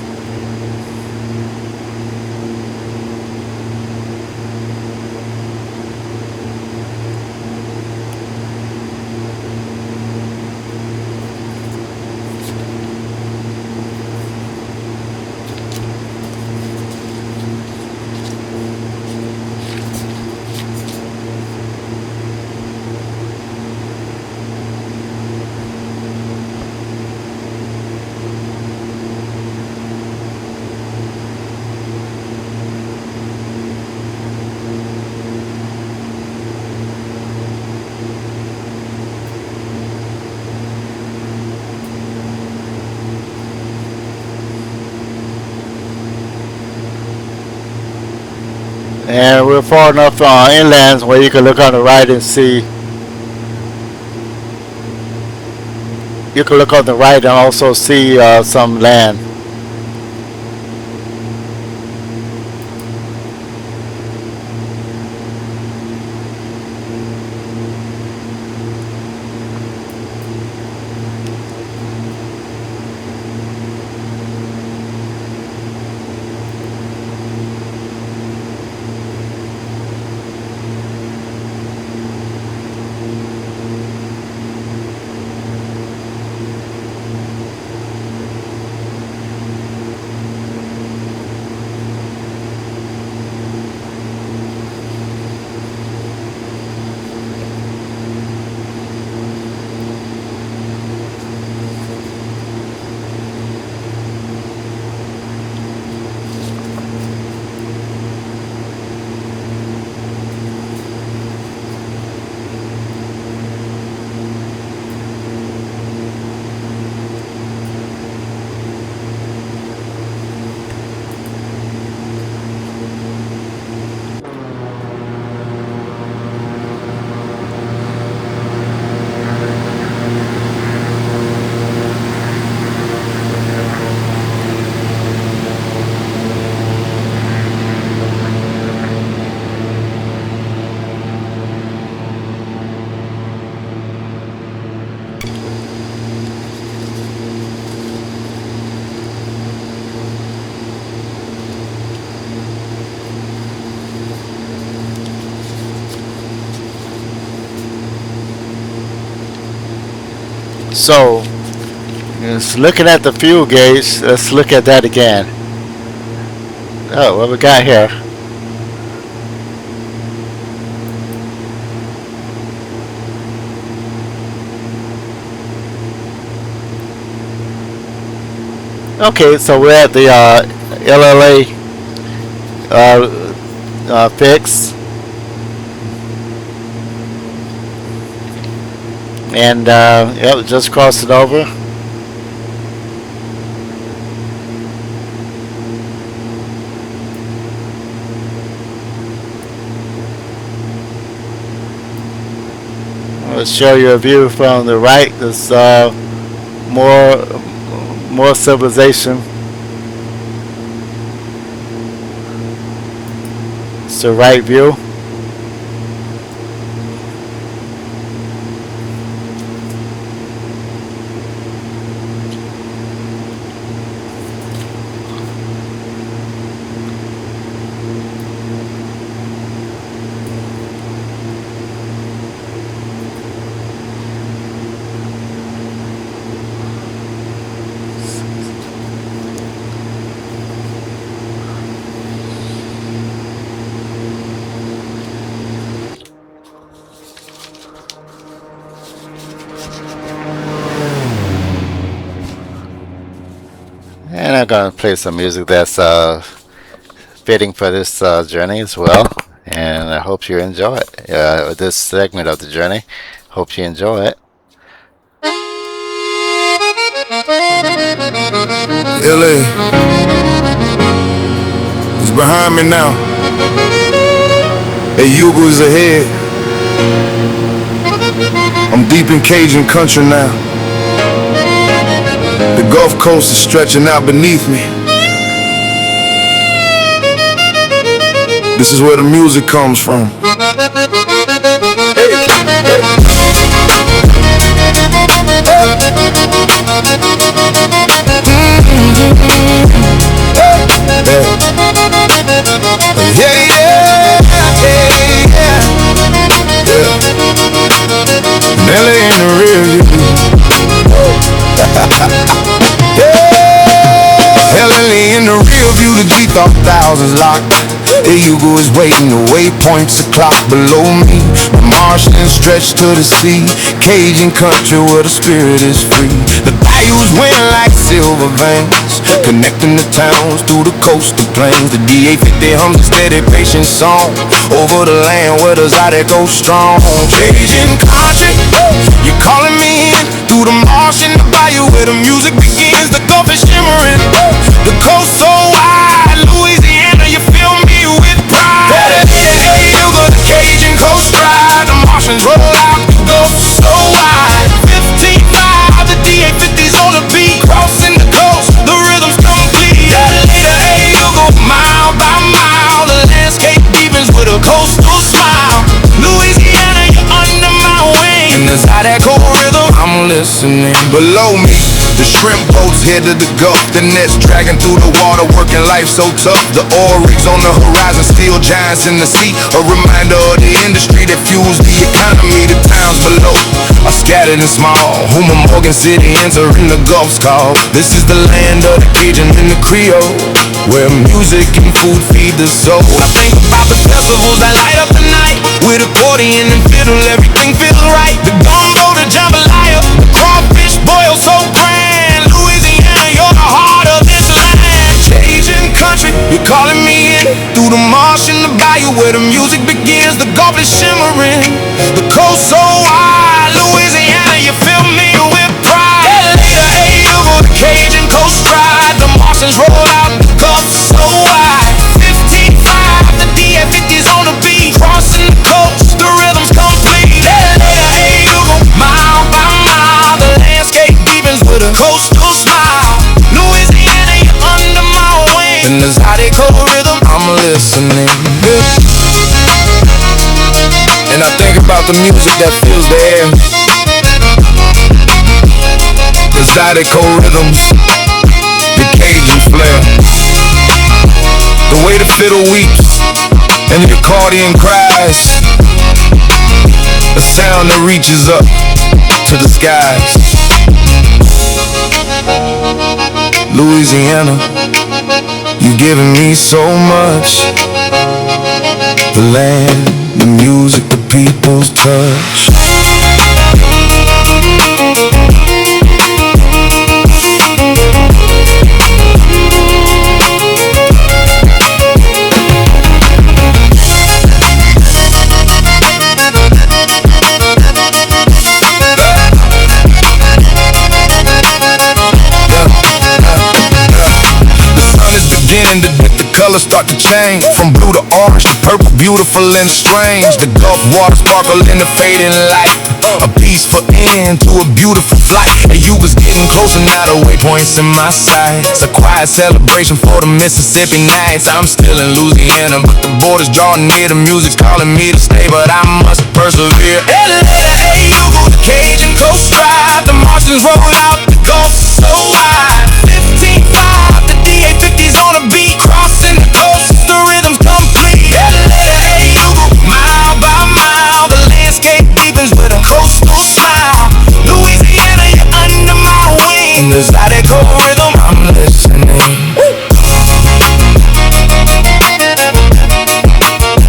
And we're far enough inland where you can look on the right and see. You can look on the right and also see some land. So, just looking at the fuel gauge, let's look at that again. Oh, what we got here? Okay, so we're at the LLA fix. And yep, just crossed it over. I'll show you a view from the right. There's more civilization. It's the right view. I'm gonna play some music that's fitting for this journey as well, and I hope you enjoy it. This segment of the journey. Hope you enjoy it. LA is behind me now. Hey, Yugo's ahead. I'm deep in Cajun country now. The Gulf Coast is stretching out beneath me. This is where the music comes from. LA in the rear view. LA in the rear view, the G3000's locked. The Hugo is waiting, the waypoint's a clock below me. The marshlands stretch to the sea, Cajun country where the spirit is free. The bayous win like silver veins, connecting the towns through the coastal plains. The DA-50 hums a steady patient song over the land where the Zodiac goes strong. Cajun country, you're calling me in through the marsh and the bayou where the music begins. The Gulf is shimmering, the coast so wide. Louisiana, you feel me with pride. Hey, you go the Cajun coast ride. The Martians roll out, the Gulf so wide. 15-5, the DA-50's on the beat, crossing the coast, the rhythm's complete. Later, hey, you go mile by mile. The landscape deepens with a coastal smile. Louisiana, you're under my wing. And the Zodiac rhythm, I'm listening. Below me, the shrimp boats head to the Gulf. The nets dragging through the water, working life so tough. The oil rigs on the horizon, steel giants in the sea. A reminder of the industry that fuels the economy. The towns below are scattered and small. Homer, Morgan City, entering the Gulf's call. This is the land of the Cajun and the Creole, where music and food feed the soul. I think about the festivals that light up the night with accordion and fiddle, everything feels right. The gumbo, the jambalaya, the crawfish boil so grand. Louisiana, you're the heart of this land. Cajun country, you're calling me in through the marsh and the bayou where the music begins. The Gulf is shimmering, the coast so wide. Louisiana, you fill me with pride. Later, hey, you go the Cajun coast ride. The Martians roll out, the Gulf so wide. 15-5, the DA-50's on the beat, crossing the coast, the rhythm's complete. Later, hey, you go mile by mile. The landscape deepens with a coastal smile. Louisiana, you're under my wing. And the Zodiac rhythm, I'm listening. And I think about the music that fills the air. The Zydeco rhythms, the Cajun flair, the way the fiddle weeps and the accordion cries, a sound that reaches up to the skies. Louisiana, you've given me so much. The land, the music, the people's touch. The colors start to change from blue to orange to purple, beautiful and strange. The Gulf water sparkle in the fading light, a peaceful end to a beautiful flight. And you was getting closer now, the waypoints in my sights. A quiet celebration for the Mississippi nights. I'm still in Louisiana, but the border's drawing near. The music's calling me to stay, but I must persevere. Hey, you go the Cajun coast drive. The Martians roll out, the Gulf so wide. 15-5, the DA-50's on the beat, crossing the coast, the rhythm's complete. Hey, you go mile by mile. The landscape deepens with a coastal smile. Louisiana, you're under my wing. The Zydeco rhythm, I'm listening.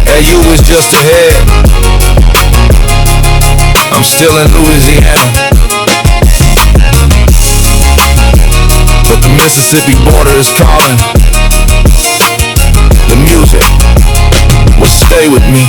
Hey, you was just ahead. I'm still in Louisiana, but the Mississippi border is calling. The music will stay with me.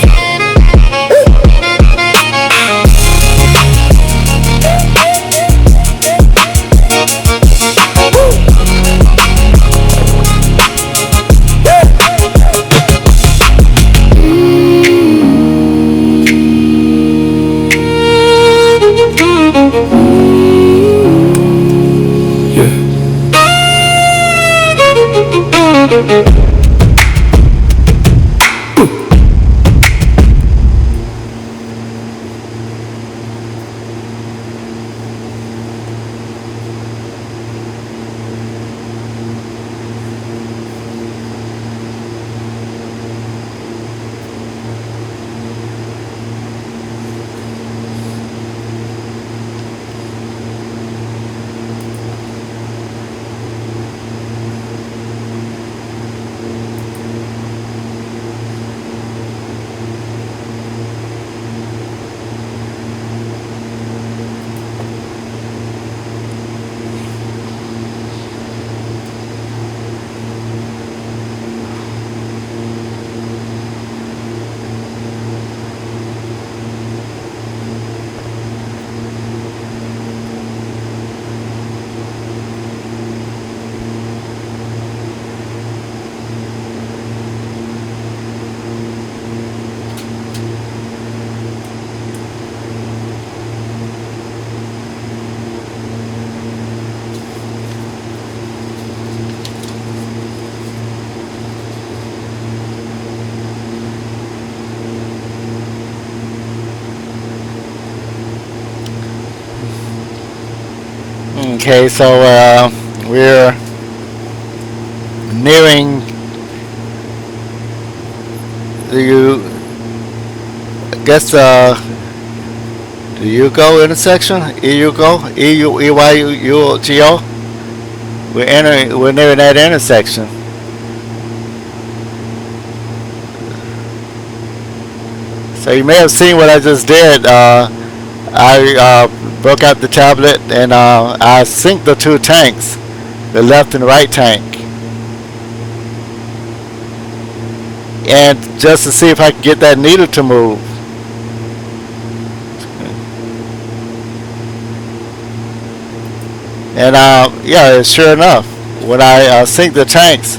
Okay, so we're nearing the the Yugo intersection. EYUGO. We're nearing that intersection. So you may have seen what I just did. I broke out the tablet and I synced the two tanks, the left and right tank, and just to see if I could get that needle to move. And yeah, sure enough, when I synced the tanks,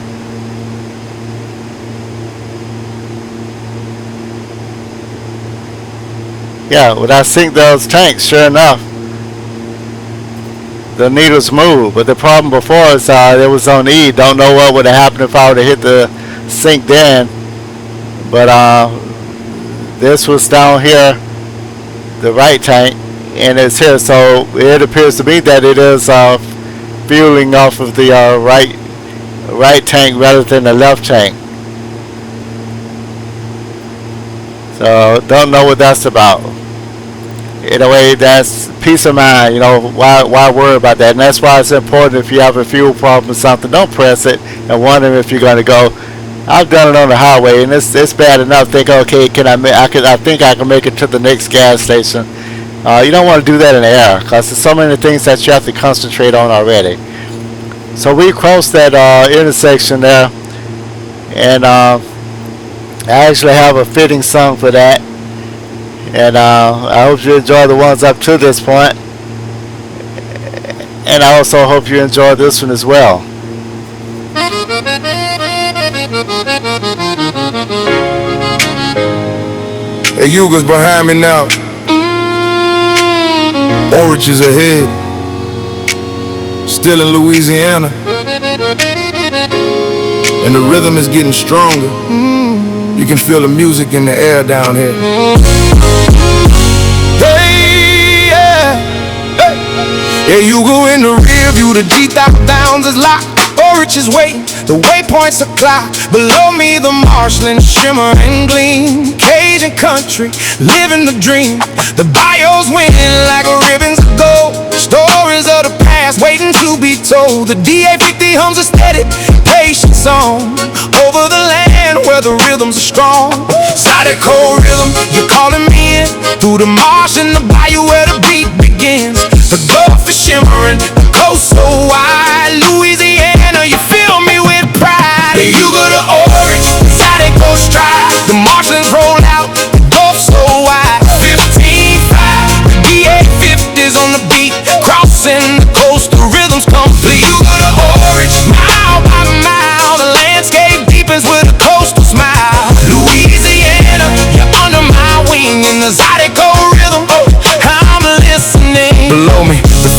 yeah, when I synced those tanks, sure enough, the needles move. But the problem before is it was on E. Don't know what would have happened if I would have hit the sync then. But this was down here, the right tank, and it's here. So it appears to me that it is fueling off of the right tank rather than the left tank. So don't know what that's about. In a way, that's peace of mind. You know, why worry about that? And that's why it's important, if you have a fuel problem or something, don't press it and wonder if you're going to go. I've done it on the highway, and it's bad enough. Think, okay, I think I can make it to the next gas station. You don't want to do that in the air, because there's so many things that you have to concentrate on already. So we crossed that intersection there, and I actually have a fitting song for that. And I hope you enjoy the ones up to this point. And I also hope you enjoy this one as well. Hey, Yuga's behind me now. Orange is ahead. Still in Louisiana. And the rhythm is getting stronger. You can feel the music in the air down here. Hey, yeah. Hey. Yeah, you go in the rear view, the G1000 is locked. Orange is waiting, the waypoints are clocked. Below me, the marshlands shimmer and gleam. Cajun country, living the dream. The bios winning like ribbons of gold. Stories of the past waiting to be told. The DA-50 hums a steady, patient song over the land where the rhythms are strong. Solid cold rhythm, you're calling me in through the marsh and the bayou where the beat begins. The Gulf is shimmering, the coast so wide. Louisiana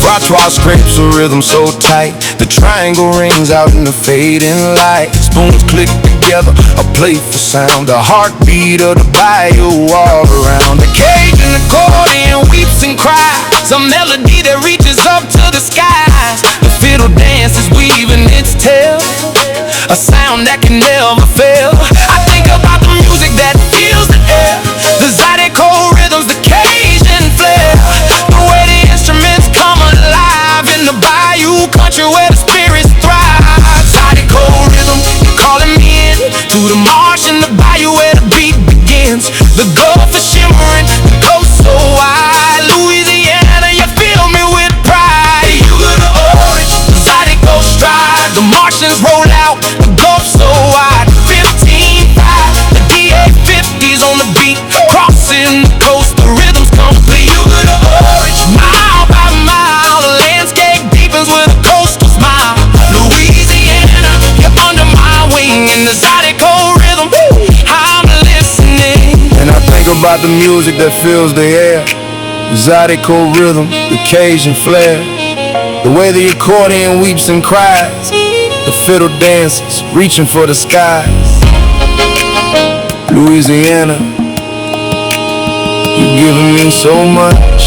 Repertoire scrapes a rhythm so tight. The triangle rings out in the fading light. Spoons click together, a playful sound. The heartbeat of the bayou all around. The Cajun accordion weeps and cries. A melody that reaches up to the skies. The fiddle dance is weaving its tale. A sound that can never fail. I think about the music that fills the air. The zydeco rhythms, the Cajun flair. The way the instruments come alive in the bayou country where the spirits thrive. Zydeco rhythm, you're calling me in to the marsh in the bayou where the beat begins. The Gulf is shimmering, the coast so wide. Louisiana, you fill me with pride. The Yuga, the orange, the Zydeco stride. The Martians roll out, the Gulf so wide. 15-5, the DA-50s on the beat, crossing the coast, the rhythm's complete. Yuga, the orange, mile by mile, the landscape deepens with a coastal smile. Louisiana, you're under my wing, in the Zydeco rhythm, I'm listening. And I think about the music that fills the air. The Zydeco rhythm, the Cajun flair. The way the accordion weeps and cries. The fiddle dances, reaching for the skies. Louisiana, you've given me so much.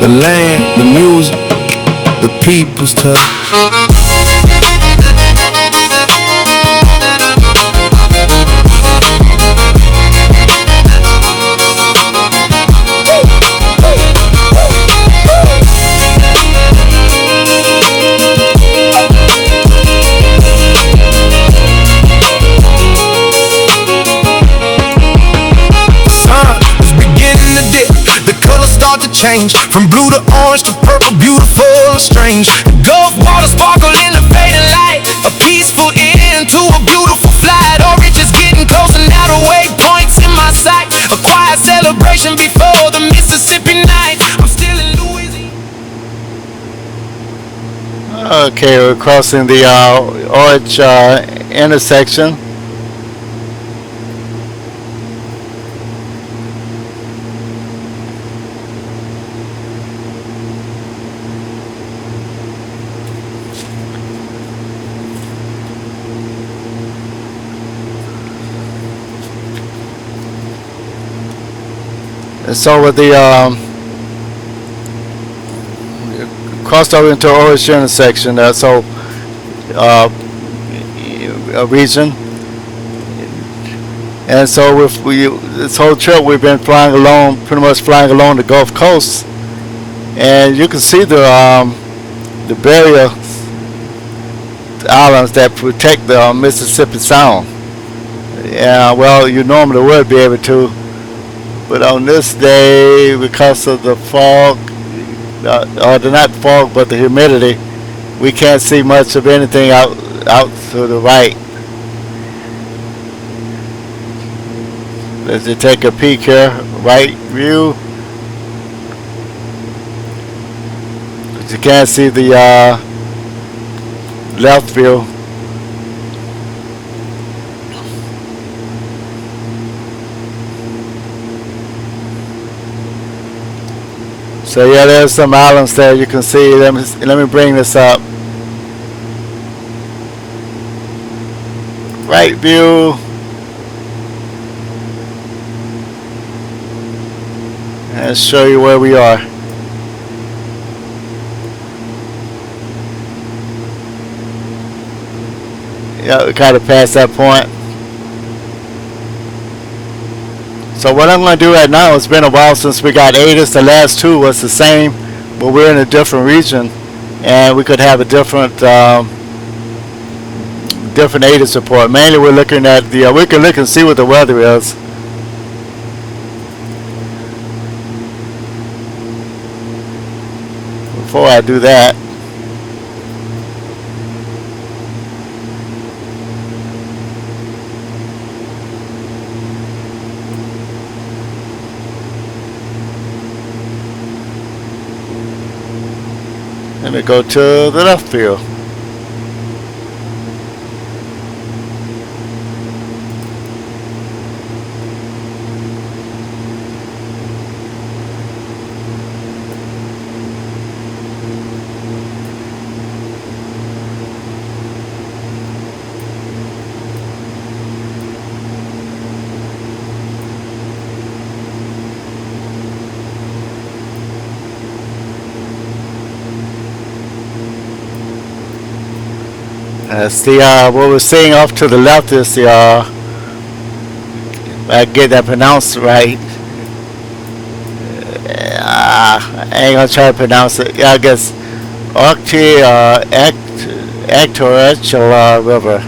The land, the music, the people's touch. To change from blue to orange to purple, beautiful and strange. The Gulf water sparkle in the fading light. A peaceful end to a beautiful flight. Orange is getting closer now, the waypoints in my sight. A quiet celebration before the Mississippi night. I'm still in Louisiana. Okay, we're crossing the Orange intersection. So with the crossed over into Orange intersection, so a region, and so with this whole trip we've been flying along, pretty much flying along the Gulf Coast, and you can see the barrier islands that protect the Mississippi Sound. Yeah, well, you normally would be able to. But on this day, because of the fog, or not fog, but the humidity, we can't see much of anything out to the right. Let's just take a peek here, right view. But you can't see the left view. So yeah, there's some islands there you can see. Let me bring this up. Right view. And show you where we are. Yeah, we kind of passed that point. So what I'm going to do right now, it's been a while since we got ATIS. The last two was the same, but we're in a different region, and we could have a different different ATIS report. Mainly we're looking at the, we can look and see what the weather is. Before I do that, let me go to the left field. That's the what we're seeing off to the left is the I get that pronounced right. I ain't gonna try to pronounce it. Yeah, I guess Octi Actorachal River.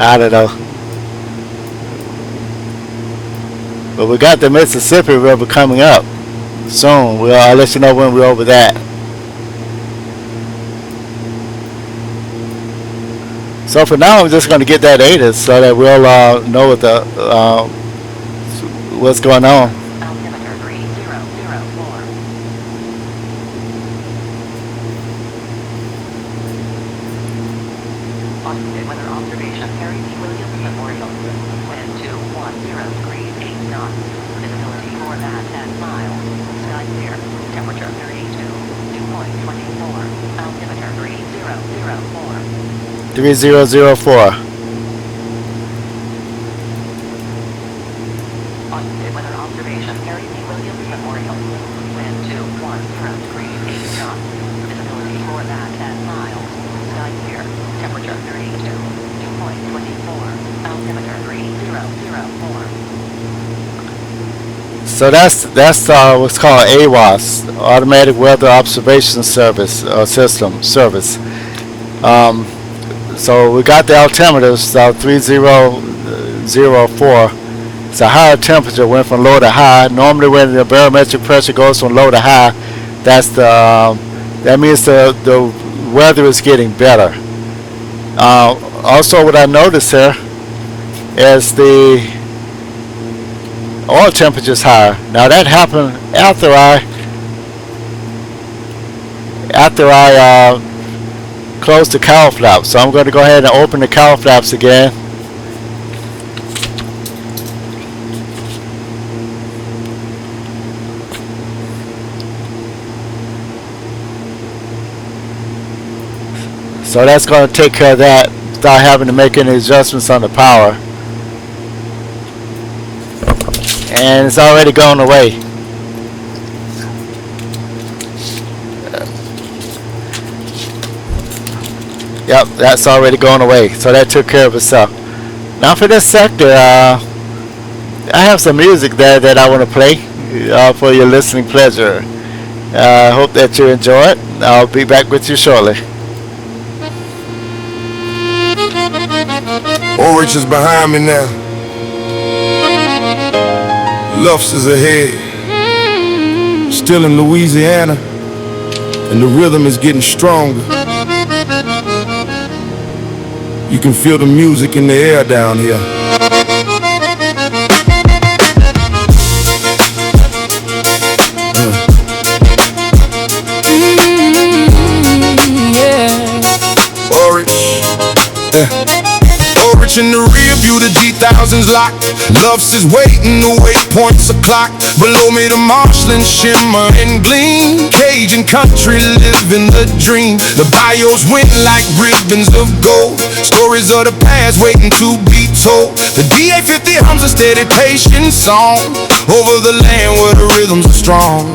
I don't know. But we got the Mississippi River coming up soon. I'll let you know when we're over that. So for now, I'm just going to get that ATIS so that we'll know what the what's going on. Altimeter 3004. Positive weather observation, Harry B. Williams Memorial. Wind 210 degrees 8 knots. Visibility 4 at 10 miles. Sky clear. Temperature 32. Dew point 24. Altimeter 3004. 3004. Positive weather observation, Harry B. Williams Memorial. Wind 210 degrees 8 knots. Visibility 4 at 10 miles. Sky clear. Temperature 32. Dew point 24. Altimeter 3004. So that's what's called AWOS, Automatic Weather Observation Service System service. So we got the altimeters, 3004. It's a higher temperature, went from low to high. Normally when the barometric pressure goes from low to high, that's that means the weather is getting better. Also what I noticed here is the oil temperature is higher. Now that happened after I close the cowl flaps. So I'm going to go ahead and open the cowl flaps again. So that's going to take care of that without having to make any adjustments on the power. And it's already gone away. Yep, that's already gone away. So that took care of itself. Now for this sector, I have some music there that I want to play for your listening pleasure. I hope that you enjoy it. I'll be back with you shortly. Orange is behind me now. Lufts is ahead. Still in Louisiana, and the rhythm is getting stronger. You can feel the music in the air down here. Orange. Orange in the rear view, the G1000's locked. Lufts is waiting, the waypoints are clocked. Below me the marshlands shimmer and gleam. Cajun country living the dream. The bios went like ribbons of gold. Stories of the past waiting to be told. The DA-50 hums a steady patient song over the land where the rhythms are strong.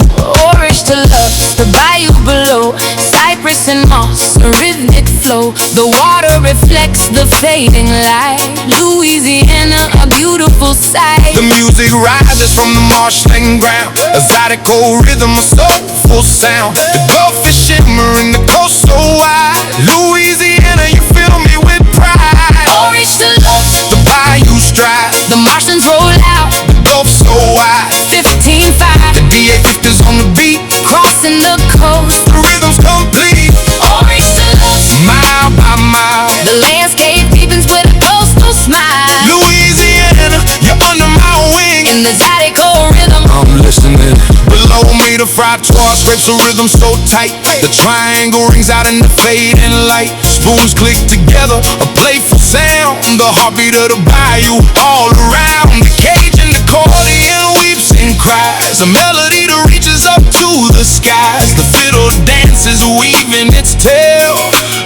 Orange to Lufts, the bayou below. Cypress and moss, a rhythmic flow. The water reflects the fading light. Louisiana, a beautiful sight. The music rises from the marshland ground. A zydeco rhythm, a soulful sound. The Gulf is shimmering, the coast so wide. Louisiana, you fill me with pride. Orange to Lufts, The bayou stride, the Martians roll out. the Gulf so wide. 15-5, The DA-50's on the beat, crossing the coast. the rhythm's complete. Orange to Lufts, Mile by mile, the landscape deepens with a coastal smile. Louisiana, you're under my wing. In the zydeco rhythm, I'm listening. Below me the frottoir scrapes a rhythm so tight. The triangle rings out in the fading light. Spoons click together, a playful sound. The heartbeat of the bayou all around. The Cajun accordion weeps and cries. A melody that reaches up to the skies. The fiddle dances weaving its tail.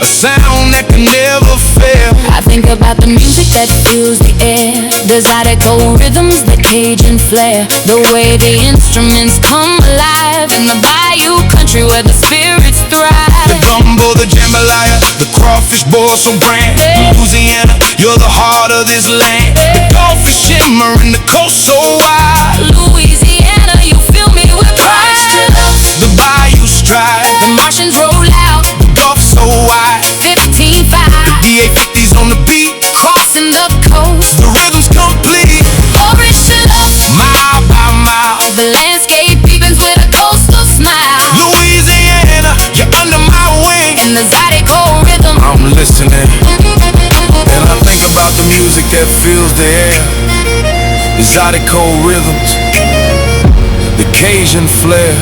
A sound that can never fail. I think about the music that fills the air. The zydeco rhythms, the Cajun flair. The way the instruments come alive. In the bayou country where the spirits thrive. The gumbo, the jambalaya, the crawfish boy so grand. Louisiana, you're the heart of this land. The Gulf is shimmering, the coast so wide. Louisiana, you fill me with pride. The bayou stride, The Martians roll out, the Gulf so wide. 15-5, DA-50's on the beat, crossing the coast. the rhythm's complete. Orange to love, Mile by mile, the landscape deepens with a coastal smile. Louisiana, you're under my wing. And the zydeco rhythm, I'm listening, and I think about the music that fills the air. The zydeco rhythms, the Cajun flair,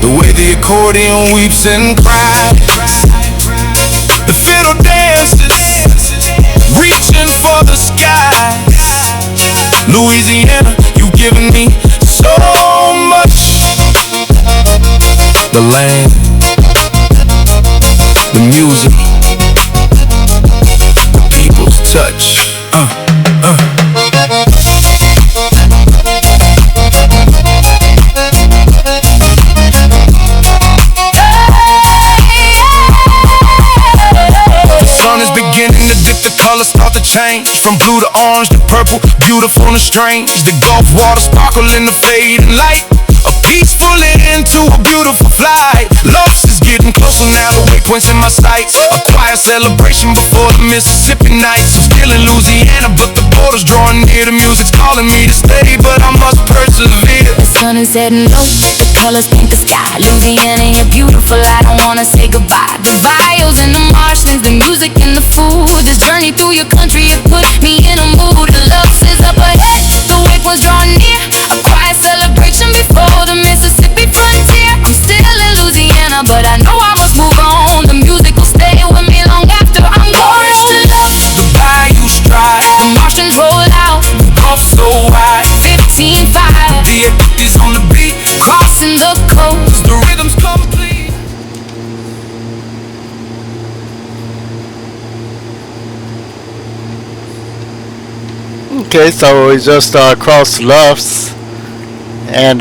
the way the accordion weeps and cries, the fiddle dances, reaching for the sky. Louisiana, you've given me so much. The land, the music, the people's touch. Sun is beginning to dip, the colors start to change. From blue to orange to purple, beautiful and strange. The Gulf water sparkle in the fading light. A peaceful end to a beautiful flight. Lost is getting closer now, the waypoints in my sights. A quiet celebration before the Mississippi nights. I'm still in Louisiana, but the border's drawing near. The music's calling me to stay, but I must persevere. the sun is setting low, the colors paint the sky. Louisiana, you're beautiful, I don't wanna say goodbye. The bayous and the marshlands, the music and the food. This journey through your country, it put me in a mood. The love is up ahead, the waypoints drawing near. A quiet celebration before the Mississippi frontier. I'm still in Louisiana, but I know I must move on. The music will stay with me long after I'm gone. To love, The bayou stride, the Martians roll out, the Gulf so wide. 15-5, The is on the beat, crossing the coast. the rhythm's complete. Okay, so we just crossed Luffs, and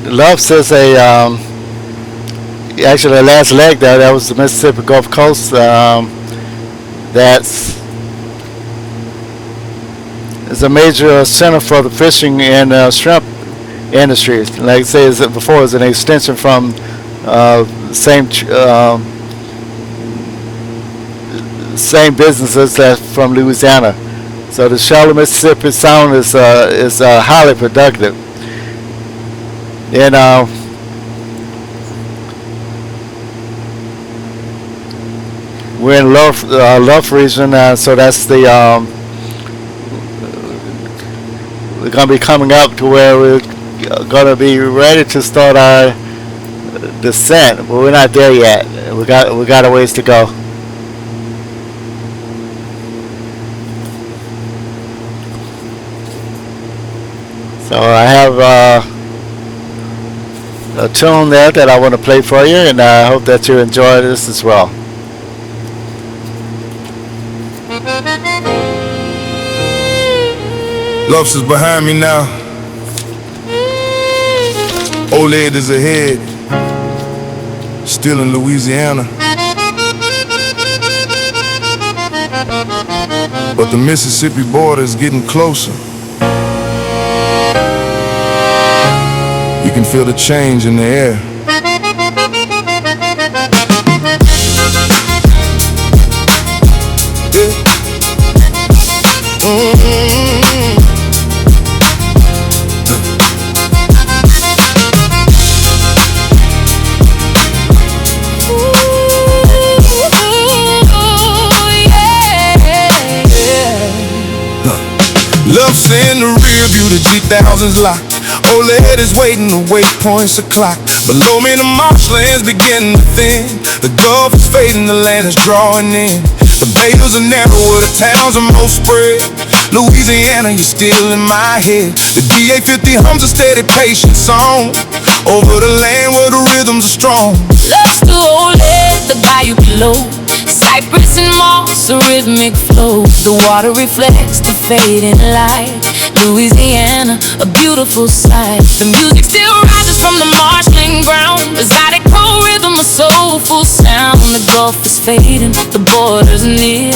Luffs is a actually the last leg there. That was the Mississippi Gulf Coast. That's is a major center for the fishing and shrimp industry. Like I said before, it's an extension from same businesses that from Louisiana. So the shallow Mississippi Sound is highly productive. Then we're in Luff region, so that's the we're gonna be coming up to where we're gonna be ready to start our descent, but we're not there yet. We got a ways to go. So I have a tune there that I want to play for you, and I hope that you enjoy this as well. Luffs is behind me now. OLED is ahead. Still in Louisiana. But the Mississippi border is getting closer. You can feel the change in the air. Luff's in the rear view, the G1000's locked. OLED is waiting, the waypoints are clocked. Below me the marshlands begin to thin. The Gulf is fading, the land is drawing in. The bayous are narrow where the towns are most spread. Louisiana, you're still in my head. The DA-50 hums a steady, patient song over the land where the rhythms are strong. Love's the OLED, the bayou below. Cypress and moss, a rhythmic flow. The water reflects the fading light. Louisiana, a beautiful sight. The music still rises from the marshland ground. The zydeco rhythm, a soulful sound. The fading, the border's near.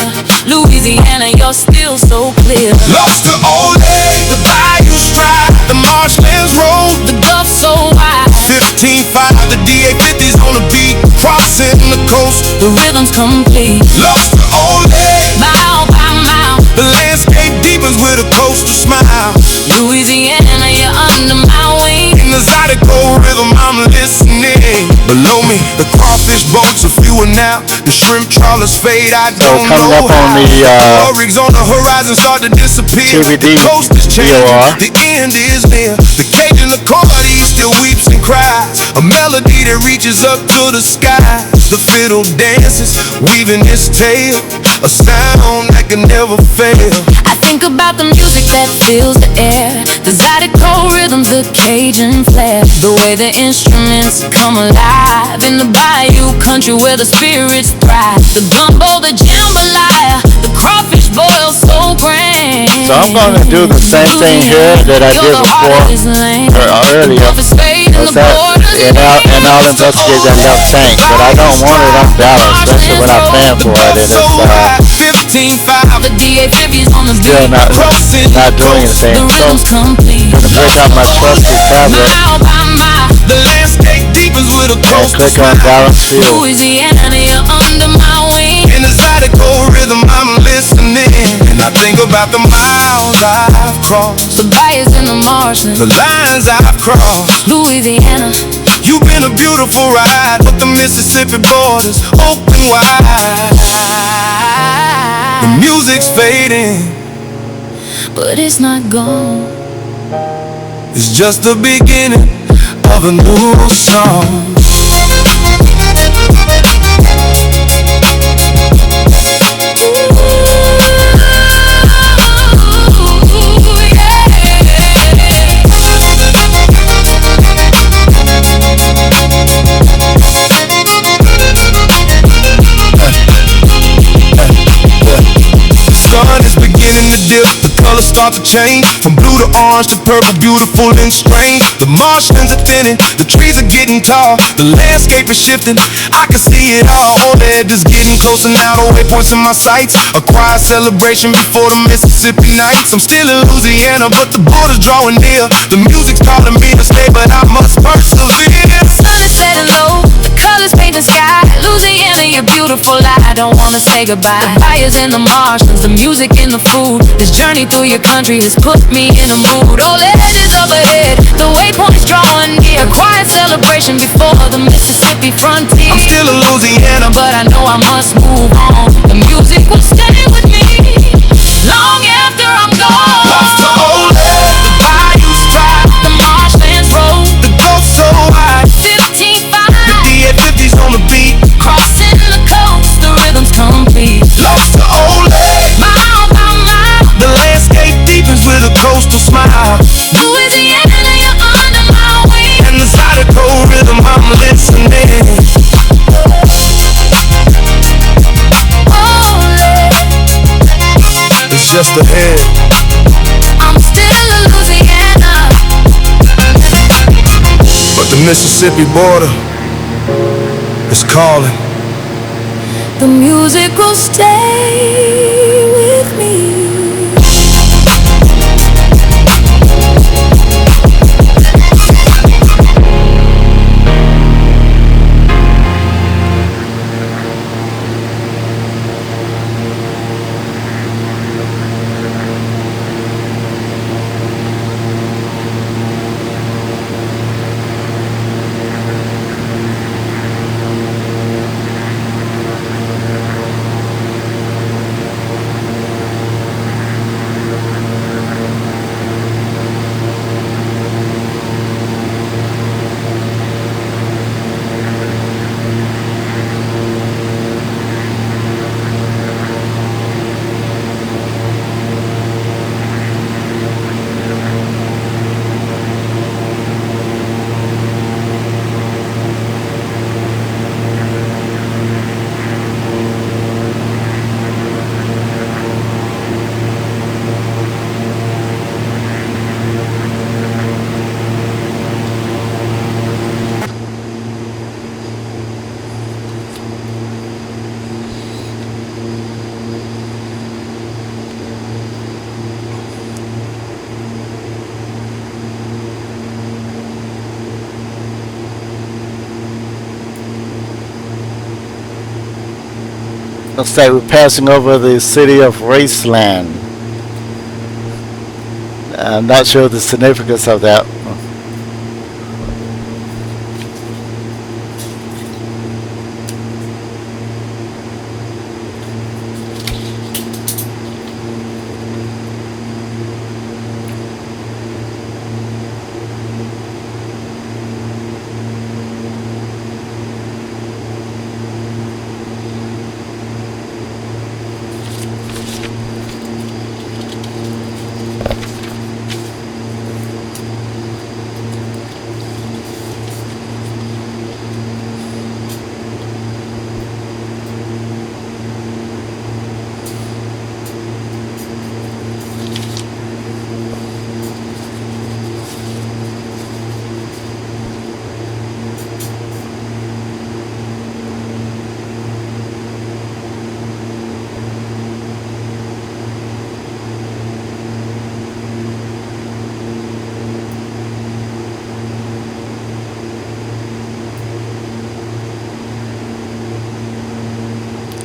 Louisiana, you're still so clear. Lost to Ole, the bayous dry, the marshlands roll, The Gulf so wide, 15.5, the DA-50's on the beat, crossing the coast. the rhythm's complete. Lost to Ole, Mile by mile, the landscape deepens with a coastal smile. Louisiana, you're under my wing. In the zydeco rhythm, I'm listening. Below me, the crawfish boats are fewer now. The shrimp trawlers fade, I don't coming know up on how. the, rigs on the horizon start to disappear. KBD, The coast is changing, DOR. the end is near. The Cajun accordion still weeps and cries, a melody that reaches up to the sky. The fiddle dances, weaving its tale, a sound that can never fail. I think about the music that fills the air, the zydeco rhythms, the Cajun flair, the way the instruments come alive in the bayou country where the spirits thrive. The gumbo, the jambalaya, the crawfish boil so grand. So I'm going to do the same thing here that I did before earlier. And I'll investigate that left tank, but I don't want it unbalanced, especially when I'm paying for it. And it's 15.5, the DA-50's on the still beat. not doing anything. The So rhythm's complete. I'm going to break out my trusty tablet Mile by mile, the landscape deepens with a and coastal click on smile. balance field. Louisiana, you're under my wing. In the zydeco rhythm, I'm listening, and I think about the miles I've crossed, The bayous and the marshes, the lines I've crossed. Louisiana. You've been a beautiful ride, but the Mississippi border's open wide. The music's fading, But it's not gone. it's just the beginning of a new song. Sun is beginning to dip, the colors start to change, from blue to orange to purple, beautiful and strange. The marshlands are thinning, the trees are getting tall, the landscape is shifting, I can see it all. OLED is getting closer now, the waypoints in my sights, a quiet celebration before the Mississippi nights. I'm still in Louisiana, but the border's drawing near, the music's calling me to stay, but I must persevere. The sun is setting low, the colors paint the sky. Louisiana, you're beautiful, I don't wanna say goodbye. The bayous and the marshes, the music and the food. This journey through your country has put me in a mood. All that is up ahead, the waypoint's drawing near. Quiet celebration before the Mississippi frontier. I'm still in Louisiana, But I know I must move on. The music will stay with me long after I'm gone. lost to Ole, the bayous dry, The marshlands roll, the Gulf so wide, 15.5, the DA-50's on the beat. crossing the coast, the rhythm's complete. Lost to Ole, Mile by mile, the landscape deepens with a coastal smile. Louisiana, you're under my wing. And the zydeco rhythm, I'm listening. Ole, It's just ahead. I'm still in Louisiana. But the Mississippi border is calling. The music will stay with me. Looks like we're passing over the city of Raceland. I'm not sure the significance of that.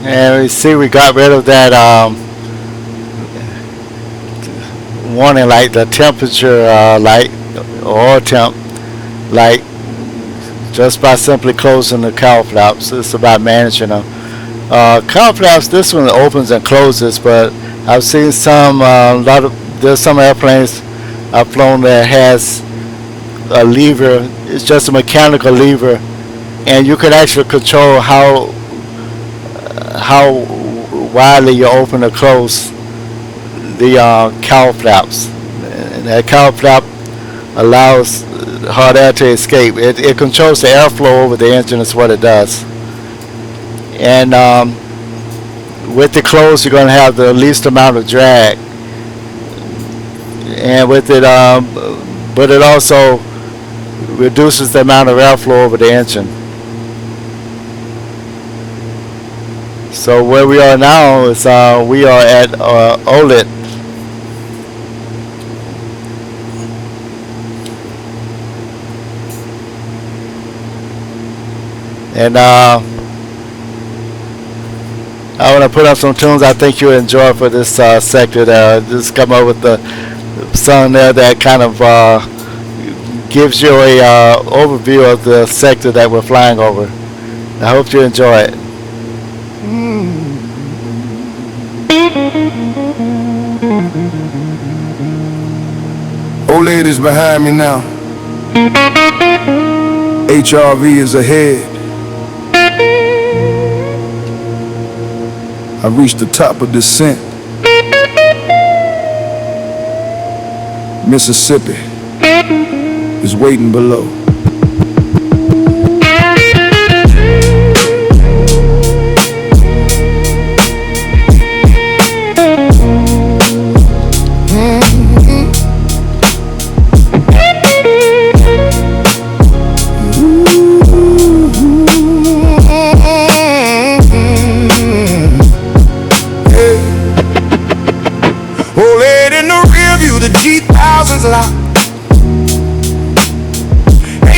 And we see we got rid of that warning light, the temperature light, or temp light, just by simply closing the cowl flaps. It's about managing them. Cowl flaps, this one opens and closes, but I've seen some, there's some airplanes I've flown that has a lever. It's just a mechanical lever, and you can actually control how widely you open or close the cowl flaps. And that cowl flap allows hot air to escape. It controls the airflow over the engine is what it does. And with the closed, you're going to have the least amount of drag. And with it, but it also reduces the amount of airflow over the engine. So where we are now is we are at LDRET. And I want to put up some tunes I think you'll enjoy for this sector there. Just come up with the song there that kind of gives you a overview of the sector that we're flying over. I hope you enjoy it. Old lady's behind me now. HRV is ahead. I reached the top of descent. Mississippi is waiting below.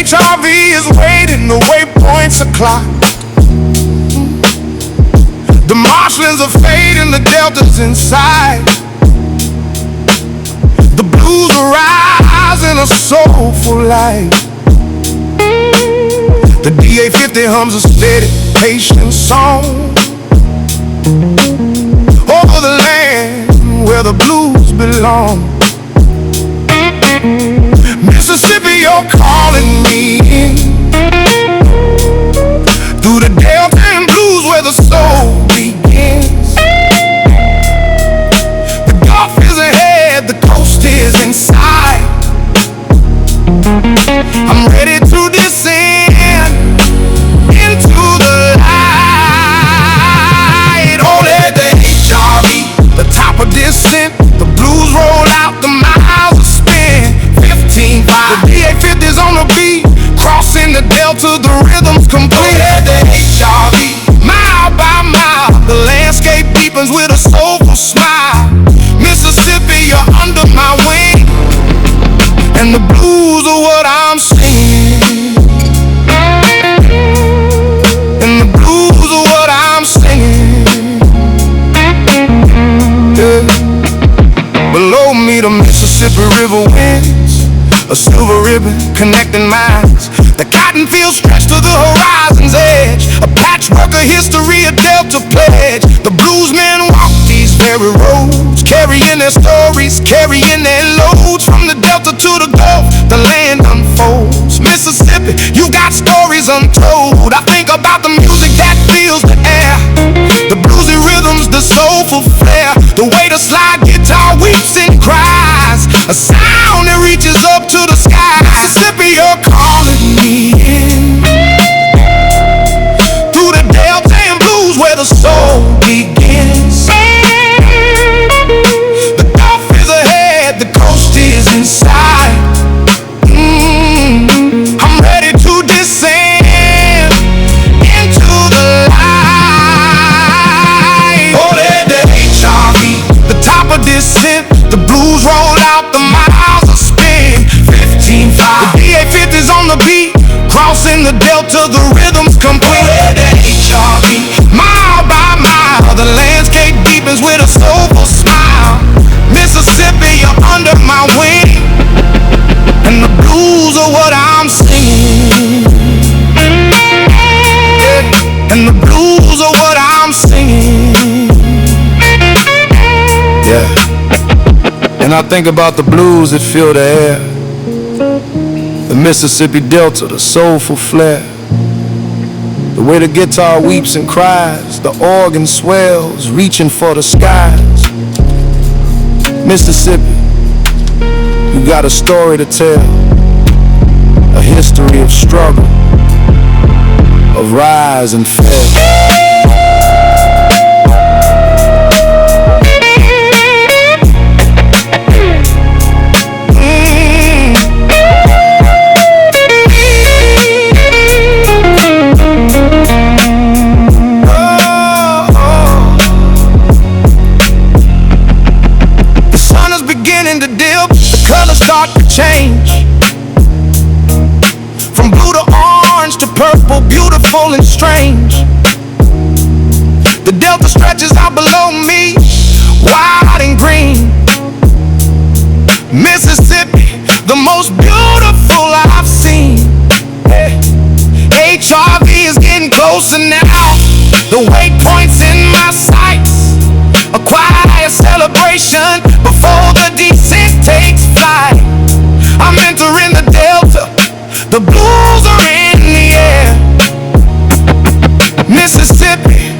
HRV is waiting, the waypoints are clocked. The marshlands are fading, the delta's inside. The blues are rising, a soulful light. The DA-50 hums a steady, patient song over the land where the blues belong. Mississippi, you're calling me in through the delta and blues where the soul begins. The Gulf is ahead, the coast is inside. I'm ready to descend into the light. Hold it, the HRV, the top of descent. The blues roll out, the miles are spent. 15-5. The DA-50's on the beat, crossing the delta, the rhythm's complete. The HRV, mile by mile, the landscape deepens with a soulful smile. Mississippi, you're under my wing, and the blues are what I'm singing. And the blues are what I'm singing. ribbon connecting minds. The cotton fields stretch to the horizon's edge. A patchwork of history, a Delta pledge. The bluesmen walk these very roads, carrying their stories, carrying their loads. From the Delta to the Gulf, the land unfolds. Mississippi, you got stories untold. I think about the music that fills the air, the bluesy rhythms, the soulful flair, the way the slide guitar weeps and cries, a sound that reaches up to the sky. Mississippi, you're calling me in, through the Delta and blues where the soul begins. The Gulf is ahead, the coast is inside. I'm ready to descend into the light. Oh, there's the HRV, the top of descent. The blues roll out, the miles are spent. 15-5, the BA-50's on the beat, crossing the Delta, the rhythm's complete. Oh, there's the HRV, mile by mile, the landscape deepens with a soulful smile. Mississippi, you're under my wing, and the blues are what I'm singing. Yeah, and the blues are what I'm singing. Yeah, and I think about the blues that fill the air, the Mississippi Delta, the soulful flair, the way the guitar weeps and cries, the organ swells, reaching for the skies. Mississippi, you got a story to tell, a history of struggle, of rise and fall. Start to change from blue to orange to purple, beautiful and strange. The Delta stretches out below me, wide and green. Mississippi, the most beautiful I've seen. HRV is getting closer now, the waypoint's in my sights. A quiet celebration before the descent takes flight. I'm entering the Delta, the blues are in the air. Mississippi,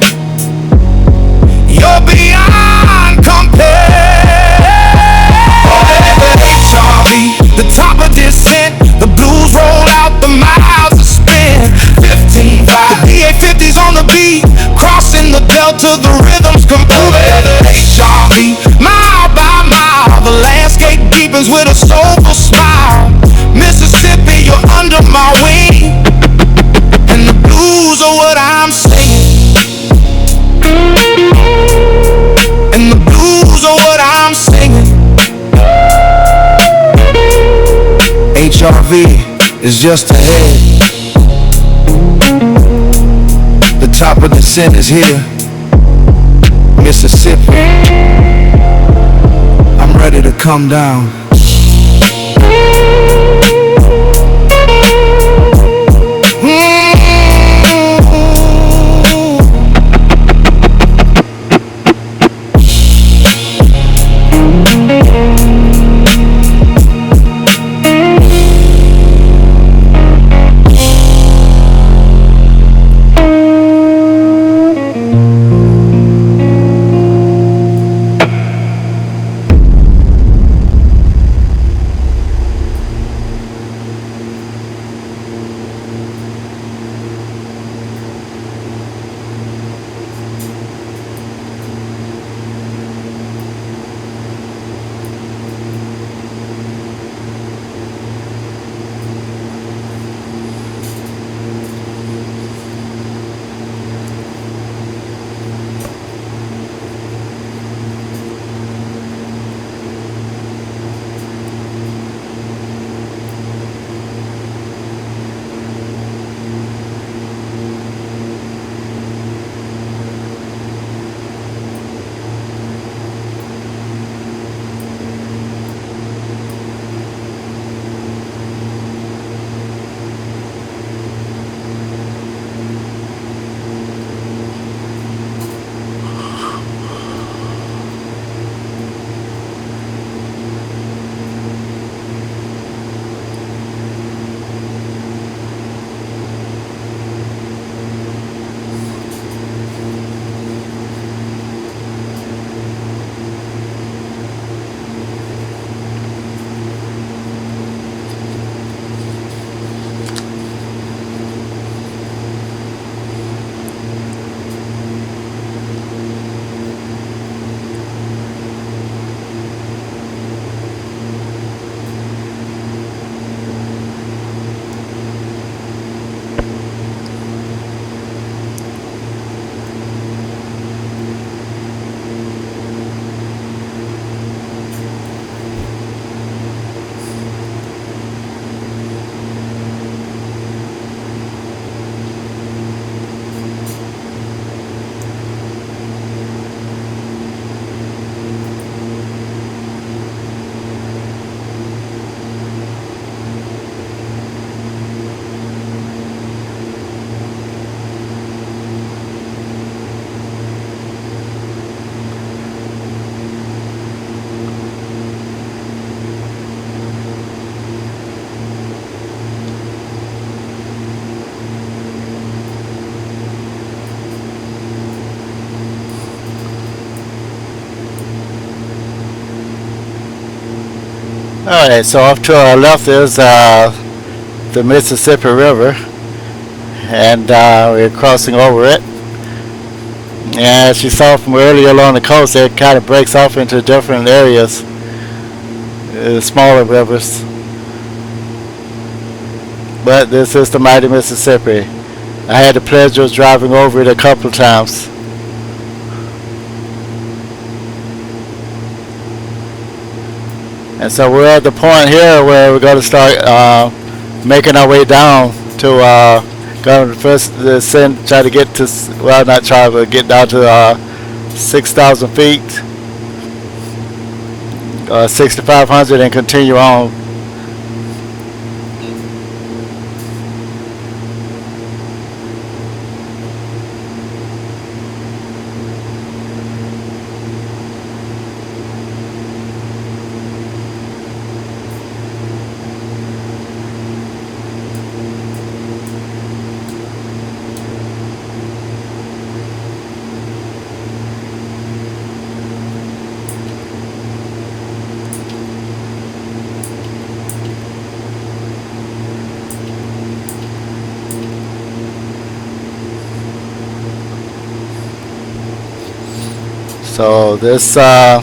you're beyond compare. Oh, the HRV, the top of descent, the blues roll out, the miles are spent. 15-5, the BA-50's on the beat, crossing the Delta, the rhythms come over. The HRV, mile by mile, the landscape deepens with a soulful smile. Mississippi, you're under my wing, and the blues are what I'm singing. And the blues are what I'm singing. HRV is just ahead, the top of the descent is here. Mississippi, I'm ready to come down. Alright, so off to our left is the Mississippi River, and we're crossing over it. And as you saw from earlier along the coast, it kind of breaks off into different areas, smaller rivers. But this is the mighty Mississippi. I had the pleasure of driving over it a couple of times. And so we're at the point here where we're going to start making our way down to go to first descend, try to get to, well, not try, but get down to 6,000 feet, 6,500, and continue on. So this I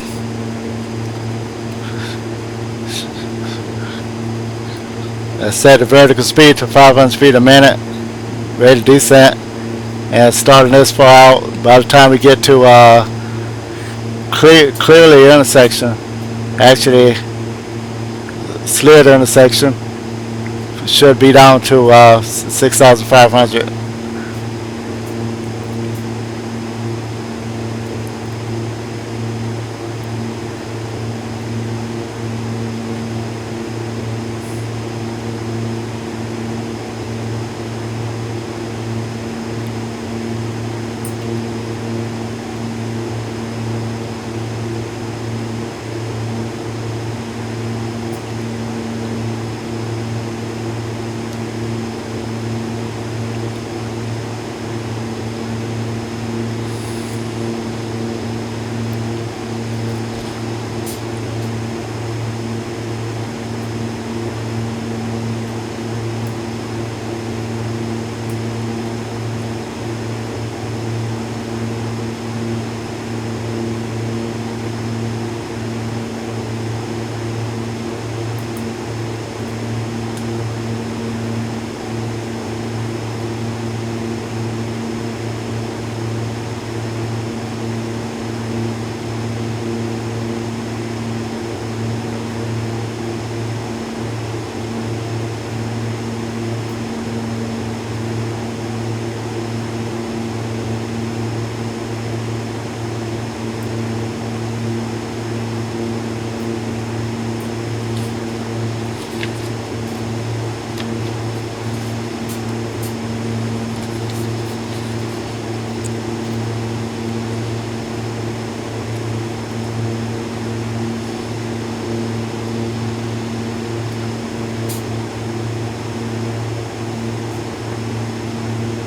set the vertical speed to 500 feet a minute, ready to descent, and starting this far out. By the time we get to clearly intersection, actually slid intersection, should be down to 6,500.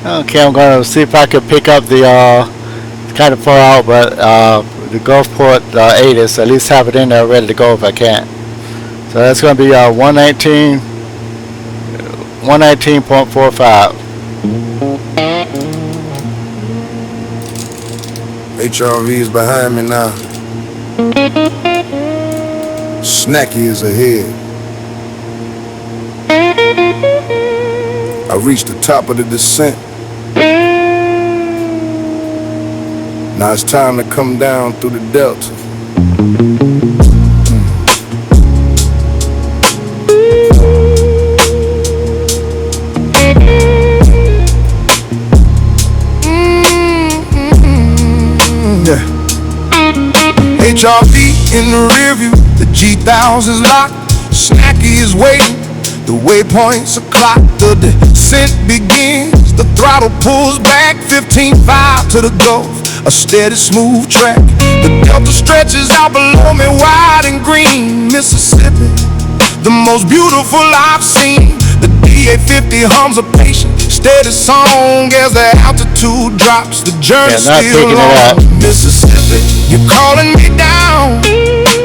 Okay, I'm going to see if I can pick up the, it's kind of far out, but the Gulfport 8 is, at least have it in there ready to go if I can. So that's going to be 119, 119.45. HRV is behind me now. Snacky is ahead. I reached the top of the descent. Now it's time to come down through the delta. Yeah. HRV in the rear view, the G1000's locked. Snacky is waiting, the waypoints are clocked. The descent begins, the throttle pulls back. 15.5 to the Gulf, a steady smooth track. The delta stretches out below me, wide and green. Mississippi, the most beautiful I've seen. The DA-50 hums a patient, steady song as the altitude drops. The journey's still long. Mississippi, you're calling me down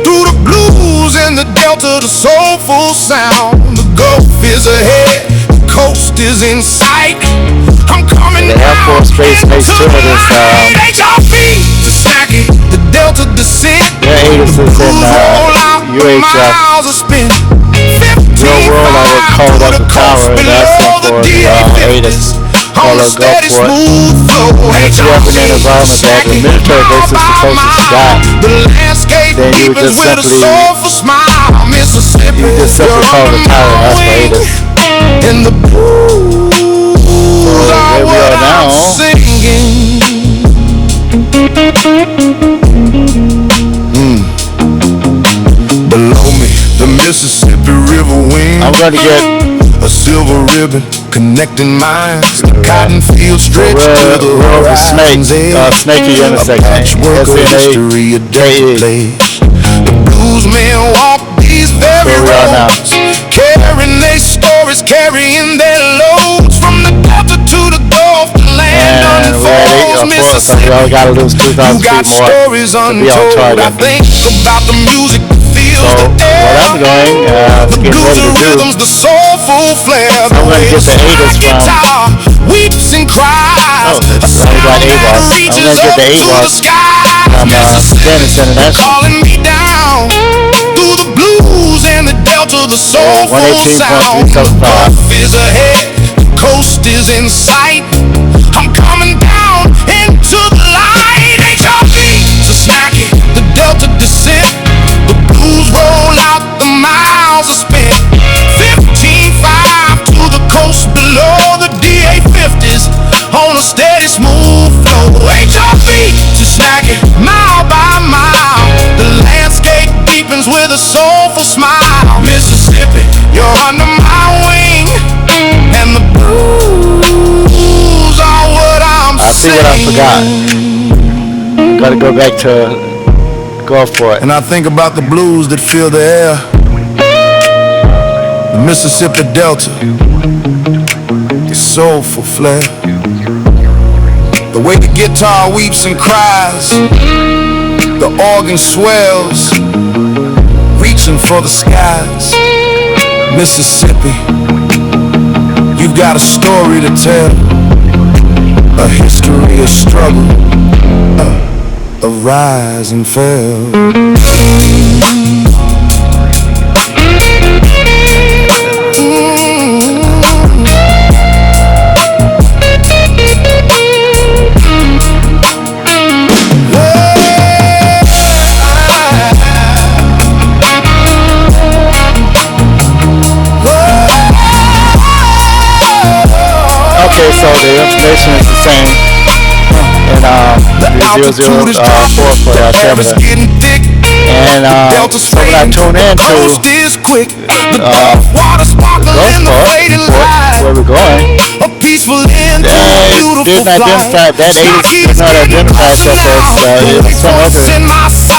through the blues in the delta, the soulful sound. The Gulf is ahead, the coast is in sight. I'm coming The Air Force Base next to it is HRV to Snacky, the delta descent. their ATIS is in UHF. Real world I would call up the tower and ask them for ATIS. Call up Gulfport. And if you have an environment that the military base is the closest you got, then you would just simply call the tower and ask for ATIS. And the blues are Here we what are now. I'm singing. Below me, the Mississippi River wing. I'm going to get a silver ribbon connecting mines. The cotton field stretched to the horizon's edge. Snaky A intersection. patchwork of history, a desert place. The blues men walk these very roads, carrying their stories, carrying their loads from the delta to the Gulf. The land and we're at 8 or 4, so we all got to lose 2,000 you got feet more stories to be on untold. I target. think about the music, the feels, So the air, what I'm doing, the getting blues ready and to do, rhythms, the soulful flair. I'm going to get the ATIS from, guitar weeps and cries. I only got AWOS. I'm going to get the AWOS from Dennis International. Calling me down through the blues and the delta, the soulful sound. The 118.375. Gulf is ahead, the coast is in sight. I'm coming down into the light. HRV to Snacky, the delta descent. The blues roll out, the miles are spent. 15.5 to the coast below, the DA-50s on a steady smooth flow. HRV to Snacky, mile by mile. The landscape deepens with a soulful smile. Mississippi, you're under my wing, and the blues are what I'm I see what I forgot. Got to go back to Gulfport. And I think about the blues that fill the air, the Mississippi Delta, the soulful flair, the way the guitar weeps and cries, the organ swells, reaching for the skies. Mississippi, you've got a story to tell, a history of struggle, of rise and fall. Okay, so the information is the same in 004 for the Delta. And so when I tune in to Gulfport, where we're going, they didn't identify, that ATIS did not identify itself as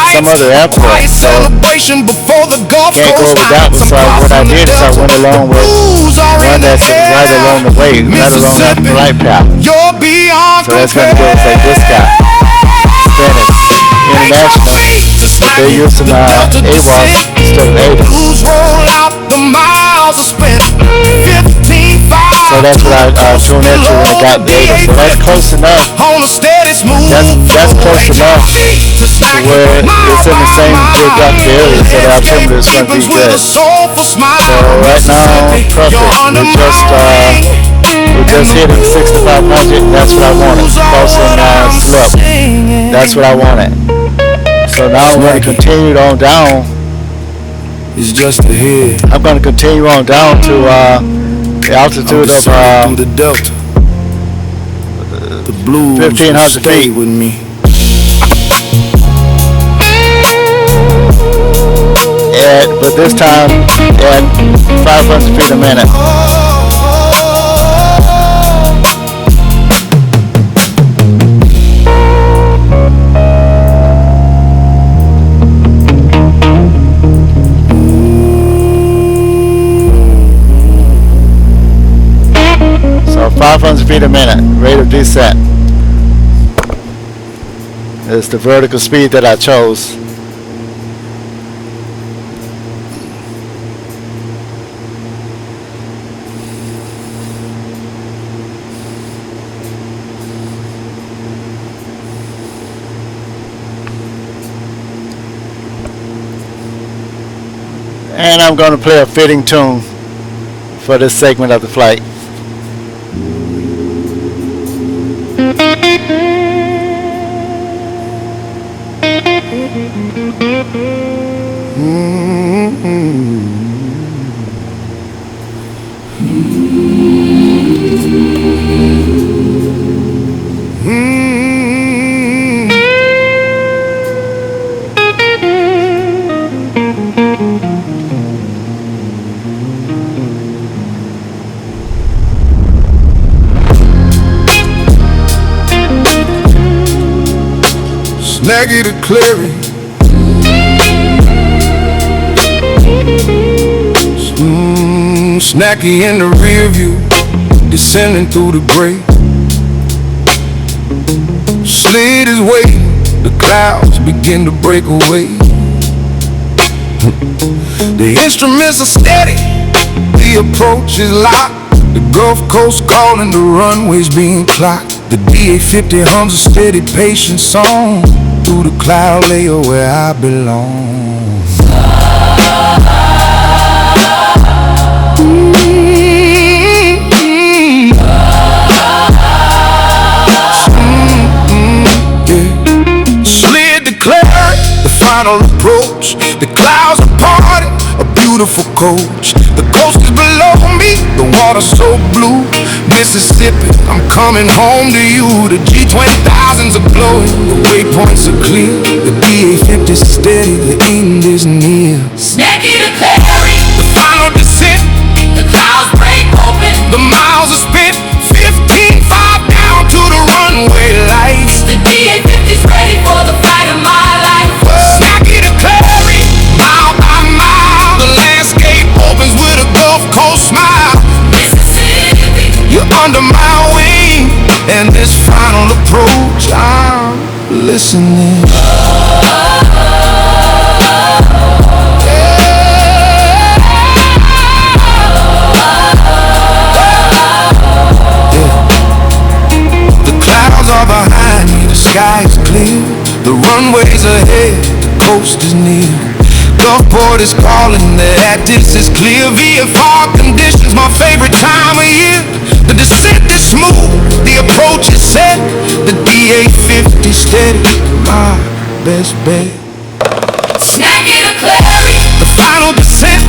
some other airport, so can't go over that one. So what I did is I went along with one that's right along the way, right along that flight path. So that's going to go with this guy, Dennis International. They're using AWOS instead of ATIS. So that's what I tuned into when I got the ATIS. So that's close enough. That's close enough to where it's in the same geographic area, so that I figured it's going to be good. So right now, perfect. We're just hitting 6,500. That's what I wanted. Close and slip. That's what I wanted. So now I'm going to continue on down. It's just ahead. I'm going to continue on down to the altitude of the Delta. The blues 1,500 stay feet with me. but this time at 500 feet a minute. So 500 feet a minute, rate of descent. It's the vertical speed that I chose. And I'm going to play a fitting tune for this segment of the flight. Snaggy to Clary, Snacky in the rear view, descending through the gray. Slid his way, the clouds begin to break away. The instruments are steady, the approach is locked. The Gulf Coast calling, the runways being clocked. The DA-50 hums a steady, patient song through the cloud layer where I belong. Slid declared the final approach. The clouds are parted, a beautiful coach. The coast is below me, the water's so blue. Mississippi, I'm coming home to you. The G20,000s are glowing, the waypoints are clear. The DA-50's steady, the end is near. Snacky to Clary, The final descent, the clouds break open. the miles are spent. 15-5 down to the runway lights. The DA-50's ready for the flight of my life. Snacky to Clary, mile by mile, the landscape opens with a Gulf Coast smile. Mississippi, You're under my wing, and this final approach, I'm listening. The clouds are behind me, the sky is clear. The runway's ahead, the coast is near. Gulfport is calling, the tactics is clear. VFR conditions, my favorite time of year. The descent is smooth, the approach is set. The DA-50 steady, my best bet. snacky to Clary, The final descent,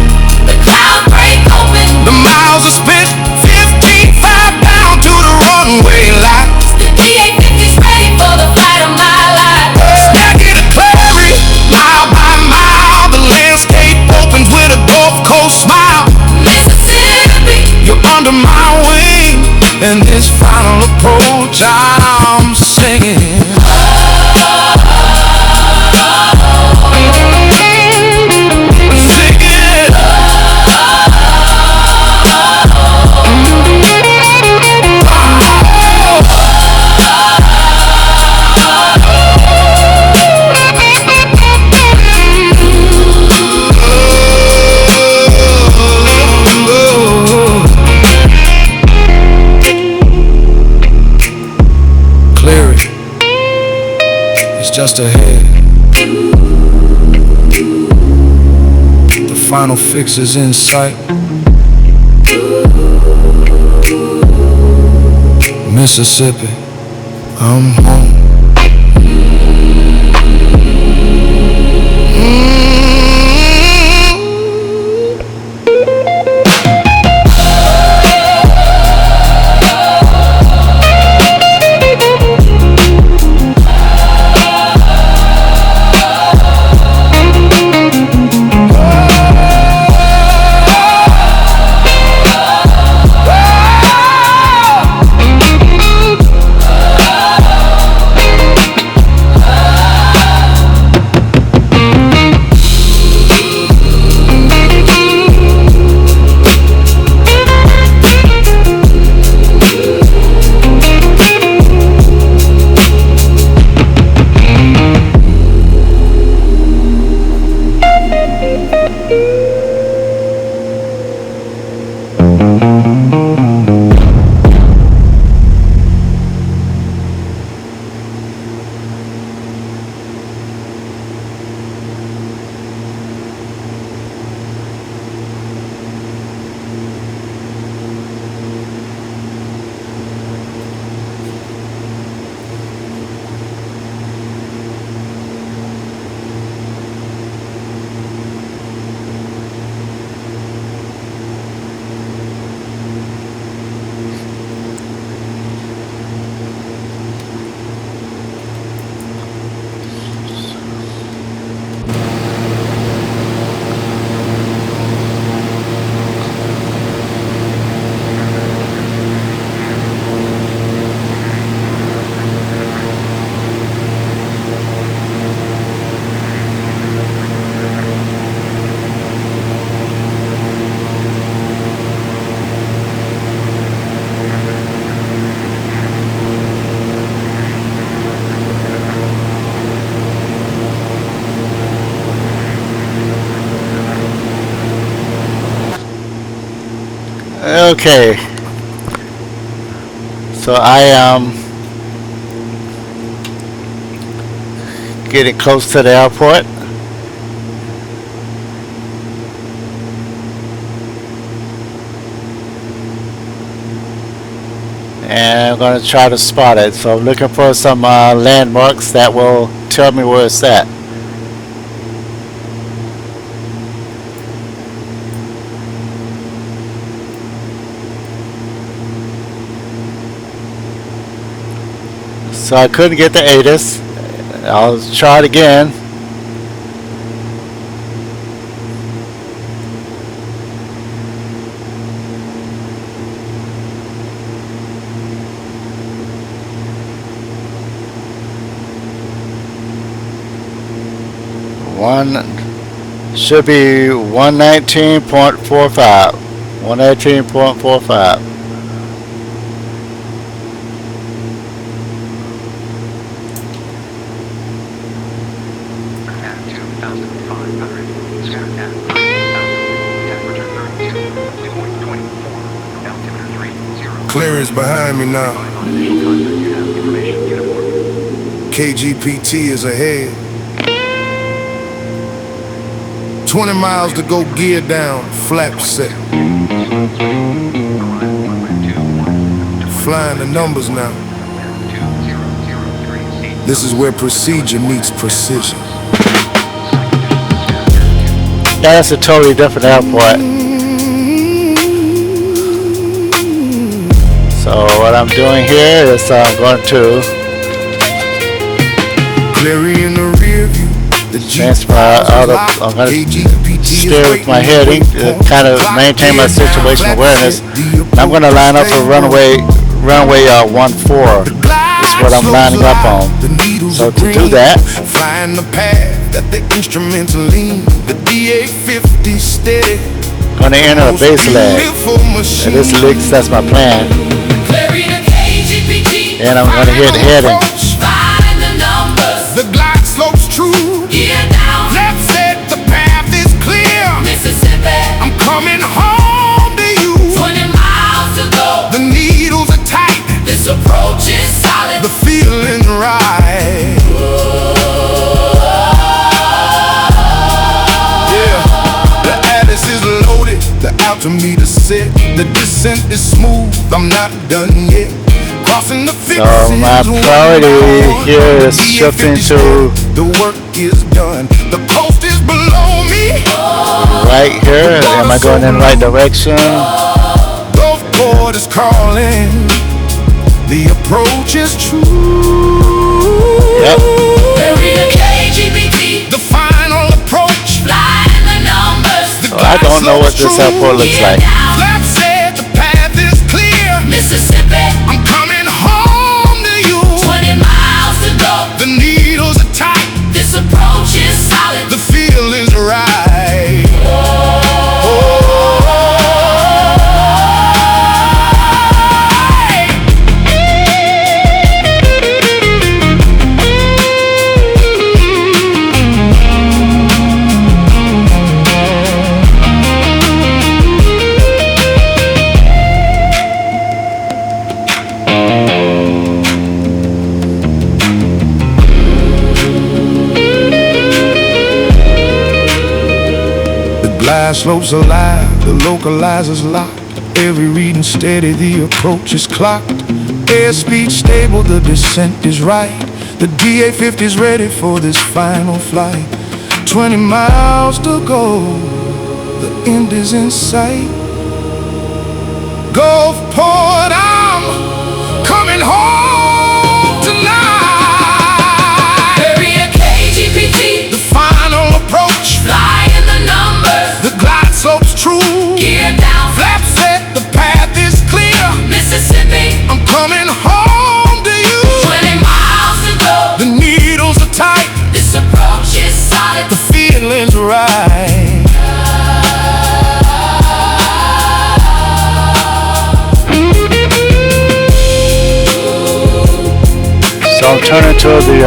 the clouds break open. the miles are spent. 15-5 down to the runway lights. The DA-50's ready for the flight of my life. Snacky to Clary, mile by mile, the landscape opens with a Gulf Coast smile. Mississippi, You're under my wing, and this final approach, I'm singing. Singing. Clear it. It's just ahead. The final fix is in sight. Mississippi, I'm home. Okay. So I am getting close to the airport. And I'm going to try to spot it. So I'm looking for some landmarks that will tell me where it's at. So I couldn't get the ATIS. I'll try it again. Should be 119.45. 118.45. At 2,500. Scout at 3,000. Temperature 32. Dew point 24. Altimeter 30. Clearance behind me now. Unofficial contact. You have information uniform. KGPT is ahead. 20 miles to go, gear down, flap set. Flying the numbers now. This is where procedure meets precision. That's a totally different airport. So what I'm doing here is I'm going to Cleary in the rear view. transfer out of, I'm going to steer with my heading to kind of maintain my situational awareness. I'm going to line up for runway 14 is what I'm lining up on. So to do that, flying the path that the instruments lean, the DA-50 steady. I'm going to enter a base leg. And this leaks, that's my plan. And I'm going to hit heading. The glide slope's true. Left set, the path is clear. I'm coming home to you. 20 miles to go. The needles are tight. This approach is solid. The feeling's right. Yeah, the ATIS is loaded. The altimeter set. The descent is smooth. I'm not done yet. Crossing the So my priority here is shifting to the work is done. The coast is below me. right here. Am I going in the right direction? Gulfport is calling. The approach is true. Yep. KGPT. The final approach. Flying the numbers. So I don't know what this airport looks like. Flap said the path is clear. Mississippi. I'm coming home to you. 20 miles to go. The needles are tight. This approach is solid. The feeling's right. Glide slopes alive, the localizer's locked. Every reading steady, the approach is clocked. Airspeed stable, the descent is right. The DA-50's ready for this final flight. 20 miles to go, the end is in sight. Gulfport, I'm coming home tonight. Area KGPT. The final approach. Flying the numbers. The glide slope's true. Gear down. Flap set, the path is clear. Mississippi. I'm coming home to you. 20 miles to go. The needles are tight. This approach is solid. The feeling's right. So I'm turning to the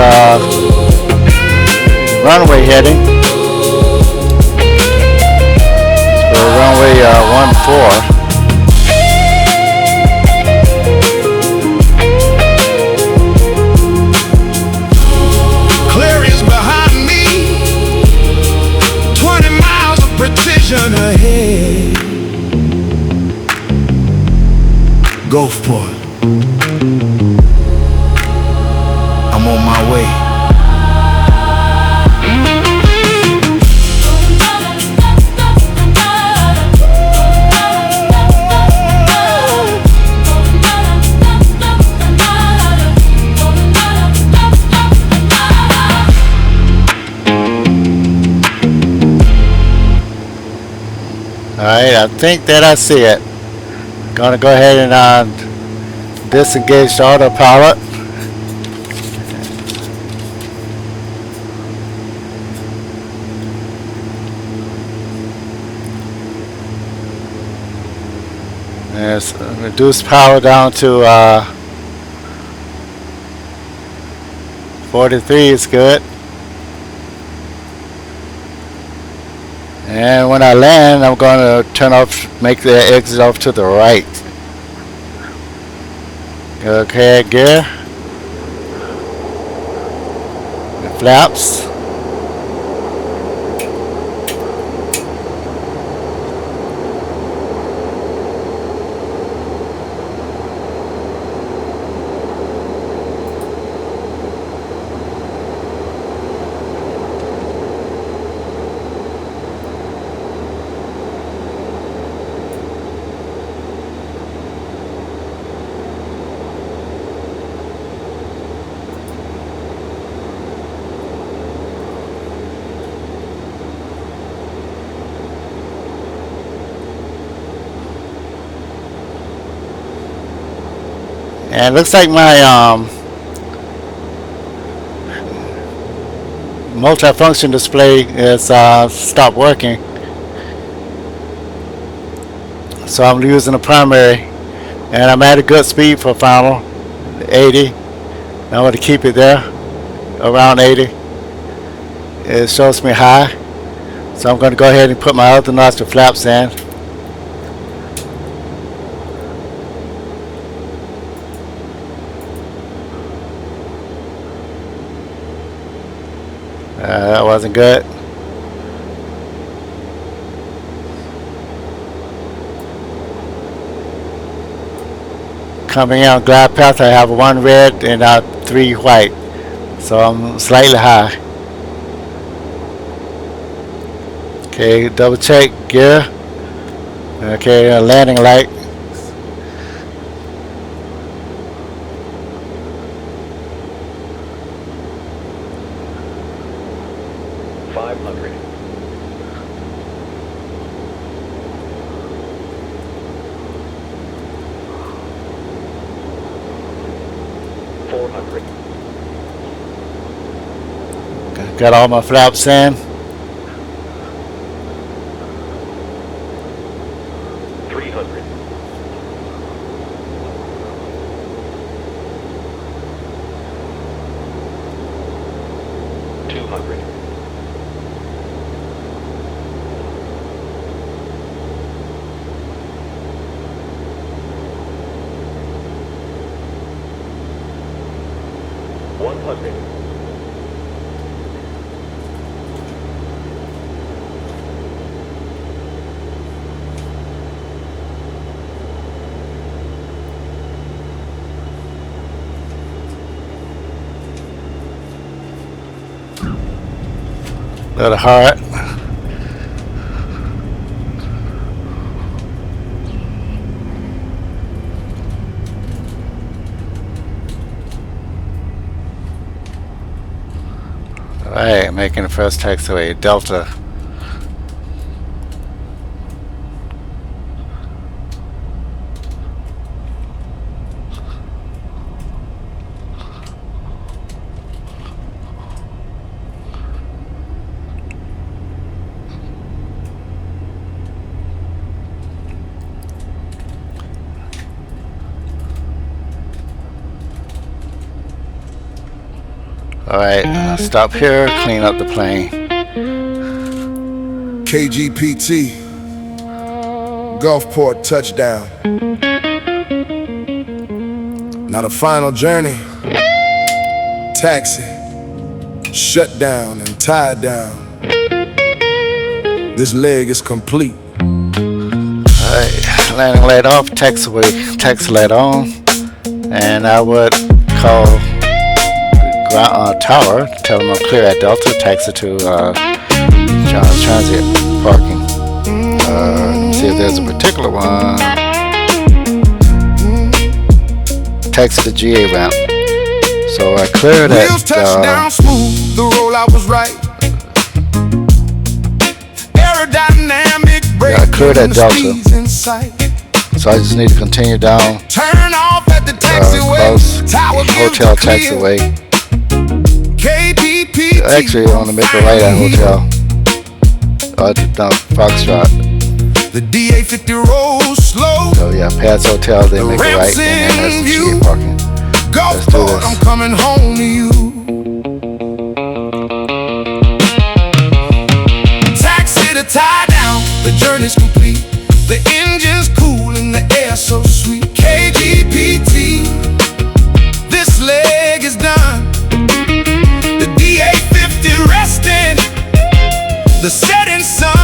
runway heading. For runway 14. Alright, I think that I see it. Gonna go ahead and disengage the autopilot. Let's reduce power down to 43 is good. And when I land, I'm going to turn off, make the exit off to the right. Okay, gear. The flaps. And it looks like my multifunction display is stopped working. So I'm using the primary, and I'm at a good speed for final, 80. I want to keep it there, around 80. It shows me high, so I'm going to go ahead and put my other nostril flaps in. That wasn't good. Coming in on glide path, I have 1 red and 3 white, so I'm slightly high. Okay, double check gear. Okay, landing light. Got all my flaps in. 300. 200. 100. Little hard. Alright, making the first taxiway, Delta. Alright, stop here, clean up the plane. KGPT, Gulfport touchdown. Now the final journey, taxi, shut down and tied down. This leg is complete. Alright, landing light off, taxiway, taxi light on, and I would call tower, tell them I'm clear at Delta, taxi to transit parking. See if there's a particular one. Taxi to GA ramp. So I cleared at Wheels touched down smooth, the rollout was right. Aerodynamic brake I cleared that delta, speeds in sight. so I just need to continue down Turn off at the taxiway. close Tower gives hotel a clear. taxiway. KGPT. Actually, I want to make a right at hotel. Down Foxtrot. The DA50 rolls slow. So yeah, past hotel, then make a right, and then that's the GA parking. Let's do Gulfport, this. I'm coming home to you. Taxi to tie down, the journey's complete. The engine's cool and the air so sweet. KGPT, this leg is done. The DA50 resting, the setting sun.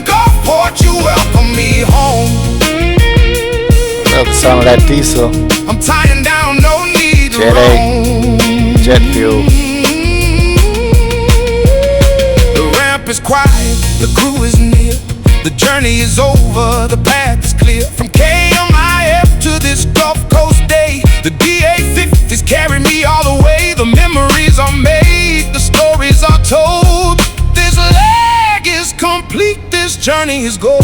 Gulfport, you welcome me home. Love the sound of that diesel. I'm tying down, no need to Jet A. roam. Jet fuel. The ramp is quiet, the crew is near. The journey is over, the path is clear. From KMYF to this Gulf Coast day, the DA50s carry me all the way. The memories are made, the stories are told. This leg is complete, this journey is gold.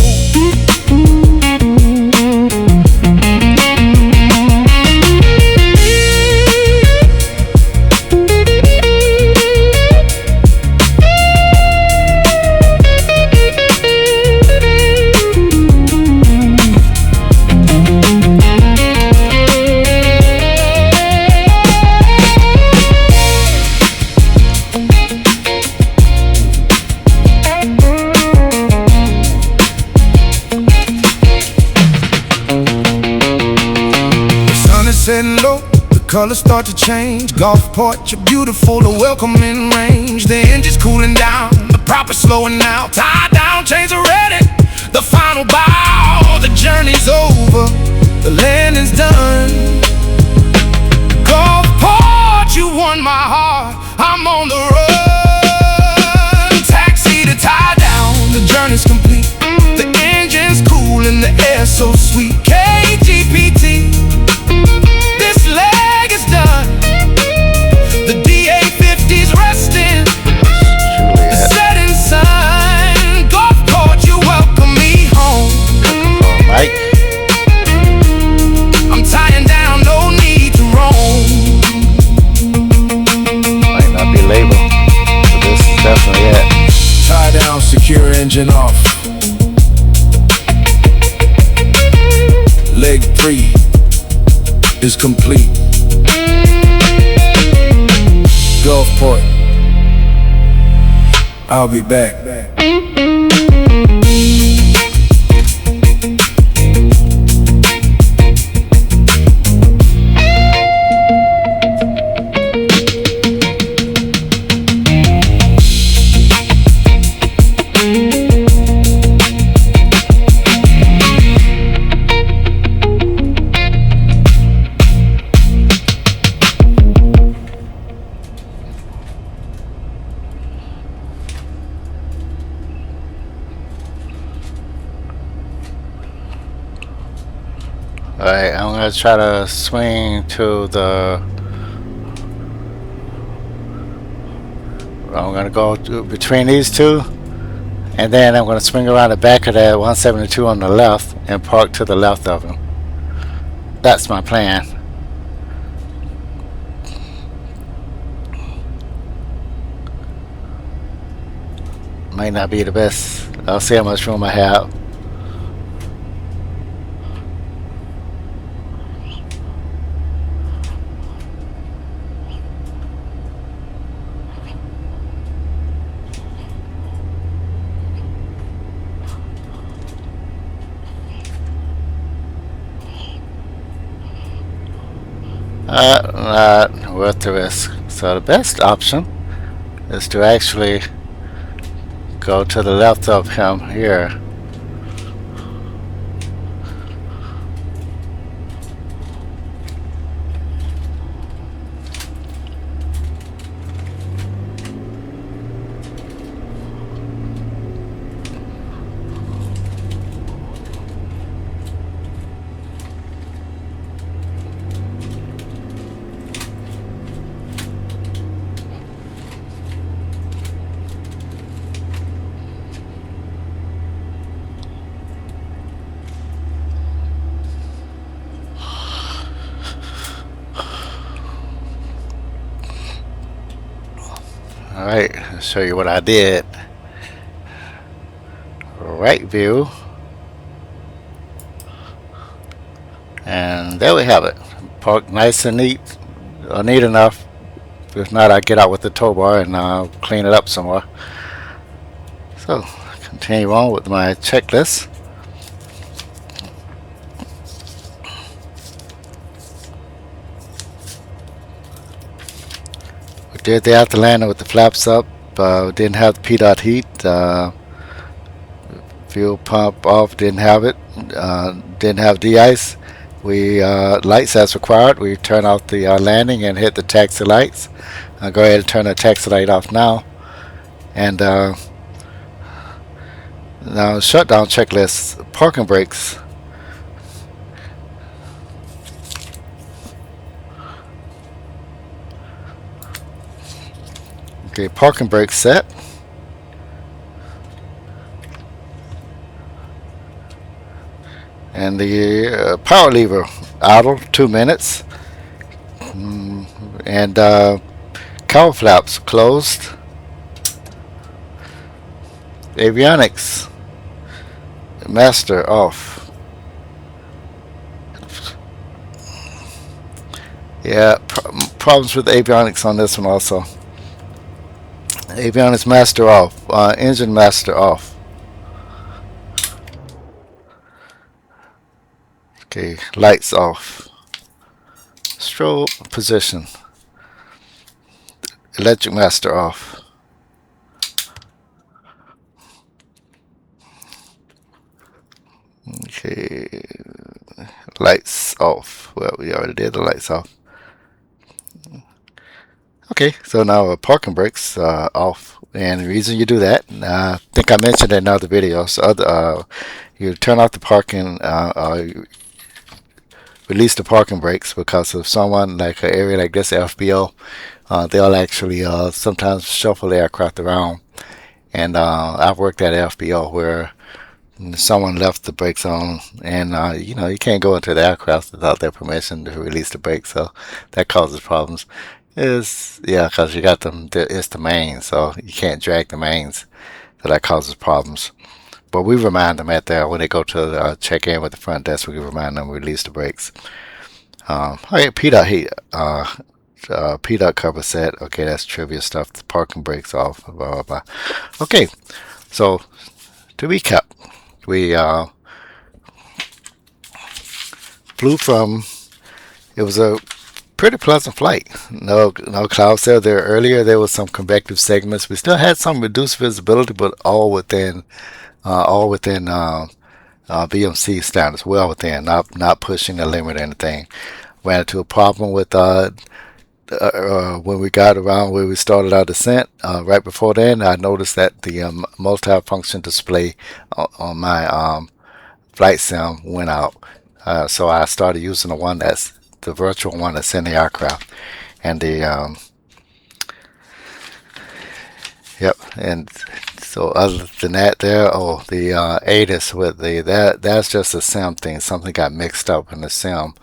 Setting low, the colors start to change. Gulfport, you're beautiful, the welcoming range. The engine's cooling down, the prop is slowing now. Tie down, chains are ready, the final bow. The journey's over, the landing's done. Gulfport, you won my heart, I'm on the run. Taxi to tie down, the journey's complete. The engine's cool and the air so sweet. KGPT, this leg is done. The DA50's resting, the setting sun. Gulfport, you welcome me home. Mike. I'm tying down, no need to roam. Might not be labeled, but this is definitely it. Tie down, secure engine off. Leg 3 is complete. Gulfport, I'll be back. Alright, I'm gonna try to swing to the. I'm gonna go between these two, and then I'm gonna swing around the back of that 172 on the left and park to the left of him. That's my plan. Might not be the best. I'll see how much room I have. Not worth the risk. So the best option is to actually go to the left of him here. Alright, I'll show you what I did. Right view. And there we have it. Park nice and neat. Neat enough. If not, I get out with the tow bar and clean it up some more. So, continue on with my checklist. We did the after landing with the flaps up. Didn't have the P-dot heat. Fuel pump off, didn't have it. Didn't have de-ice. We lights as required. We turn off the landing and hit the taxi lights. I'll go ahead and turn the taxi light off now. And now shutdown checklist, parking brakes. Okay, parking brakes set. And the power lever idle 2 minutes. And cowl flaps closed. Avionics master off. Yeah, problems with avionics on this one also. Avionics master off. Engine master off. Okay, lights off. Strobe position. Electric master off. Okay, lights off. Well, we already did the lights off. Okay, so now parking brakes off. And the reason you do that, I think I mentioned in other videos, you turn off the parking, release the parking brakes, because if someone like an area like this FBO, they'll actually sometimes shuffle the aircraft around. And I've worked at FBO where someone left the brakes on, and you know, you can't go into the aircraft without their permission to release the brakes, so that causes problems. Yeah, because you got them, it's the mains, so you can't drag the mains, so that causes problems. But we remind them when they go to check in with the front desk, we remind them to release the brakes. Alright, P-dot heat, P-dot cover set. Okay, that's trivia stuff. The parking brakes off, blah blah blah. Okay, so to recap, we flew from, it was a pretty pleasant flight. No clouds there. Earlier there was some convective segments. We still had some reduced visibility, but all within BMC standards, well within, not pushing the limit or anything. Ran into a problem with when we got around where we started our descent. Right before then, I noticed that the multi-function display on my flight sim went out. So I started using the virtual one that's in the aircraft. And the yep, and so other than that there, the ATIS with that's just a sim thing. Something got mixed up in the sim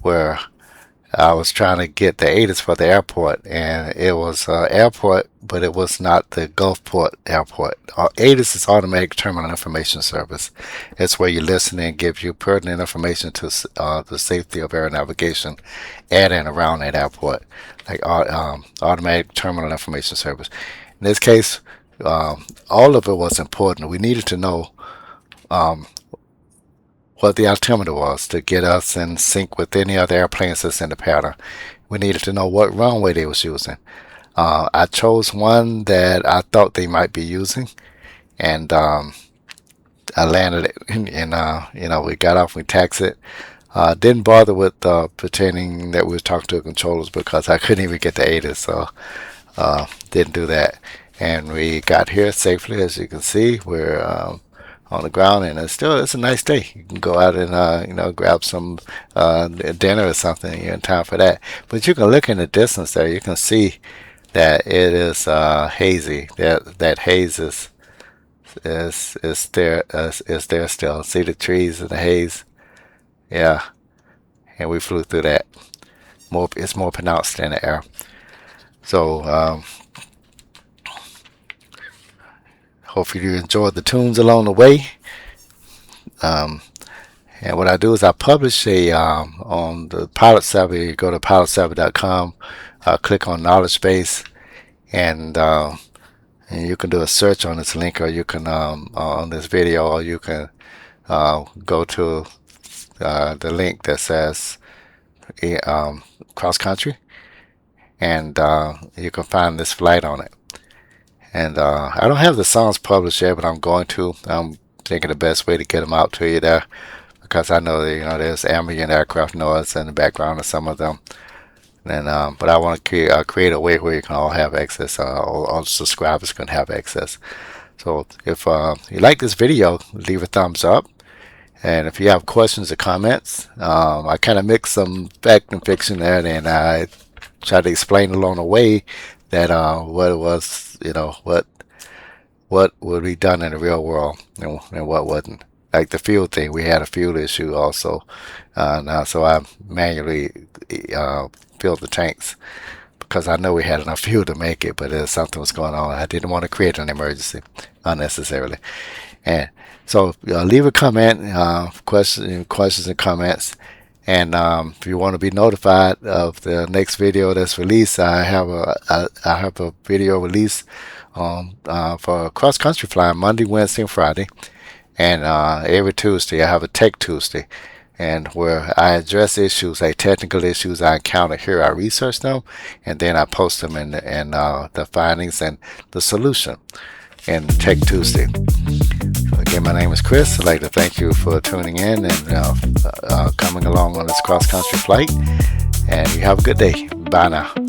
where I was trying to get the ATIS for the airport, and it was airport, but it was not the Gulfport airport. ATIS is Automatic Terminal Information Service. It's where you listen and give you pertinent information to the safety of air navigation at and around that airport, like Automatic Terminal Information Service. In this case, all of it was important. We needed to know what the altimeter was to get us in sync with any other airplanes that's in the pattern. We needed to know what runway they was using. I chose one that I thought they might be using, and I landed it, and you know, we got off, we taxied. Didn't bother with pretending that we was talking to the controllers because I couldn't even get the ATIS, so didn't do that. And we got here safely. As you can see, we're on the ground, and it's a nice day. You can go out and you know, grab some dinner or something. You're in time for that. But you can look in the distance there. You can see that it is hazy. That haze is there still. See the trees and the haze. Yeah, and we flew through that. It's more pronounced in the air. So Hopefully you enjoyed the tunes along the way. And what I do is I publish a on the Pilot Savvy. You go to pilotsavvy.com, click on Knowledge Base, and you can do a search on this link, or you can on this video, or you can go to the link that says cross country, and you can find this flight on it. And I don't have the songs published yet, but I'm going to. I'm thinking the best way to get them out to you there, because I know that, there's ambient aircraft noise in the background of some of them. And but I want to create a way where you can all have access. All subscribers can have access. So if you like this video, leave a thumbs up. And if you have questions or comments, I kind of mix some fact and fiction there, and I try to explain along the way that what it was, what would be done in the real world and what wasn't. Like the fuel thing, we had a fuel issue also. Now, so I manually filled the tanks because I know we had enough fuel to make it, but something was going on. I didn't want to create an emergency unnecessarily. And so leave a comment, questions and comments. And if you want to be notified of the next video that's released, I have a video release for cross country flying Monday, Wednesday, and Friday. And every Tuesday I have a Tech Tuesday, and where I address issues like technical issues I encounter here. I research them, and then I post them in the findings and the solution in Tech Tuesday. So again, my name is Chris. I'd like to thank you for tuning in and coming along on this cross country flight. And you have a good day. Bye now.